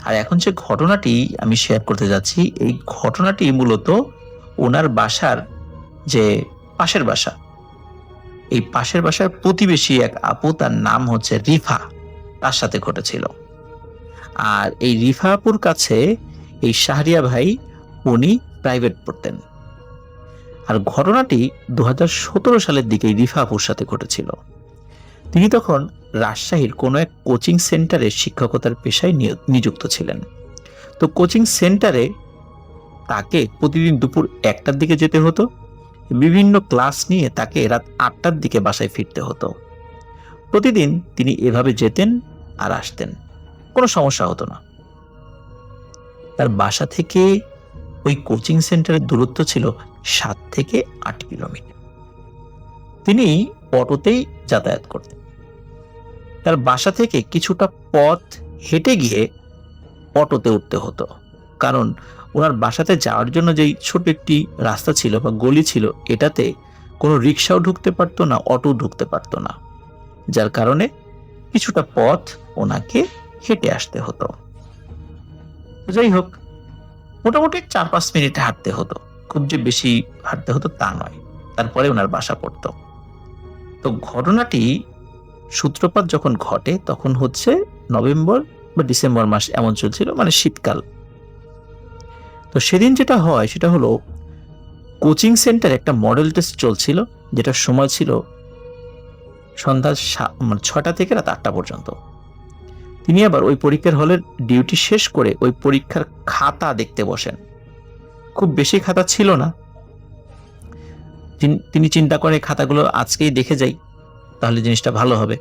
আর এখন যে ঘটনাটি আমি শেয়ার করতে যাচ্ছি, এই ঘটনাটি মূলত ওনার বাসার যে পাশের বাসা, এই পাশের বাসার প্রতিবেশী এক আপু, তার নাম হচ্ছে রিফা, তার সাথে ঘটেছিল। আর এই রিফা আপুর কাছে এই শাহরিয়া ভাই উনি প্রাইভেট পড়তেন। আর ঘটনাটি 2017 সালের দিকে রিফা আপুর সাথে ঘটেছিল। তিনি তখন রাজশাহীর কোনো এক কোচিং সেন্টারে শিক্ষকতার পেশায় নিযুক্ত ছিলেন। তো কোচিং সেন্টারে তাকে প্রতিদিন দুপুর 1টার দিকে যেতে হতো, বিভিন্ন ক্লাস নিয়ে তাকে রাত 8টার দিকে বাসায় ফিরতে হতো। প্রতিদিন তিনি এভাবে যেতেন আর আসতেন, কোনো সমস্যা হতো না। তার বাসা থেকে ওই কোচিং সেন্টারের দূরত্ব ছিল 7 থেকে 8 কিলোমিটার। তিনি অটোতেই যাতায়াত করতেন। তার বাসা থেকে কিছুটা পথ হেঁটে গিয়ে অটোতে উঠতে হতো, কারণ ওনার বাসাতে যাওয়ার জন্য যেই ছোট একটি রাস্তা ছিল বা গলি ছিল, এটাতে কোনো রিক্সাও ঢুকতে পারতো না, অটো ঢুকতে পারতো না, যার কারণে কিছুটা পথ ওনাকে হেঁটে আসতে হতো। যাই হোক, মোটামুটি 4-5 মিনিট হাঁটতে হতো, খুব যে বেশি হাঁটতে হতো তা নয়। তারপরে ওনার বাসা পড়তো। তো ঘটনাটি সূত্রপাত যখন ঘটে তখন হচ্ছে নভেম্বর বা ডিসেম্বর মাস এমন চলছিল, মানে শীতকাল। তো সেদিন যেটা হয় সেটা হলো, কোচিং সেন্টারে একটা মডেল টেস্ট চলছিল, যেটার সময় ছিল সন্ধ্যা 6টা থেকে রাত 8টা পর্যন্ত। তিনি আবার ওই পরীক্ষার হলের ডিউটি শেষ করে ওই পরীক্ষার খাতা দেখতে বসেন। খুব বেশি খাতা ছিল না। তিনি চিন্তা করে খাতাগুলো আজকেই দেখে যাই, তাহলে জিনিসটা ভালো হবে।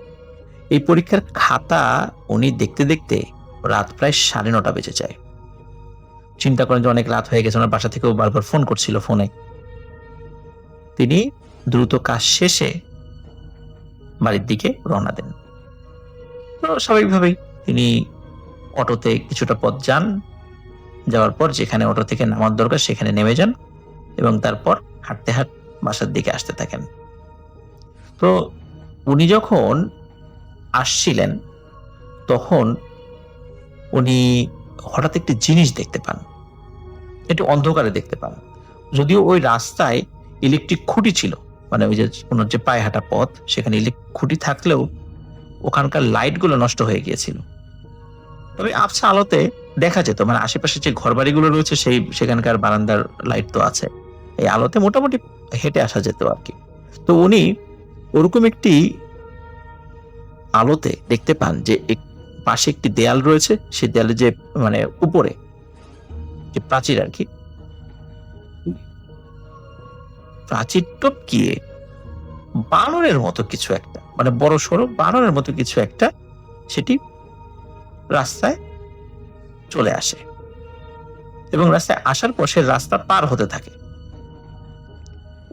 এই পরীক্ষার খাতা উনি দেখতে দেখতে রাত প্রায় 9:30 বেজে যায়। চিন্তা করেন যে অনেক রাত হয়ে গেছে, ওনার বাসা থেকেও বারবার ফোন করছিল ফোনে। তিনি দ্রুত কাজ শেষে বাড়ির দিকে রওনা দেন। তো স্বাভাবিকভাবেই তিনি অটোতে কিছুটা পথ যান, যাওয়ার পর যেখানে অটো থেকে নামার দরকার সেখানে নেমে যান এবং তারপর হাঁটতে হাঁটতে বাসার দিকে আসতে থাকেন। তো উনি যখন আসছিলেন তখন উনি হঠাৎ একটি জিনিস দেখতে পান, একটু অন্ধকারে দেখতে পান। যদিও ওই রাস্তায় ইলেকট্রিক খুঁটি ছিল, মানে ওই যে ওনার যে পায়ে হাঁটা পথ, সেখানে ইলেকট্রিক খুঁটি থাকলেও ওখানকার লাইটগুলো নষ্ট হয়ে গিয়েছিল। তবে আবছা আলোতে দেখা যেত, মানে আশেপাশে যে ঘরবাড়িগুলো রয়েছে সেখানকার বারান্দার লাইট তো আছে, এই আলোতে মোটামুটি হেঁটে আসা যেত আর কি। তো উনি ওরকম একটি আলোতে দেখতে পান যে পাশে একটি দেয়াল রয়েছে, সেই দেয়ালে যে মানে উপরে যে প্রাচীর আর কি, প্রাচীর টপকিয়ে বানরের মতো কিছু একটা, মানে বড় সড়ো বানরের মতো কিছু একটা, সেটি রাস্তায় চলে আসে এবং রাস্তায় আসার পর সে রাস্তা পার হতে থাকে।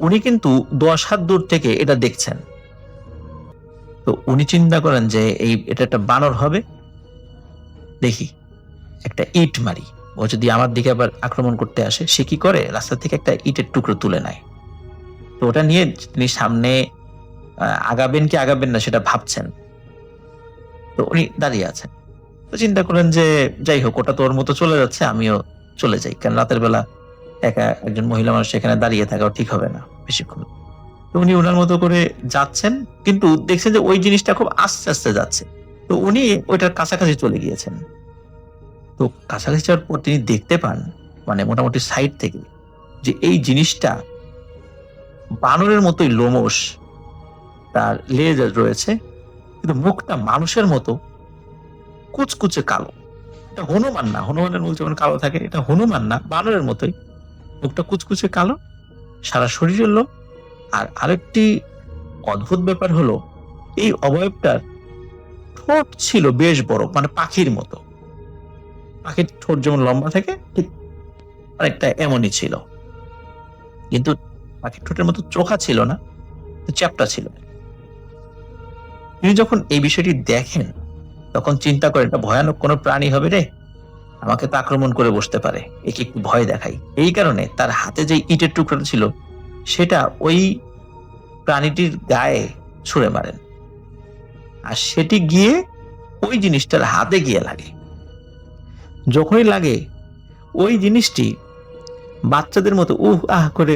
উনি কিন্তু 10 হাত দূর থেকে এটা দেখছেন। তো উনি চিন্তা করেন যে এটা একটা বানর হবে, দেখি একটা ইট মারি, ও যদি আমার দিকে আবার আক্রমণ করতে আসে। সে কি করে, রাস্তা থেকে একটা ইটের টুকরো তুলে নেয়। তো ওটা নিয়ে তিনি সামনে আগাবেন কি আগাবেন না সেটা ভাবছেন। তো উনি দাঁড়িয়ে আছেন। তো চিন্তা করেন যে যাই হোক, ওটা তো ওর মতো চলে যাচ্ছে, আমিও চলে যাই, কারণ রাতের বেলা একা একজন মহিলা মানুষ সেখানে দাঁড়িয়ে থাকাও ঠিক হবে না বেশিক্ষণ। তো উনি ওনার মতো করে যাচ্ছেন, কিন্তু দেখছেন যে ওই জিনিসটা খুব আস্তে আস্তে যাচ্ছে। তো উনি ওইটার কাছাকাছি চলে গিয়েছেন। তো কাছাকাছি যাওয়ার পর তিনি দেখতে পান, মানে মোটামুটি সাইড থেকে, যে এই জিনিসটা বানরের মতোই লোমশ, তার লেজ রয়েছে, কিন্তু মুখটা মানুষের মতো কুচকুচে কালো, এটা হনুমান না, হনুমানের মুখ যেমন কালো থাকে, এটা হনুমান না, বানরের মতোই, মুখটা কুচকুচে কালো, সারা শরীরের লোম। আর আরেকটি অদ্ভুত ব্যাপার হলো, এই অবয়বটার ঠোঁট ছিল বেশ বড়, মানে পাখির মতো। পাখির ঠোঁট যেমন লম্বা থাকে ঠিক অনেকটা এমনই ছিল, কিন্তু পাখির ঠোঁটের মতো চোখা ছিল না, চ্যাপ্টা ছিল। তিনি যখন এই বিষয়টি দেখেন তখন চিন্তা করেন এটা ভয়ানক কোনো প্রাণী হবে রে, আমাকে তো আক্রমণ করে বসতে পারে, একে একটু ভয় দেখাই। এই কারণে তার হাতে যে ইটের টুকরোটা ছিল সেটা ওই প্রাণীটির গায়ে ছুঁড়ে মারেন, আর সেটি গিয়ে ওই জিনিসটার হাতে গিয়ে লাগে। যখনই লাগে ওই জিনিসটি বাচ্চাদের মতো উহ আহ করে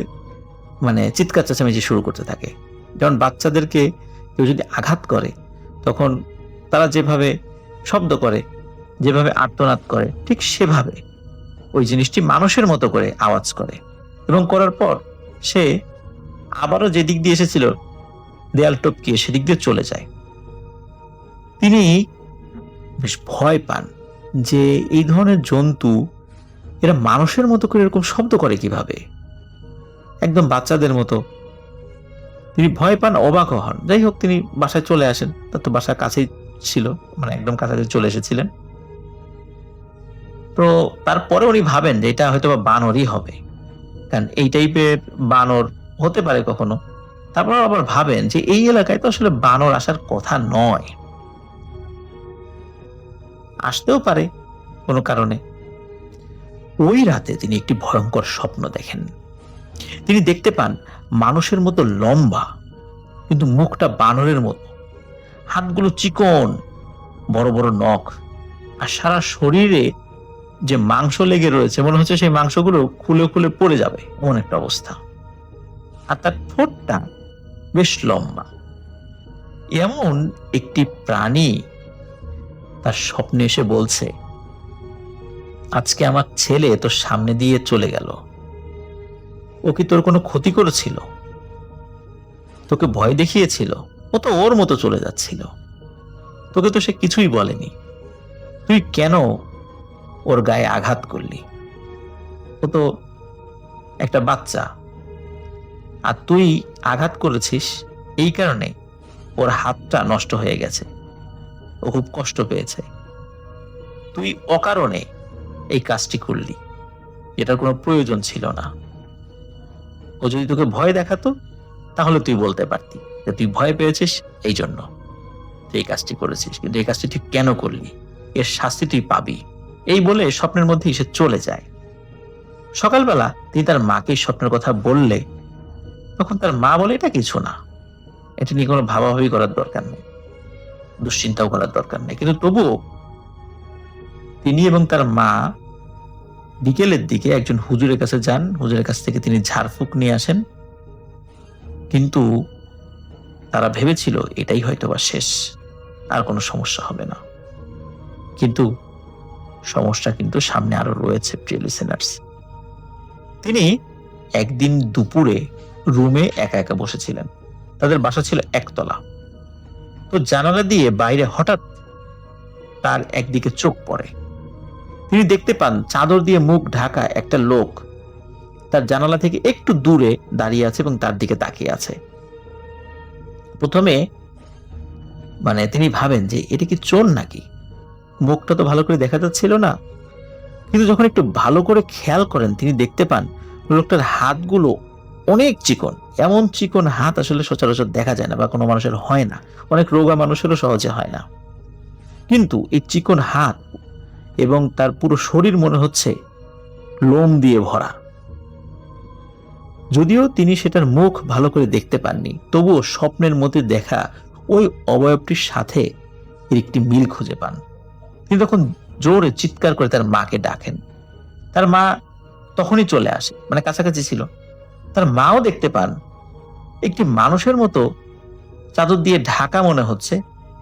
মানে চিৎকার চেঁচামেচি শুরু করতে থাকে। যেমন বাচ্চাদেরকে কেউ যদি আঘাত করে তখন তারা যেভাবে শব্দ করে, যেভাবে আর্তনাদ করে, ঠিক সেভাবে ওই জিনিসটি মানুষের মতো করে আওয়াজ করে, এবং করার পর সে আবারও যে দিক দিয়ে এসেছিল দেয়াল টপকিয়ে সেদিক দিয়ে চলে যায়। তিনি বেশ ভয় পান যে এই ধরনের জন্তু এরা মানুষের মতো করে এরকম শব্দ করে কিভাবে, একদম বাচ্চাদের মতো। তিনি ভয় পান, অবাক হন। যাই হোক, তিনি বাসায় চলে আসেন। তার তো বাসার কাছেই ছিল, মানে একদম কাছাকাছি চলে এসেছিলেন। তো তারপরে উনি ভাবেন যে এটা হয়তো বা বানরই হবে, কারণ এই টাইপের বানর হতে পারে কখনো। তারপর আবার ভাবেন যে এই এলাকায় তো আসলে বানর আসার কথা নয়, আসতেও পারে কোনো কারণে। ওই রাতে তিনি একটি ভয়ঙ্কর স্বপ্ন দেখেন। তিনি দেখতে পান মানুষের মতো লম্বা, কিন্তু মুখটা বানরের মতো, হাতগুলো চিকন, বড় বড় নখ, আর সারা শরীরে যে মাংস লেগে রয়েছে মনে হচ্ছে সেই মাংসগুলো খুলে খুলে পড়ে যাবে, এমন একটা অবস্থা। আর তার ঠোঁটটা বেশ লম্বা। এমন একটি প্রাণী তার স্বপ্নে এসে বলছে, আজকে আমার ছেলে তোর সামনে দিয়ে চলে গেল, ও কি তোর কোনো ক্ষতি করেছিল? তোকে ভয় দেখিয়েছিল? ও তো ওর মতো চলে যাচ্ছিল, তোকে তো সে কিছুই বলেনি, তুই কেন ওর গায়ে আঘাত করলি? ও তো একটা বাচ্চা, আর তুই আঘাত করেছিস এই কারণে ওর হাতটা নষ্ট হয়ে গেছে, ও খুব কষ্ট পেয়েছে। তুই অকারণে এই কাজটি করলি, এটার কোনো প্রয়োজন ছিল না। ও যদি তোকে ভয় দেখাতো তাহলে তুই বলতে পারতি যে তুই ভয় পেয়েছিস এই জন্য তুই এই কাজটি করেছিস, কিন্তু এই কাজটি তুই কেন করলি, এর শাস্তি তুই পাবি। এই বলে স্বপ্নের মধ্যেই সে চলে যায়। সকালবেলা তিনি তার মাকে স্বপ্নের কথা বললে তখন তার মা বলে, এটা কিছু না, এটা নিয়ে কোনো ভাবাভাবি করার দরকার নেই, দুশ্চিন্তাও করার দরকার নেই। কিন্তু তবুও তিনি এবং তার মা বিকেলের দিকে একজন হুজুরের কাছে যান। হুজুরের কাছ থেকে তিনি ঝাড়ফুঁক নিয়ে আসেন, কিন্তু তারা ভেবেছিল এটাই হয়তোবা শেষ, আর কোনো সমস্যা হবে না। কিন্তু সমস্যা কিন্তু সামনে আরো রয়েছে, প্রিয় লিসেনার্স। তিনি একদিন দুপুরে রুমে একা একা বসেছিলেন। তাদের বাসা ছিল একতলা। তো জানালা দিয়ে বাইরে হঠাৎ তার একদিকে চোখ পড়ে। তিনি দেখতে পান চাদর দিয়ে মুখ ঢাকা একটা লোক তার জানালা থেকে একটু দূরে দাঁড়িয়ে আছে এবং তার দিকে তাকিয়ে আছে। প্রথমে মানে তিনি ভাবেন যে এটা কি চোর নাকি, মুখটা তো ভালো করে দেখা যাচ্ছিল না। কিন্তু যখন একটু ভালো করে খেয়াল করেন তিনি দেখতে পান লোকটার হাতগুলো অনেক চিকন। এমন চিকন হাত আসলে সচরাচর দেখা যায় না, বা কোনো মানুষের হয় না, অনেক রোগা মানুষেরও সহজে হয় না। কিন্তু এই চিকন হাত এবং তার পুরো শরীর মনে হচ্ছে লোম দিয়ে ভরা। যদিও তিনি সেটার মুখ ভালো করে দেখতে পাননি, তবুও স্বপ্নের মধ্যে দেখা ওই অবয়বটির সাথে এর একটি মিল খুঁজে পান। তিনি তখন জোরে চিৎকার করে তার মাকে ডাকেন। তার মা তখনই চলে আসে, মানে কাছাকাছি ছিল। তার মাও দেখতে পান একটি মানুষের মতো চাদর দিয়ে ঢাকা মনে হচ্ছে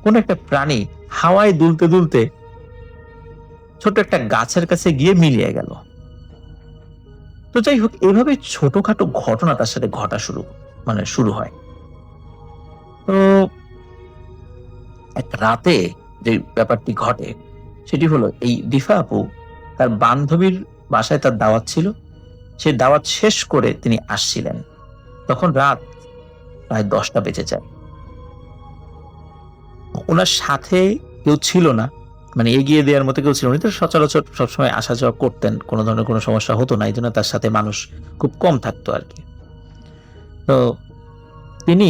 কোন একটা প্রাণী হাওয়ায় দুলতে দুলতে ছোট একটা গাছের কাছে গিয়ে মিলিয়ে গেল। তো যাই হোক, এইভাবে ছোটখাটো ঘটনা তার সাথে ঘটা শুরু হয়। তো এক রাতে যে ব্যাপারটি ঘটে সেটি হলো এই দিফা আপু তার বান্ধবীর বাসায় তার দাওয়াত ছিল, সে দাওয়াত শেষ করে তিনি আসছিলেন, তখন রাত প্রায় 10টা বেজে যায়। ওনার সাথে কেউ ছিল না, মানে এগিয়ে দেওয়ার মতো কেউ ছিল না। তো সচরাচর সবসময় আসা যাওয়া করতেন, কোনো ধরনের কোনো সমস্যা হতো না, এই জন্য তার সাথে মানুষ খুব কম থাকতো আর কি। তো তিনি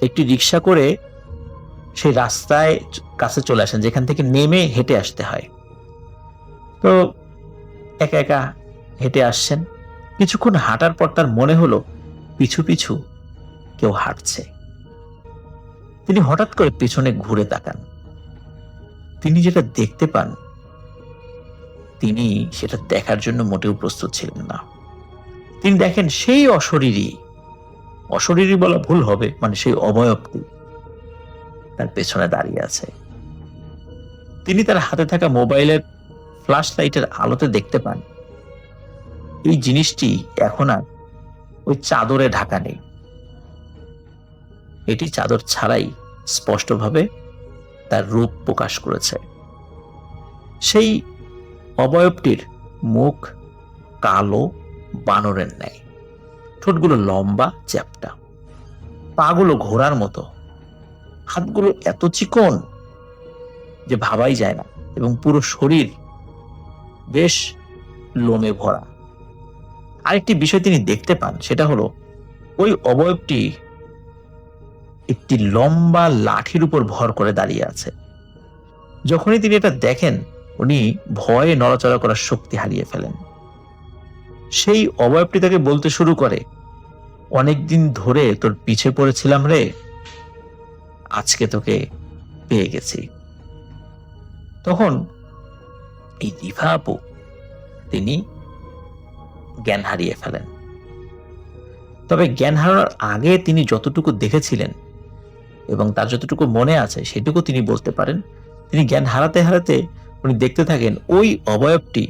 একটি রিক্সা করে সেই রাস্তায় কাছে চলে আসেন, যেখান থেকে নেমে হেঁটে আসতে হয়। তো একা একা হেঁটে আসছেন। কিছুক্ষণ হাঁটার পর তার মনে হলো পিছু পিছু কেউ হাঁটছে। তিনি হঠাৎ করে পিছনে ঘুরে তাকান। তিনি যেটা দেখতে পান, তিনি সেটা দেখার জন্য মোটেও প্রস্তুত ছিলেন না। তিনি দেখেন সেই অশরীরী বলা ভুল হবে, মানে সেই অবয়বটি তার পেছনে দাঁড়িয়ে আছে। তিনি তার হাতে থাকা মোবাইলের ফ্ল্যাশ লাইটের আলোতে দেখতে পান এই জিনিসটি এখন আর ওই চাদরে ঢাকা নেই, এটি চাদর ছাড়াই স্পষ্টভাবে তার রূপ প্রকাশ করেছে। সেই অবয়বটির মুখ কালো বানরের ন্যায়, ঠোঁটগুলো লম্বা চ্যাপ্টা, পাগুলো ঘোড়ার মতো, হাতগুলো এত চিকন যে ভাবাই যায় না, এবং পুরো শরীর বেশ লোমে ভরা। আরেকটি বিষয় তিনি দেখতে পান, সেটা হলো ওই অবয়বটি একটি লম্বা লাঠির উপর ভর করে দাঁড়িয়ে আছে। যখনই তিনি এটা দেখেন, উনি ভয়ে নড়াচড়া করার শক্তি হারিয়ে ফেলেন। সেই অবয়বটি তাকে বলতে শুরু করে, অনেকদিন ধরে তোর পিছে পড়েছিলাম রে, আজকে তোকে পেয়ে গেছি। তখন এই দিফা আপু তিনি জ্ঞান হারিয়ে ফেলেন। তবে জ্ঞান হারানোর আগে তিনি যতটুকু দেখেছিলেন এবং তার যতটুকু মনে আছে সেটুকু তিনি বলতে পারেন। তিনি জ্ঞান হারাতে হারাতে উনি দেখতে থাকেন ওই অবয়বটি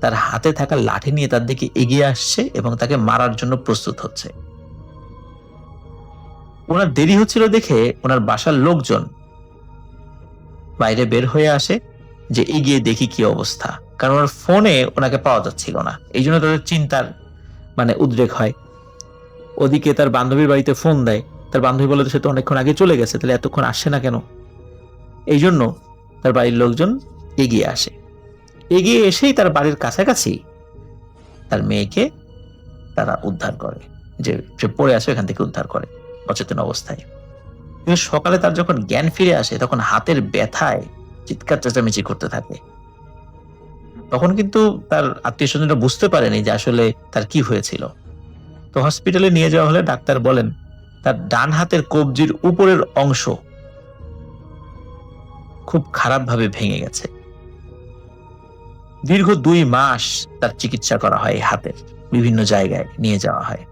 তার হাতে থাকা লাঠি নিয়ে তার দিকে এগিয়ে আসছে এবং তাকে মারার জন্য প্রস্তুত হচ্ছে। ওনার দেরি হচ্ছিল দেখে ওনার বাসার লোকজন বাইরে বের হয়ে আসে যে এগিয়ে দেখি কি অবস্থা, কারণ ওনার ফোনে ওনাকে পাওয়া যাচ্ছিল না। এই জন্য তাদের চিন্তার উদ্রেক হয়। ওদিকে তার বান্ধবীর বাড়িতে ফোন দেয়, তার বান্ধবী বলে সে তো অনেকক্ষণ আগে চলে গেছে, তাহলে এতক্ষণ আসছে না কেন। এই জন্য তার বাড়ির লোকজন এগিয়ে আসে। এগিয়ে এসেই তার বাড়ির কাছাকাছি তার মেয়েকে তারা উদ্ধার করে, যে সে পড়ে আসে এখান থেকে উদ্ধার করে অচেতন অবস্থায়। কিন্তু সকালে তার যখন জ্ঞান ফিরে আসে, তখন হাতের ব্যথায় চিৎকার চেঁচামেচি করতে থাকে। তখন কিন্তু তার আত্মীয় স্বজনরা বুঝতে পারেনি যে আসলে তার কি হয়েছিল। তো হসপিটালে নিয়ে যাওয়া হলে ডাক্তার বলেন তার ডান হাতের কবজির উপরের অংশ খুব খারাপভাবে ভেঙে গেছে। দীর্ঘ 2 মাস তার চিকিৎসা করা হয়, হাতের বিভিন্ন জায়গায় নিয়ে যাওয়া হয়।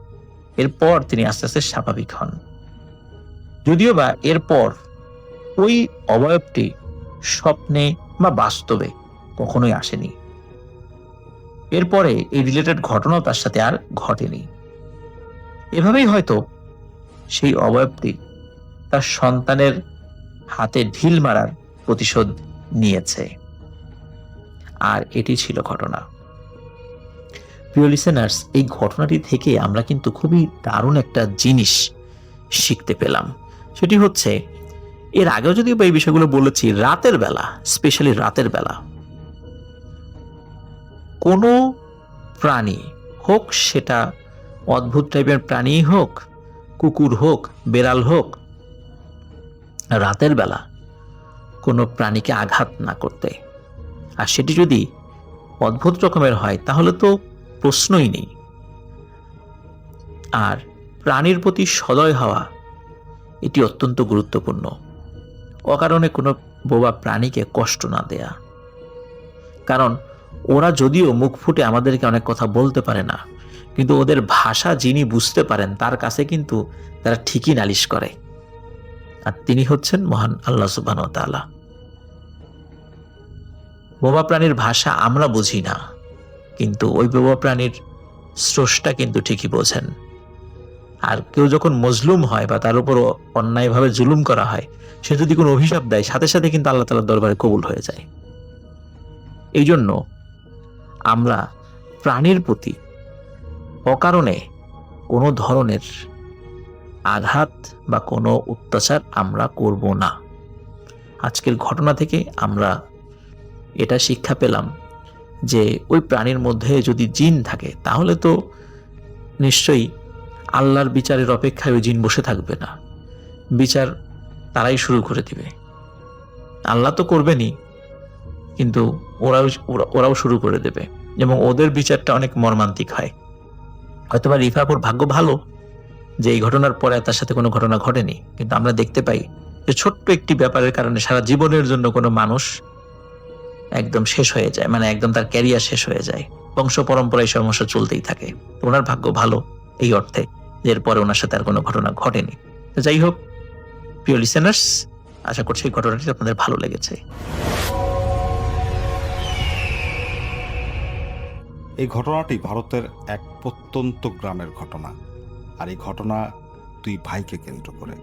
এরপর তিনি আস্তে আস্তে স্বাভাবিক হন। যদিও বা এরপর ওই অবয়বটি স্বপ্নে বা বাস্তবে কখনোই আসেনি। এরপরে এই রিলেটেড ঘটনাও তার সাথে আর ঘটেনি। এভাবেই হয়তো সেই অবয়বটি তার সন্তানের হাতে ঢিল মারার প্রতিশোধ নিয়েছে। আর এটি ছিল ঘটনা। প্রিয় লিসেনার্স, এই ঘটনাটি থেকে আমরা কিন্তু খুবই দারুণ একটা জিনিস শিখতে পেলাম। সেটি হচ্ছে, এর আগেও যদি এই বিষয়গুলো বলেছি, রাতের বেলা, স্পেশালি রাতের বেলা কোনো প্রাণী হোক, সেটা অদ্ভুত টাইপের প্রাণী হোক, কুকুর হোক, বেড়াল হোক, রাতের বেলা কোনো প্রাণীকে আঘাত না করতে। আর সেটি যদি অদ্ভুত রকমের হয় তাহলে তো প্রশ্নই নেই। আর প্রাণীর প্রতি সদয় হওয়া এটি অত্যন্ত গুরুত্বপূর্ণ। অকারণে কোনো বোবা প্রাণীকে কষ্ট না দেয়া। কারণ ওরা যদিও মুখ ফুটে আমাদেরকে অনেক কথা বলতে পারে না, কিন্তু ওদের ভাষা যিনি বুঝতে পারেন তার কাছে কিন্তু তারা ঠিকই নালিশ করে, আর তিনি হচ্ছেন মহান আল্লাহ সুবহানাহু ওয়া তাআলা। বোবা প্রাণীর ভাষা আমরা বুঝি না, কিন্তু ওই বোবা প্রাণীর স্রষ্টা কিন্তু ঠিকই বোঝেন। আর কেউ যখন মজলুম হয় বা তার উপর অন্যায়ভাবে জুলুম করা হয়, সে যদি কোনো অভিশাপ দেয়, সাথে সাথে কিন্তু আল্লাহ তাআলার দরবারে কবুল হয়ে যায়। এই জন্য আমরা প্রাণীর প্রতি অকারণে কোনো ধরনের আঘাত বা কোনো অত্যাচার আমরা করব না। আজকের ঘটনা থেকে আমরা এটা শিক্ষা পেলাম যে ওই প্রাণীর মধ্যে যদি জিন থাকে তাহলে তো নিশ্চয়ই আল্লাহর বিচারের অপেক্ষায় ওই জিন বসে থাকবে না, বিচার তারাই শুরু করে দিবে। আল্লাহ তো করবেনই, কিন্তু ওরাও শুরু করে দেবে, এবং ওদের বিচারটা অনেক মর্মান্তিক হয়। হয়তোবা রিফাপুর ভাগ্য ভালো যে এই ঘটনার পরে তার সাথে কোনো ঘটনা ঘটেনি, কিন্তু আমরা দেখতে পাই যে ছোট্ট একটি ব্যাপারের কারণে সারা জীবনের জন্য কোনো মানুষ একদম শেষ হয়ে যায়, মানে একদম তার ক্যারিয়ার শেষ হয়ে যায়, বংশ পরম্পরায় সমস্যা চলতেই থাকে। ওনার ভাগ্য ভালো এই অর্থে যে এরপরে ওনার সাথে আর কোনো ঘটনা ঘটেনি। তো যাই হোক, প্রিয় লিসেনার্স, আশা করছি এই ঘটনাটি আপনাদের ভালো লেগেছে। এই ঘটনাটি ভারতের এক প্রত্যন্ত গ্রামের ঘটনা, আর এই ঘটনা দুই ভাইকে কেন্দ্র করে।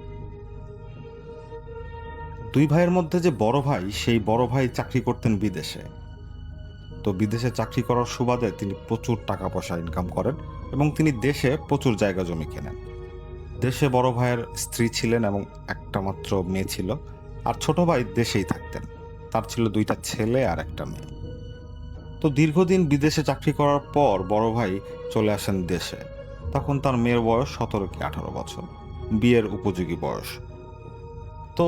দুই ভাইয়ের মধ্যে যে বড় ভাই, সেই বড় ভাই চাকরি করতেন বিদেশে। তো বিদেশে চাকরি করার সুবাদে তিনি প্রচুর টাকা পয়সা ইনকাম করেন এবং তিনি দেশে প্রচুর জায়গা জমি কেনেন। দেশে বড় ভাইয়ের স্ত্রী ছিলেন এবং একটা মাত্র মেয়ে ছিল, আর ছোট ভাই দেশেই থাকতেন। তার ছিল 2টা ছেলে আর একটা মেয়ে। তো দীর্ঘদিন বিদেশে চাকরি করার পর বড় ভাই চলে আসেন দেশে। তখন তার মেয়ের বয়স 17 কি 18 বছর, বিয়ের উপযোগী বয়স। তো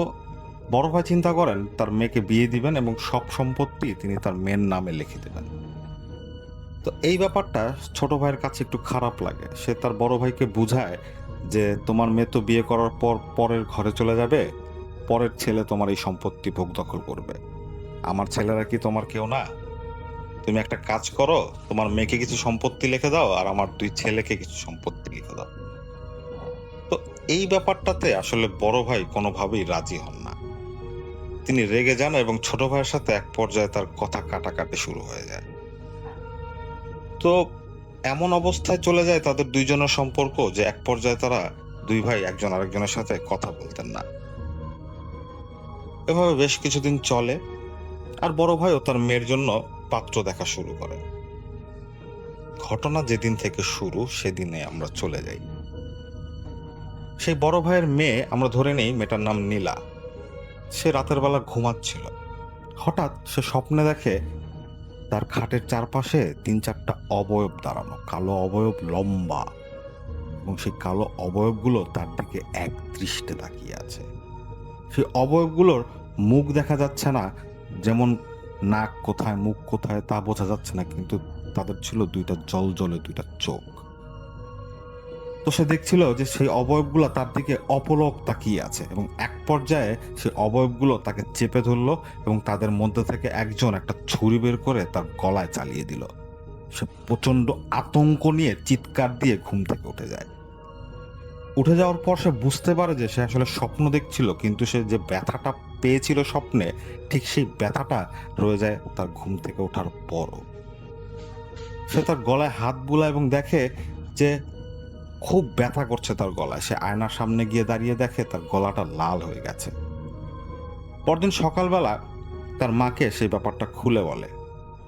বড় ভাই চিন্তা করেন তার মেয়েকে বিয়ে দিবেন এবং সব সম্পত্তি তিনি তার মেয়ের নামে লিখে দেবেন। তো এই ব্যাপারটা ছোট ভাইয়ের কাছে একটু খারাপ লাগে। সে তার বড় ভাইকে বুঝায় যে তোমার মেয়ে তো বিয়ে করার পর পরের ঘরে চলে যাবে, পরের ছেলে তোমার এই সম্পত্তি ভোগ দখল করবে। আমার ছেলেরা কি তোমার কেউ না? তুমি একটা কাজ করো, তোমার মেয়েকে কিছু সম্পত্তি লিখে দাও আর আমার 2 ছেলেকে কিছু সম্পত্তি লিখে দাও। তো এই ব্যাপারটাতে আসলে বড় ভাই কোনোভাবেই রাজি হন না। তিনি রেগে যান এবং ছোট ভাইয়ের সাথে এক পর্যায়ে তার কথা কাটাকাটি শুরু হয়ে যায়। তো এমন অবস্থায় চলে যায় তাদের দুইজনের সম্পর্ক যে এক পর্যায়ে তারা 2 ভাই একজন আরেকজনের সাথে কথা বলতেন না। এভাবে বেশ কিছুদিন চলে, আর বড় ভাইও তার মেয়ের জন্য পাত্র দেখা শুরু করে। ঘটনা যেদিন থেকে শুরু সেদিনে আমরা চলে যাই। সেই বড় ভাইয়ের মেয়ে, আমরা ধরে নেই মেয়েটার নাম নীলা। সে রাতের বেলা ঘুমাচ্ছিল। হঠাৎ সে স্বপ্নে দেখে তার খাটের চারপাশে 3-4টা অবয়ব দাঁড়ানো, কালো অবয়ব, লম্বা, এবং সেই কালো অবয়বগুলো তার দিকে এক দৃষ্টে তাকিয়ে আছে। সেই অবয়বগুলোর মুখ দেখা যাচ্ছে না, যেমন নাক কোথায় মুখ কোথায় তা বোঝা যাচ্ছে না, কিন্তু তাদের ছিল 2টা জ্বলজ্বলে 2টা চোখ। তো সে দেখছিল যে সেই অবয়বগুলো তার দিকে অপলক তাকিয়ে আছে, এবং এক পর্যায়ে সেই অবয়বগুলো তাকে চেপে ধরলো এবং তাদের মধ্যে থেকে একজন একটা ছুরি বের করে তার গলায় চালিয়ে দিল। সে প্রচন্ড আতঙ্ক নিয়ে চিৎকার দিয়ে ঘুম থেকে উঠে যায়। উঠে যাওয়ার পর সে বুঝতে পারে যে সে আসলে স্বপ্ন দেখছিল, কিন্তু সে যে ব্যথাটা পেয়েছিল স্বপ্নে, ঠিক সেই ব্যথাটা রয়ে যায় তার ঘুম থেকে ওঠার পরও। সে তার গলায় হাত বুলায় এবং দেখে যে খুব ব্যথা করছে তার গলায়। সে আয়নার সামনে গিয়ে দাঁড়িয়ে দেখে তার গলাটা লাল হয়ে গেছে। পরদিন সকালবেলা তার মাকে সেই ব্যাপারটা খুলে বলে।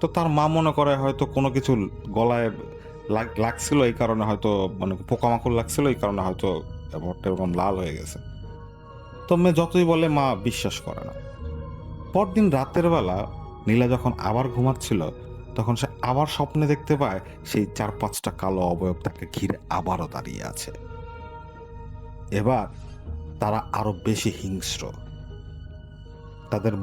তো তার মা মনে করে হয়তো কোনো কিছু গলায় লাগছিল, এই কারণে হয়তো, মানে পোকামাকড় লাগছিল, এই কারণে হয়তো ব্যাপারটা এরকম লাল হয়ে গেছে। তো মেয়ে যতই বলে মা বিশ্বাস করে না। পরদিন রাতের বেলা নীলা যখন আবার ঘুমাচ্ছিল, তখন সে আবার স্বপ্নে দেখতে পায় সেই 4-5টা কালো অবয়ব তাকে ঘিরে আবারও দাঁড়িয়ে আছে। এবার তারা আরো বেশি হিংস্র। তাদের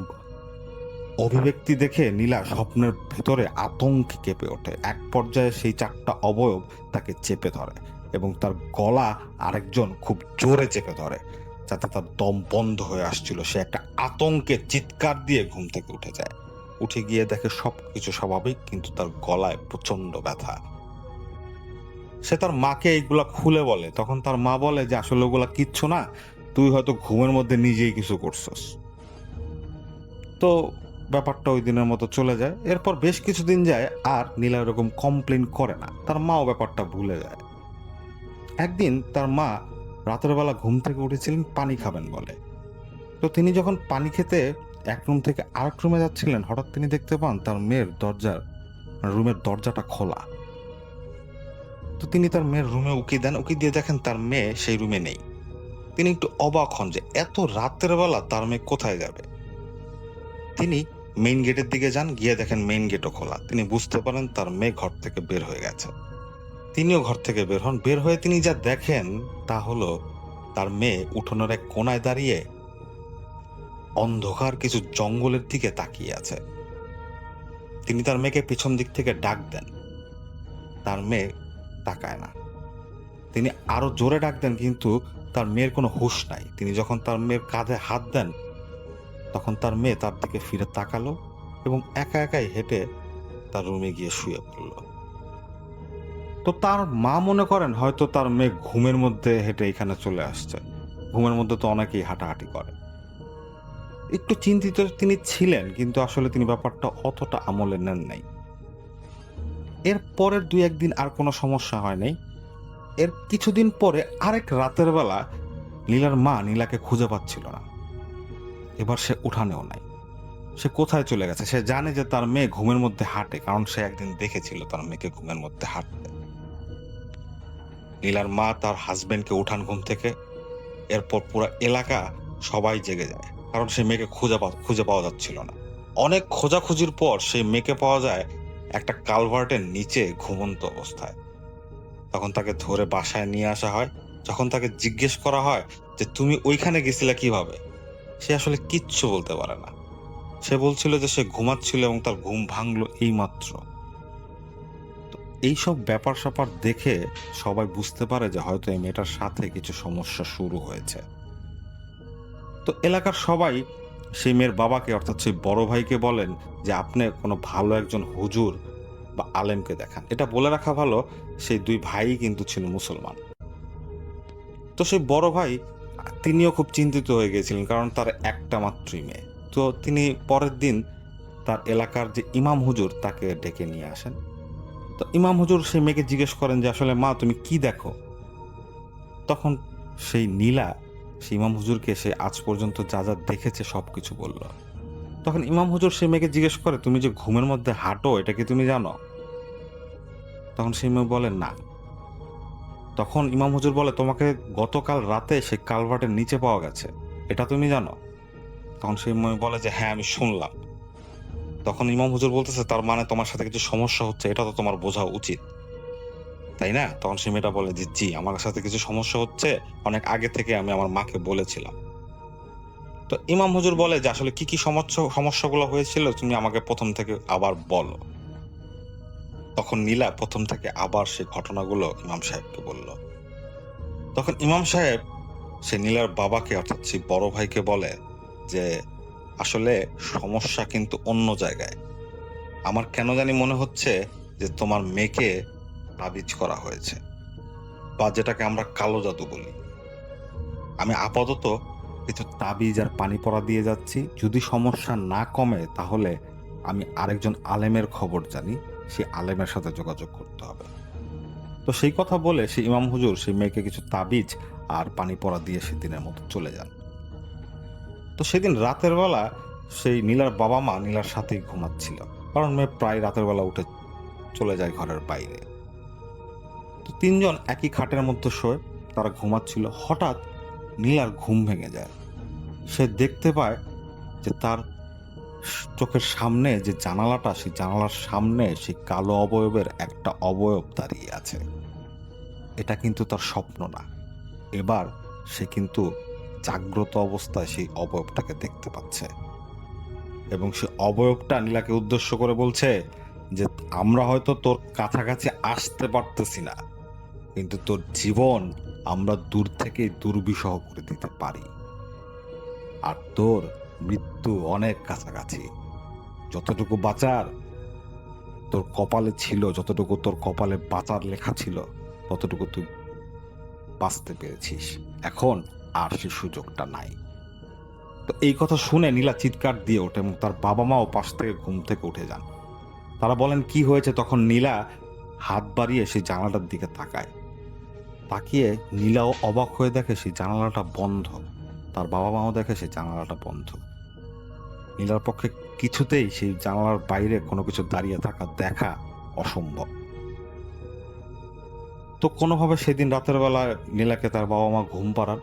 অভিব্যক্তি দেখে নীলা স্বপ্নের ভিতরে আতঙ্কে কেঁপে ওঠে। এক পর্যায়ে সেই 4টা অবয়ব তাকে চেপে ধরে এবং তার গলা আরেকজন খুব জোরে চেপে ধরে, যাতে তার দম বন্ধ হয়ে আসছিল। সে একটা আতঙ্কে চিৎকার দিয়ে ঘুম থেকে উঠে যায়। উঠে গিয়ে দেখে সবকিছু স্বাভাবিক, কিন্তু তার গলায় প্রচন্ড ব্যথা। সে তার মাকে এইগুলা খুলে বলে। তখন তার মা বলে যে আসলে ওগুলা কিচ্ছু না, তুই হয়তো ঘুমের মধ্যে নিজেই কিছু করছস। তো ব্যাপারটা ওই দিনের মতো চলে যায়। এরপর বেশ কিছুদিন যায়, আর নীলা এরকম কমপ্লেন করে না। তার মাও ব্যাপারটা ভুলে যায়। একদিন তার মা রাতের বেলা ঘুম থেকে উঠেছিলেন পানি খাবেন বলে। তো তিনি যখন পানি খেতে এক রুম থেকে আরেক রুমে যাচ্ছিলেন, হঠাৎ তিনি দেখতে পান তার মেয়ের রুমের দরজাটা খোলা। তো তিনি তার মেয়ের রুমে উকি দেন, উকি দিয়ে দেখেন তার মেয়ে সেই রুমে নেই। তিনি একটু অবাক হন যে এত রাতের বেলা তার মেয়ে কোথায় যাবে। তিনি মেইন গেটের দিকে যান, গিয়ে দেখেন মেইন গেটও খোলা। তিনি বুঝতে পারেন তার মেয়ে ঘর থেকে বের হয়ে গেছে। তিনিও ঘর থেকে বের হন। বের হয়ে তিনি যা দেখেন তা হলো তার মেয়ে উঠোনের এক কোনায় দাঁড়িয়ে অন্ধকার কিছু জঙ্গলের দিকে তাকিয়ে আছে। তিনি তার মেয়েকে পিছন দিক থেকে ডাক দেন, তার মেয়ে তাকায় না। তিনি আরো জোরে ডাক দেন, কিন্তু তার মেয়ের কোনো হুঁশ নাই। তিনি যখন তার মেয়ের কাঁধে হাত দেন, তখন তার মেয়ে তার দিকে ফিরে তাকালো এবং একা একাই হেঁটে তার রুমে গিয়ে শুয়ে পড়ল। তো তার মা মনে করেন হয়তো তার মেয়ে ঘুমের মধ্যে হেঁটে এখানে চলে আসছে। ঘুমের মধ্যে তো অনেকেই হাঁটাহাঁটি করে। একটু চিন্তিত তিনি ছিলেন, কিন্তু আসলে তিনি ব্যাপারটা অতটা আমলে নেন নাই। এর পরের 2-1 দিন আর কোনো সমস্যা হয় নাই। এর কিছুদিন পরে আরেক রাতের বেলা নীলার মা নীলাকে খুঁজে পাচ্ছিল না। এবার সে উঠানেও নাই। সে কোথায় চলে গেছে? সে জানে যে তার মেয়ে ঘুমের মধ্যে হাঁটে, কারণ সে একদিন দেখেছিল তার মেয়েকে ঘুমের মধ্যে হাঁটতে। নীলার মা তার হাজবেন্ডকে উঠান ঘুম থেকে। এরপর পুরো এলাকা সবাই জেগে যায়, কারণ সেই মেয়েকে খুঁজে পাওয়া যাচ্ছিল না। অনেক খোঁজাখুঁজির পর সেই মেয়েকে পাওয়া যায় একটা কালভার্টের নিচে ঘুমন্ত অবস্থায়। তখন তাকে ধরে বাসায় নিয়ে আসা হয়। যখন তাকে জিজ্ঞেস করা হয় যে তুমি ওইখানে গেছিলে কিভাবে, সে আসলে কিচ্ছু বলতে পারে না। সে বলছিল যে সে ঘুমাচ্ছিল এবং তার ঘুম ভাঙলো এইমাত্র। তো এইসব ব্যাপার স্যাপার দেখে সবাই বুঝতে পারে যে হয়তো এই মেয়েটার সাথে কিছু সমস্যা শুরু হয়েছে। তো এলাকার সবাই সেই মেয়ের বাবাকে, অর্থাৎ সেই বড় ভাইকে বলেন যে আপনি কোনো ভালো একজন হুজুর বা আলেমকে দেখান। এটা বলে রাখা ভালো, সেই 2 ভাই কিন্তু ছিল মুসলমান। তো সেই বড় ভাই তিনিও খুব চিন্তিত হয়ে গিয়েছিলেন, কারণ তার একটা মাত্রই মেয়ে। তো তিনি পরের দিন তার এলাকার যে ইমাম হুজুর তাকে ডেকে নিয়ে আসেন। তো ইমাম হুজুর সেই মেয়েকে জিজ্ঞেস করেন যে আসলে মা তুমি কি দেখো? তখন সেই নীলা সেই ইমাম হুজুরকে সে আজ পর্যন্ত যা যা দেখেছে সবকিছু বলল। তখন ইমাম হুজুর সেই মেয়েকে জিজ্ঞেস করে তুমি যে ঘুমের মধ্যে হাঁটো, এটা কি তুমি জানো? তখন সেই মেয়ে বলে না। তখন ইমাম হুজুর বলে তোমাকে গতকাল রাতে সেই কালভার্টের নিচে পাওয়া গেছে, এটা তুমি জানো? তখন সেই মেয়ে বলে যে হ্যাঁ আমি শুনলাম। তখন ইমাম হুজুর বলতেছে তার মানে তোমার সাথে কিছু সমস্যা হচ্ছে, এটা তো তোমার বোঝা উচিত, তাই না? তখন সেই মেয়েটা বলে যে জি আমার সাথে কিছু সমস্যা হচ্ছে, অনেক আগে থেকে আমি আমার মাকে বলেছিলাম। তো ইমাম হুজুর বলে যে আসলে কি কি সমস্যাগুলো হয়েছিল তুমি আমাকে প্রথম থেকে আবার বলো। তখন নীলা প্রথম থেকে আবার সেই ঘটনাগুলো ইমাম সাহেবকে বলল। তখন ইমাম সাহেব সে নীলার বাবাকে, অর্থাৎ সেই বড় ভাইকে বলে যে আসলে সমস্যা কিন্তু অন্য জায়গায়। আমার কেন জানি মনে হচ্ছে যে তোমার মেয়েকে তাবিজ করা হয়েছে, বা যেটাকে আমরা কালো জাদু বলি। আমি আপাতত কিছু তাবিজ আর পানি পড়া দিয়ে যাচ্ছি। যদি সমস্যা না কমে তাহলে আমি আরেকজন আলেমের খবর জানি, সেই আলেমের সাথে যোগাযোগ করতে হবে। তো সেই কথা বলে সেই ইমাম হুজুর সেই মেয়েকে কিছু তাবিজ আর পানি পড়া দিয়ে সেদিনের মতো চলে যান। তো সেদিন রাতের বেলা সেই নীলার বাবা মা নীলার সাথেই ঘুমাচ্ছিল, কারণ মেয়ে প্রায় রাতের বেলা উঠে চলে যায় ঘরের বাইরে। তো 3 জন একই খাটের মধ্যে শোয়, তারা ঘুমাচ্ছিল। হঠাৎ নীলার ঘুম ভেঙে যায়। সে দেখতে পায় যে তার চোখের সামনে যে জানালাটা, সেই জানালার সামনে সেই কালো অবয়বের একটা অবয়ব দাঁড়িয়ে আছে। এটা কিন্তু তার স্বপ্ন না, এবার সে কিন্তু জাগ্রত অবস্থায় সেই অবয়বটাকে দেখতে পাচ্ছে। এবং সে অবয়বটা নীলাকে উদ্দেশ্য করে বলছে যে আমরা হয়তো তোর কাছাকাছি আসতে পারতেছি না, কিন্তু তোর জীবন আমরা দূর থেকে দুর্বিষহ করে দিতে পারি, আর তোর মৃত্যু অনেক কাছাকাছি। যতটুকু বাঁচার তোর কপালে ছিল, যতটুকু তোর কপালে বাঁচার লেখা ছিল, ততটুকু তুই বাঁচতে পেরেছিস, এখন আর সে সুযোগটা নাই। তো এই কথা শুনে নীলা চিৎকার দিয়ে ওঠে এবং তার বাবা মাও পাশ থেকে ঘুম থেকে উঠে যান। তারা বলেন কি হয়েছে? তখন নীলা হাত বাড়িয়ে সেই জানালাটার দিকে তাকায়। তাকিয়ে নীলাও অবাক হয়ে দেখে সেই জানালাটা বন্ধ। তার বাবা মাও দেখে সেই জানালাটা বন্ধ। নীলার পক্ষে কিছুতেই সেই জানালার বাইরে কোনো কিছু দাঁড়িয়ে থাকা দেখা অসম্ভব। তো কোনোভাবে সেদিন রাতের বেলা নীলাকে তার বাবা মা ঘুম পাড়ান।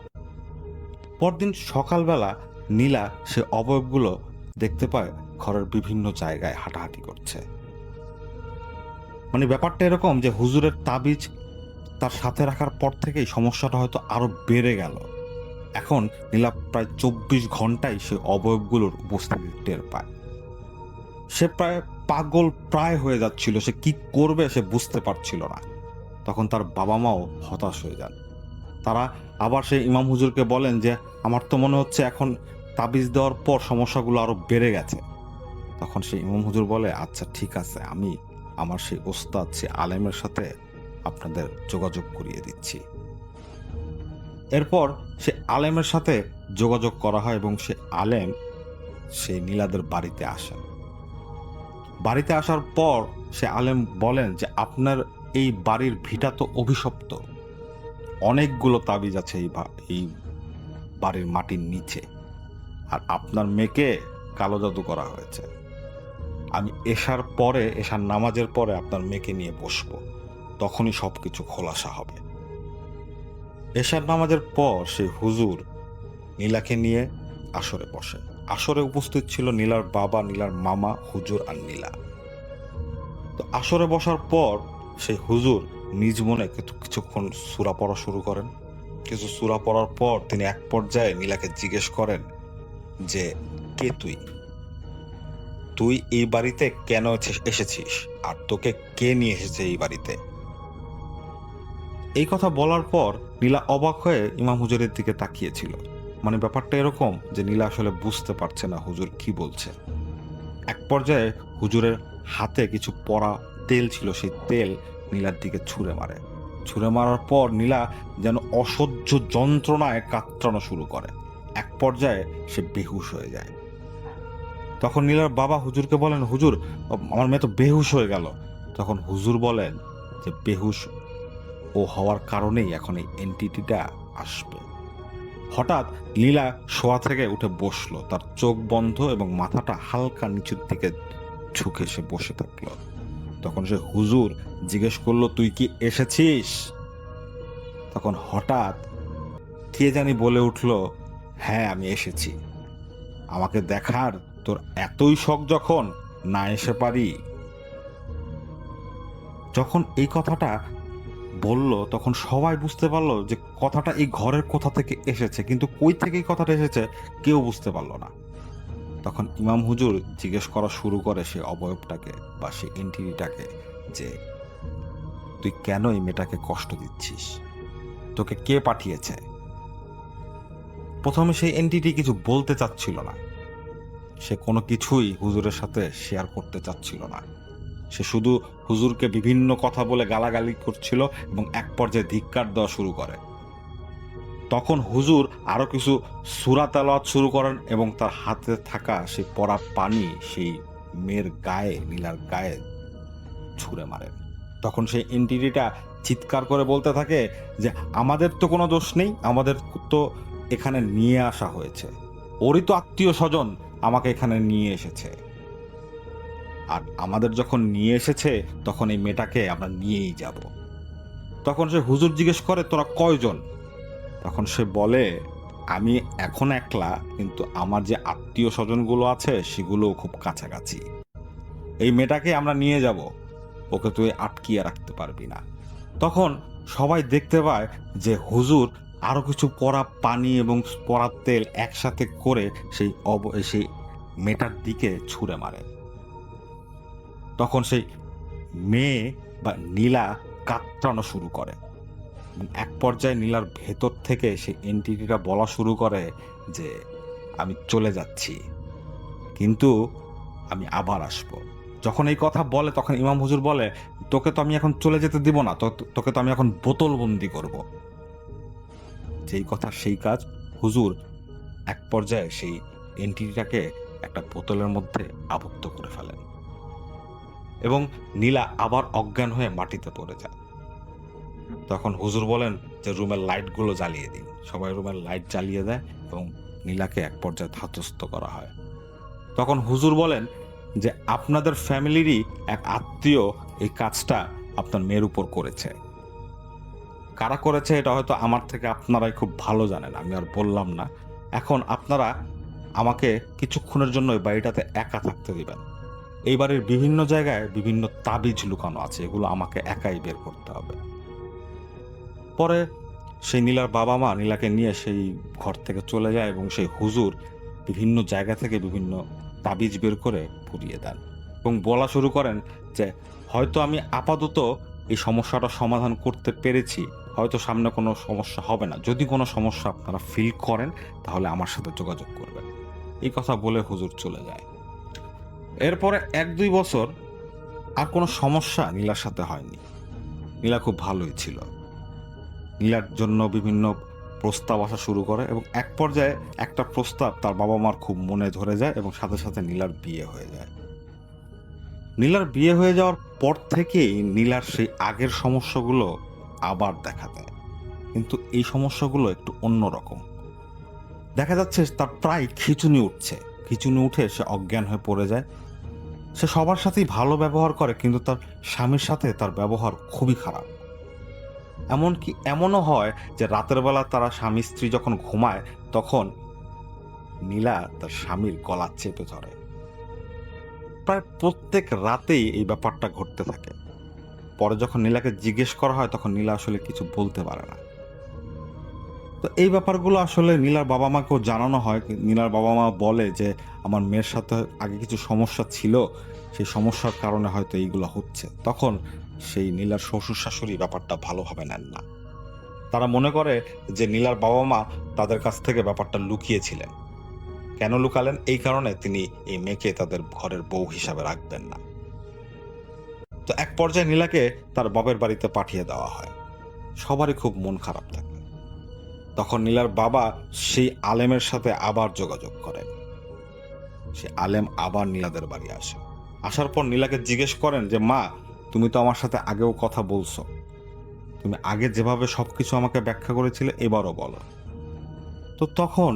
পরদিন সকালবেলা নীলা সে অবয়বগুলো দেখতে পায় ঘরের বিভিন্ন জায়গায় হাঁটাহাঁটি করছে। মানে ব্যাপারটা এরকম যে হুজুরের তাবিজ তার সাথে রাখার পর থেকেই সমস্যাটা হয়তো আরো বেড়ে গেল। এখন নীলা প্রায় 24 ঘন্টায় সে অবয়বগুলোর উপস্থিতি টের পায়। সে প্রায় পাগল প্রায় হয়ে যাচ্ছিল, সে কি করবে সে বুঝতে পারছিল না। তখন তার বাবা মাও হতাশ হয়ে যান। তারা আবার সেই ইমাম হুজুরকে বলেন যে আমার তো মনে হচ্ছে এখন তাবিজ দেওয়ার পর সমস্যাগুলো আরো বেড়ে গেছে। তখন সেই ইমাম হুজুর বলে, আচ্ছা ঠিক আছে, আমি আমার সেই ওস্তাদ সে আলেমের সাথে আপনাদের যোগাযোগ করিয়ে দিচ্ছি। এরপর সে আলেমের সাথে যোগাযোগ করা হয় এবং সে আলেম সেই নীলাদের বাড়িতে আসেন। বাড়িতে আসার পর সে আলেম বলেন যে আপনার এই বাড়ির ভিটা তো অভিশপ্ত, অনেকগুলো তাবিজ আছে এই বাড়ির মাটির নিচে, আর আপনার মেয়েকে কালো জাদু করা হয়েছে। আমি এশার নামাজের পরে আপনার মেয়েকে নিয়ে বসবো, তখনই সবকিছু খোলাসা হবে। এশার নামাজের পর সে হুজুর নীলাকে নিয়ে আসরে বসে। আসরে উপস্থিত ছিল নীলার বাবা, নীলার মামা, হুজুর আর নীলা। তো আসরে বসার পর সেই হুজুর নিজ মনে কিছুক্ষণ সূরা পড়া শুরু করেন। কিছু সূরা পড়ার পর তিনি এক পর্যায়ে নীলাকে জিজ্ঞেস করেন যে কে তুই এই বাড়িতে কেন এসেছিস, আর তোকে কে নিয়ে এসেছে এই বাড়িতে? এই কথা বলার পর নীলা অবাক হয়ে ইমাম হুজুরের দিকে তাকিয়েছিল। মানে ব্যাপারটা এরকম যে নীলা আসলে বুঝতে পারছে না হুজুর কি বলছে। এক পর্যায়ে হুজুরের হাতে কিছু পড়া তেল ছিল, সেই তেল নীলার দিকে ছুঁড়ে মারে। ছুঁড়ে মারার পর নীলা যেন অসহ্য যন্ত্রণায় কাতরানো শুরু করে। এক পর্যায়ে সে বেহুশ হয়ে যায়। তখন নীলার বাবা হুজুরকে বলেন, হুজুর আমার মেয়ে তো বেহুশ হয়ে গেল। তখন হুজুর বলেন যে বেহুশ ও হওয়ার কারণেই এখন এই এন্টিটিটা আসবে। হঠাৎ নীলা শোয়া থেকে উঠে বসলো, তার চোখ বন্ধ এবং মাথাটা হালকা নিচুর দিকে ঝুঁকে সে বসে থাকলো। তখন সে হুজুর জিজ্ঞেস করলো, তুই কি এসেছিস? তখন হঠাৎ কে জানি বলে উঠলো, হ্যাঁ আমি এসেছি। আমাকে দেখার তোর এতই শখ যখন, না এসে পারি? যখন এই কথাটা বলল তখন সবাই বুঝতে পারলো যে কথাটা এই ঘরের কোথা থেকে এসেছে, কিন্তু কই থেকে এই কথাটা এসেছে কেউ বুঝতে পারলো না। তখন ইমাম হুজুর জিজ্ঞেস করা শুরু করে সে অবয়বটাকে বা সে এন্টিটিটাকে যে তুই কেন এই মেয়েটাকে কষ্ট দিচ্ছিস, তোকে কে পাঠিয়েছে? প্রথমে সেই এন্টিটি কিছু বলতে চাচ্ছিল না, সে কোনো কিছুই হুজুরের সাথে শেয়ার করতে চাচ্ছিল না। সে শুধু হুজুরকে বিভিন্ন কথা বলে গালাগালি করছিল এবং এক পর্যায়ে ধিক্কার দেওয়া শুরু করে। তখন হুজুর আরো কিছু সূরা তেলাওয়াত শুরু করেন এবং তার হাতে থাকা সেই পড়া পানি সেই মেয়ের গায়ে, নীলার গায়ে ছুঁড়ে মারেন। তখন সেই এন্টিটিটা চিৎকার করে বলতে থাকে যে আমাদের তো কোনো দোষ নেই, আমাদের তো এখানে নিয়ে আসা হয়েছে, ওরই তো আত্মীয় স্বজন আমাকে এখানে নিয়ে এসেছে, আর আমাদের যখন নিয়ে এসেছে তখন এই মেয়েটাকে আমরা নিয়েই যাব। তখন সে হুজুর জিজ্ঞেস করে তোরা কয়জন? তখন সে বলে আমি এখন একলা, কিন্তু আমার যে আত্মীয় স্বজনগুলো আছে সেগুলোও খুব কাছাকাছি। এই মেয়েটাকে আমরা নিয়ে যাব, ওকে তুই আটকিয়ে রাখতে পারবি না। তখন সবাই দেখতে পায় যে হুজুর আরো কিছু পড়া পানি এবং পড়া তেল একসাথে করে সেই মেয়েটার দিকে ছুঁড়ে মারে। তখন সেই মেয়ে বা নীলা কাতরানো শুরু করে। এক পর্যায়ে নীলার ভেতর থেকে সেই এন্টিটিটা বলা শুরু করে যে আমি চলে যাচ্ছি, কিন্তু আমি আবার আসব। যখন এই কথা বলে তখন ইমাম হুজুর বলে তোকে তো আমি এখন চলে যেতে দিব না, তোকে তো আমি এখন বোতলবন্দি করব। যেই কথা সেই কাজ, হুজুর এক পর্যায়ে সেই এন্টিটিটাকে একটা বোতলের মধ্যে আবদ্ধ করে ফেলেন এবং নীলা আবার অজ্ঞান হয়ে মাটিতে পড়ে যায়। তখন হুজুর বলেন যে রুমের লাইটগুলো জ্বালিয়ে দিন। সবাই রুমের লাইট জ্বালিয়ে দেয় এবং নীলাকে এক পর্যায়ে ধাতস্থ করা হয়। তখন হুজুর বলেন যে আপনাদের ফ্যামিলিরই এক আত্মীয় এই কাজটা আপনার মেয়ের উপর করেছে। কারা করেছে এটা হয়তো আমার থেকে আপনারাই খুব ভালো জানেন, আমি আর বললাম না। এখন আপনারা আমাকে কিছুক্ষণের জন্য এই বাড়িটাতে একা থাকতে দিবেন। এই বাড়ির বিভিন্ন জায়গায় বিভিন্ন তাবিজ লুকানো আছে, এগুলো আমাকে একাই বের করতে হবে। পরে সেই নীলার বাবা মা নীলাকে নিয়ে সেই ঘর থেকে চলে যায় এবং সেই হুজুর বিভিন্ন জায়গা থেকে বিভিন্ন তাবিজ বের করে পুড়িয়ে দেন এবং বলা শুরু করেন যে হয়তো আমি আপাতত এই সমস্যাটা সমাধান করতে পেরেছি, হয়তো সামনে কোনো সমস্যা হবে না, যদি কোনো সমস্যা আপনারা ফিল করেন তাহলে আমার সাথে যোগাযোগ করবেন। এই কথা বলে হুজুর চলে যায়। এরপরে 1-2 বছর আর কোনো সমস্যা নীলার সাথে হয়নি। নীলা খুব ভালোই ছিল। নীলার জন্য বিভিন্ন প্রস্তাব আসা শুরু করে এবং এক পর্যায়ে একটা প্রস্তাব তার বাবা মার খুব মনে ধরে যায় এবং সাথে সাথে নীলার বিয়ে হয়ে যায়। নীলার বিয়ে হয়ে যাওয়ার পর থেকেই নীলার সেই আগের সমস্যাগুলো আবার দেখা দেয়, কিন্তু এই সমস্যাগুলো একটু অন্যরকম। দেখা যাচ্ছে তার প্রায় খিঁচুনি উঠছে, খিঁচুনি উঠে সে অজ্ঞান হয়ে পড়ে যায়। সে সবার সাথেই ভালো ব্যবহার করে, কিন্তু তার স্বামীর সাথে তার ব্যবহার খুবই খারাপ। এমনকি এমনও হয় যে রাতের বেলা তারা স্বামী স্ত্রী যখন ঘুমায় তখন নীলা তার স্বামীর গলা চেপে ধরে। প্রায় প্রত্যেক রাতেই এই ব্যাপারটা ঘটতে থাকে। পরে যখন নীলাকে জিজ্ঞেস করা হয় তখন নীলা আসলে কিছু বলতে পারে না। তো এই ব্যাপারগুলো আসলে নীলার বাবা মাকেও জানানো হয়। নীলার বাবা মা বলে যে আমার মেয়ের সাথে আগে কিছু সমস্যা ছিল, সেই সমস্যার কারণে হয়তো এইগুলো হচ্ছে। তখন সেই নীলার শ্বশুর শাশুড়ি ব্যাপারটা ভালোভাবে নেন না। তারা মনে করে যে নীলার বাবা মা তাদের কাছ থেকে ব্যাপারটা লুকিয়েছিলেন। কেন লুকালেন? এই কারণে তিনি এই মেয়েকে তাদের ঘরের বউ হিসাবে রাখবেন না। তো এক পর্যায়ে নীলাকে তার বাবার বাড়িতে পাঠিয়ে দেওয়া হয়। সবারই খুব মন খারাপ থাকে। তখন নীলার বাবা সেই আলেমের সাথে আবার যোগাযোগ করেন। সে আলেম আবার নীলাদের বাড়ি আসে। আসার পর নীলাকে জিজ্ঞেস করেন যে মা, তুমি তো আমার সাথে আগেও কথা বলছো, তুমি আগে যেভাবে সবকিছু আমাকে ব্যাখ্যা করেছিলে এবারও বলো। তো তখন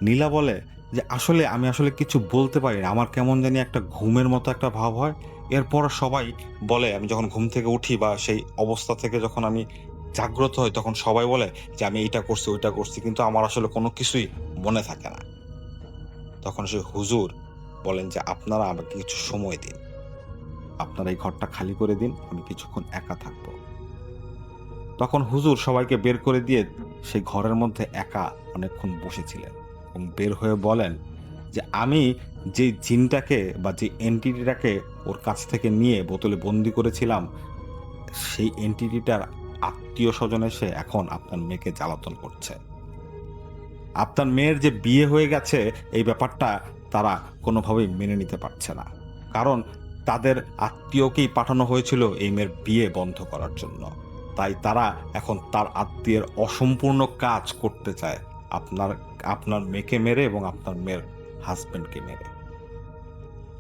নীলা বলে যে আসলে আমি কিছু বলতে পারি না, আমার কেমন জানি একটা ঘুমের মতো একটা ভাব হয়। এরপর সবাই বলে, আমি যখন ঘুম থেকে উঠি বা সেই অবস্থা থেকে যখন আমি জাগ্রত হই তখন সবাই বলে যে আমি এইটা করছি ওইটা করছি, কিন্তু আমার আসলে কোনো কিছুই মনে থাকে না। তখন সেই হুজুর বলেন যে আপনারা আমাকে কিছু সময় দিন, আপনারা এই ঘরটা খালি করে দিন, আমি কিছুক্ষণ একা থাকবো। তখন হুজুর সবাইকে বের করে দিয়ে সেই ঘরের মধ্যে একা অনেকক্ষণ বসেছিলেন এবং বের হয়ে বলেন যে আমি যে জিনটাকে বা যে এন্টিটিটাকে ওর কাছ থেকে নিয়ে বোতলে বন্দি করেছিলাম, সেই এন্টিটিটার আত্মীয় স্বজন এসে এখন আপনার মেয়েকে জ্বালাতন করছে। আপনার মেয়ের যে বিয়ে হয়ে গেছে এই ব্যাপারটা তারা কোনোভাবেই মেনে নিতে পারছে না, কারণ তাদের আত্মীয়কেই পাঠানো হয়েছিল এই মেয়ের বিয়ে বন্ধ করার জন্য। তাই তারা এখন তার আত্মীয়ের অসম্পূর্ণ কাজ করতে চায়, আপনার মেয়েকে মেরে এবং আপনার মেয়ের হাজবেন্ডকে মেরে।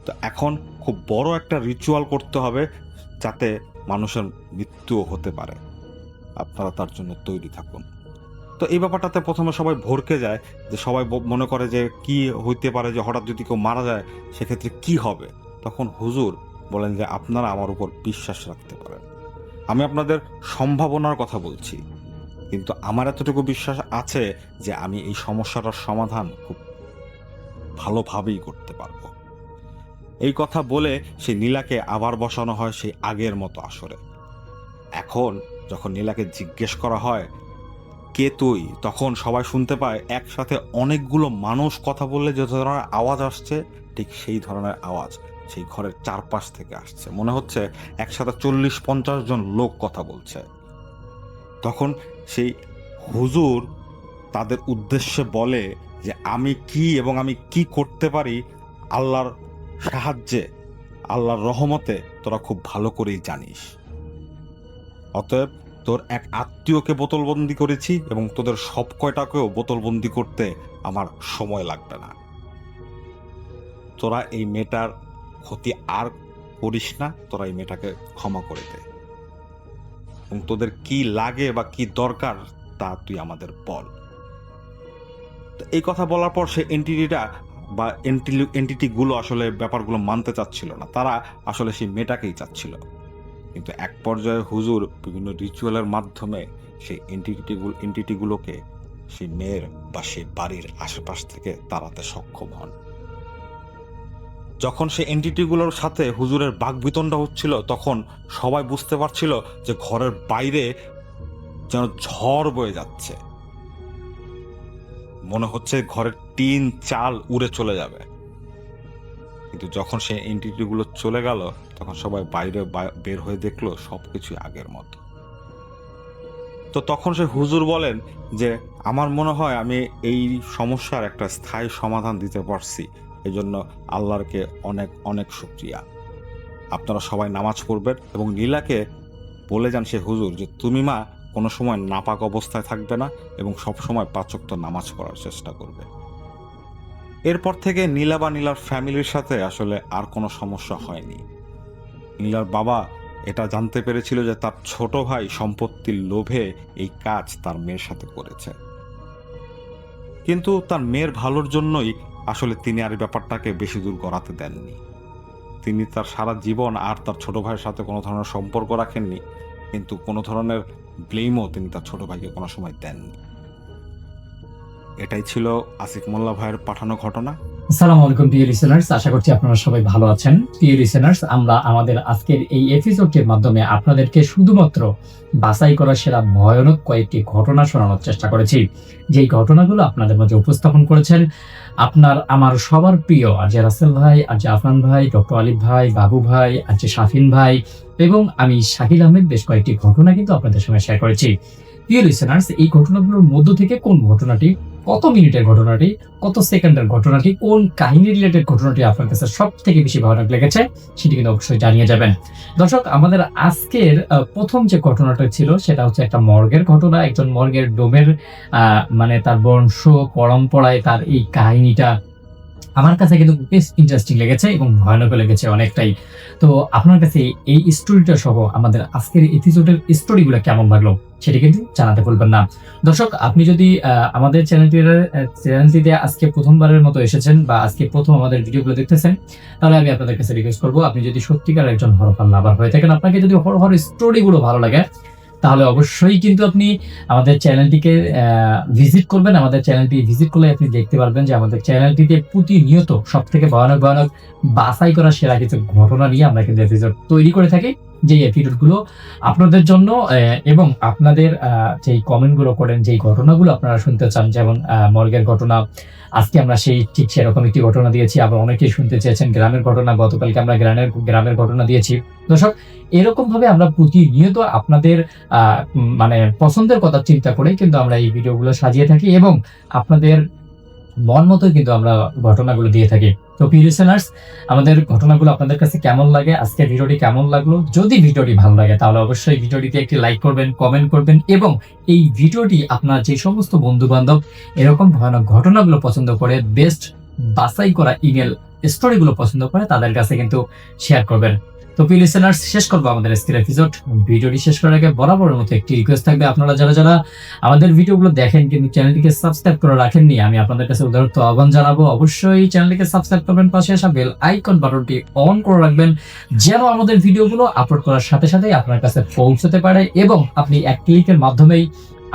তো এখন খুব বড় একটা রিচুয়াল করতে হবে যাতে মানুষের মৃত্যুও হতে পারে, আপনারা তার জন্য তৈরি থাকুন। তো এই ব্যাপারটাতে প্রথমে সবাই ভরকে যায়, যে সবাই মনে করে যে কি হইতে পারে, যে হঠাৎ যদি কেউ মারা যায় সেক্ষেত্রে কি হবে। তখন হুজুর বলেন যে আপনারা আমার উপর বিশ্বাস রাখতে পারেন, আমি আপনাদের সম্ভাবনার কথা বলছি, কিন্তু আমার এতটুকু বিশ্বাস আছে যে আমি এই সমস্যাটার সমাধান খুব ভালোভাবেই করতে পারবো। এই কথা বলে সেই নীলাকে আবার বসানো হয় সেই আগের মতো আসরে। এখন যখন নীলাকে জিজ্ঞেস করা হয় কে তুই, তখন সবাই শুনতে পায় একসাথে অনেকগুলো মানুষ কথা বললে যে ধরনের আওয়াজ আসছে ঠিক সেই ধরনের আওয়াজ সেই ঘরের চারপাশ থেকে আসছে। মনে হচ্ছে একসাথে 40-50 জন লোক কথা বলছে। তখন সেই হুজুর তাদের উদ্দেশ্যে বলে যে আমি কি এবং আমি কি করতে পারি আল্লাহর সাহায্যে, আল্লাহর রহমতে তোরা খুব ভালো করেই জানিস। অতএব তোর এক আত্মীয়কে বোতলবন্দি করেছি এবং তোদের সব কয়টাকেও বোতলবন্দি করতে আমার সময় লাগবে না। তোরা এই মেয়েটার ক্ষতি আর করিস না, তোরা এই মেয়েটাকে ক্ষমা করে দে এবং তোদের কি লাগে বা কি দরকার তা তুই আমাদের বল। তো এই কথা বলার পর সে এন্টিটিটা বা এন্টিটিগুলো আসলে ব্যাপারগুলো মানতে চাচ্ছিল না, তারা আসলে সেই মেয়েটাকেই চাচ্ছিল। কিন্তু এক পর্যায়ে হুজুর বিভিন্ন রিচুয়ালের মাধ্যমে সেই এন্টিটিগুলোকে সেই মেয়ের বা সেই বাড়ির আশেপাশ থেকে তাড়াতে সক্ষম হন। যখন সেই এন্টিটিগুলোর সাথে হুজুরের বাকবিতণ্ডা হচ্ছিল, তখন সবাই বুঝতে পারছিল যে ঘরের বাইরে যেন ঝড় বয়ে যাচ্ছে, মনে হচ্ছে ঘরের টিন চাল উড়ে চলে যাবে। কিন্তু যখন সেই এন্টিটিগুলো চলে গেল, তখন সবাই বাইরে বের হয়ে দেখলো সবকিছু আগের মতো। তো তখন সে হুজুর বলেন যে আমার মনে হয় আমি এই সমস্যার একটা স্থায়ী সমাধান দিতে পারছি, এই জন্য আল্লাহরকে অনেক অনেক শুকরিয়া। আপনারা সবাই নামাজ পড়বেন এবং নীলাকে বলে যান সে হুজুর যে তুমি মা কোনো সময় নাপাক অবস্থায় থাকবে না এবং সব সময় 5 ওয়াক্ত নামাজ পড়ার চেষ্টা করবে। এরপর থেকে নীলা বা নীলার ফ্যামিলির সাথে আসলে আর কোনো সমস্যা হয়নি। নীলার বাবা এটা জানতে পেরেছিল যে তার ছোট ভাই সম্পত্তির লোভে এই কাজ তার মেয়ের সাথে করেছে, কিন্তু তার মেয়ের ভালোর জন্যই আসলে তিনি আর এই ব্যাপারটাকে বেশি দূর গড়াতে দেননি। তিনি তার সারা জীবন আর তার ছোট ভাইয়ের সাথে কোনো ধরনের সম্পর্ক রাখেননি, কিন্তু কোনো ধরনের ব্লেমও তিনি তার ছোট ভাইকে কোনো সময় দেননি। এটাই ছিল আসিফ মোল্লা ভাইয়ের পাঠানো ঘটনা। আসসালামু আলাইকুম প্রিয় লিসেনার্স, আশা করছি আপনারা সবাই ভালো আছেন। প্রিয় লিসেনার্স, আমরা আমাদের আজকের এই এপিসোডটির মাধ্যমে আপনাদেরকে শুধুমাত্র বাছাই করা সেরা ভয়ানক কয়েকটি ঘটনা শোনানোর চেষ্টা করেছি। যেই ঘটনাগুলো আপনাদের মাঝে উপস্থাপন করেছেন আমার সবার প্রিয় আরজে রাসেল ভাই, আরজে আফরান ভাই, ডক্টর আলিফ ভাই, বাবু ভাই, আরজে শাফিন ভাই এবং আমি শাকিল আহমেদ বেশ কয়েকটি ঘটনা কিন্তু আপনাদের সঙ্গে শেয়ার করেছি। প্রিয় লিসেনার্স, এই ঘটনাগুলোর মধ্য থেকে কোন ঘটনাটি, কত মিনিটের ঘটনাটি, কত সেকেন্ডের ঘটনাটি, কোন কাহিনী রিলেটেড ঘটনাটি আপনার কাছে সব থেকে বেশি ভয়ানক লেগেছে সেটি কিন্তু অবশ্যই জানিয়ে যাবেন। দর্শক, আমাদের আজকের প্রথম যে ঘটনাটা ছিল সেটা হচ্ছে একটা মর্গের ঘটনা। একজন মর্গের ডোমের মানে তার বংশ পরম্পরায় তার এই কাহিনীটা আমার কাছে কিন্তু বেশ ইন্টারেস্টিং লেগেছে এবং ভয়ানক লেগেছে অনেকটাই। তো আপনার কাছে এই স্টোরিটা সহ আমাদের আজকের এপিসোডের স্টোরিগুলো কেমন লাগলো সেটা কিন্তু জানাতে ভুলবেন না। দর্শক, আপনি যদি আমাদের চ্যানেলটিতে আজকে প্রথমবারের মতো এসেছেন বা আজকে প্রথম আমাদের ভিডিওগুলো দেখতেছেন, তাহলে আমি আপনাদের কাছে রিকোয়েস্ট করবো, আপনি যদি সত্যিকার একজন হরর লাভার হয়ে থাকেন, আপনাকে যদি হরর স্টোরিগুলো ভালো লাগে, তাহলে অবশ্যই কিন্তু আপনি আমাদের চ্যানেলটিকে ভিজিট করবেন। আমাদের চ্যানেলটি ভিজিট করলে আপনি দেখতে পারবেন যে আমাদের চ্যানেলটিতে প্রতিনিয়ত সব থেকে ভয়ানক ভয়ানক বাছাই করা সেরা কিছু ঘটনা নিয়ে আমরা কিন্তু এপিসোড তৈরি করে থাকি, যে এপিসোডগুলো আপনাদের জন্য এবং আপনাদের যেই কমেন্টগুলো করেন, যেই ঘটনাগুলো আপনারা শুনতে চান, যেমন মর্গের ঘটনা, আজকে আমরা ঠিক সেরকম একটি ঘটনা দিয়েছি। আবার অনেকেই শুনতে চেয়েছেন গ্রামের ঘটনা, গতকালকে আমরা গ্রামের ঘটনা দিয়েছি। দর্শক, এরকম ভাবে আমরা প্রতিনিয়ত আপনাদের মানে পছন্দের কথা চিন্তা করে কিন্তু আমরা এই ভিডিওগুলো সাজিয়ে থাকি এবং আপনাদের মন মতোই কিন্তু আমরা ঘটনাগুলো দিয়ে থাকি। তো প্রিয় লিসেনার্স, আমাদের ঘটনাগুলো আপনাদের কাছে কেমন লাগে, আজকের ভিডিওটি কেমন লাগলো? যদি ভিডিওটি ভালো লাগে তাহলে অবশ্যই ভিডিওটিতে একটি লাইক করবেন, কমেন্ট করবেন এবং এই ভিডিওটি আপনার যে সমস্ত বন্ধু বান্ধব এরকম ভয়ানক ঘটনাগুলো পছন্দ করে, বেস্ট বাছাই করা ইমেল স্টোরিগুলো পছন্দ করে, তাদের কাছে কিন্তু শেয়ার করবেন। তো প্রিয় লিসেনার্স, শেষ করবো আমাদের আজকের এপিসোড। ভিডিওটি শেষ করার আগে বরাবরের মতো একটি রিকোয়েস্ট থাকবে, আপনারা যারা আমাদের ভিডিওগুলো দেখেন কিন্তু চ্যানেলটিকে সাবস্ক্রাইব করে রাখেননি, আমি আপনাদের কাছে উদারত আহ্বান জানাবো, অবশ্যই চ্যানেলটিকে সাবস্ক্রাইব করবেন, পাশে আসা বেল আইকন বাটনটি অন করে রাখবেন, যেন আমাদের ভিডিওগুলো আপলোড করার সাথে সাথেই আপনার কাছে পৌঁছতে পারে এবং আপনি এক ক্লিকের মাধ্যমেই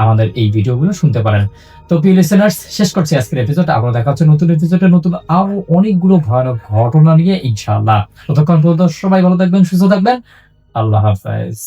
আমাদের এই ভিডিওগুলো শুনতে পারেন। তো প্রিয় লিসেনার্স, শেষ করছি আজকের এপিসোড। আবার দেখা হচ্ছে নতুন এপিসোডে নতুন আরো অনেকগুলো ভয়ানক ঘটনা নিয়ে ইনশাআল্লাহ। ততক্ষণ পর্যন্ত সবাই ভালো থাকবেন, সুস্থ থাকবেন। আল্লাহ হাফেজ।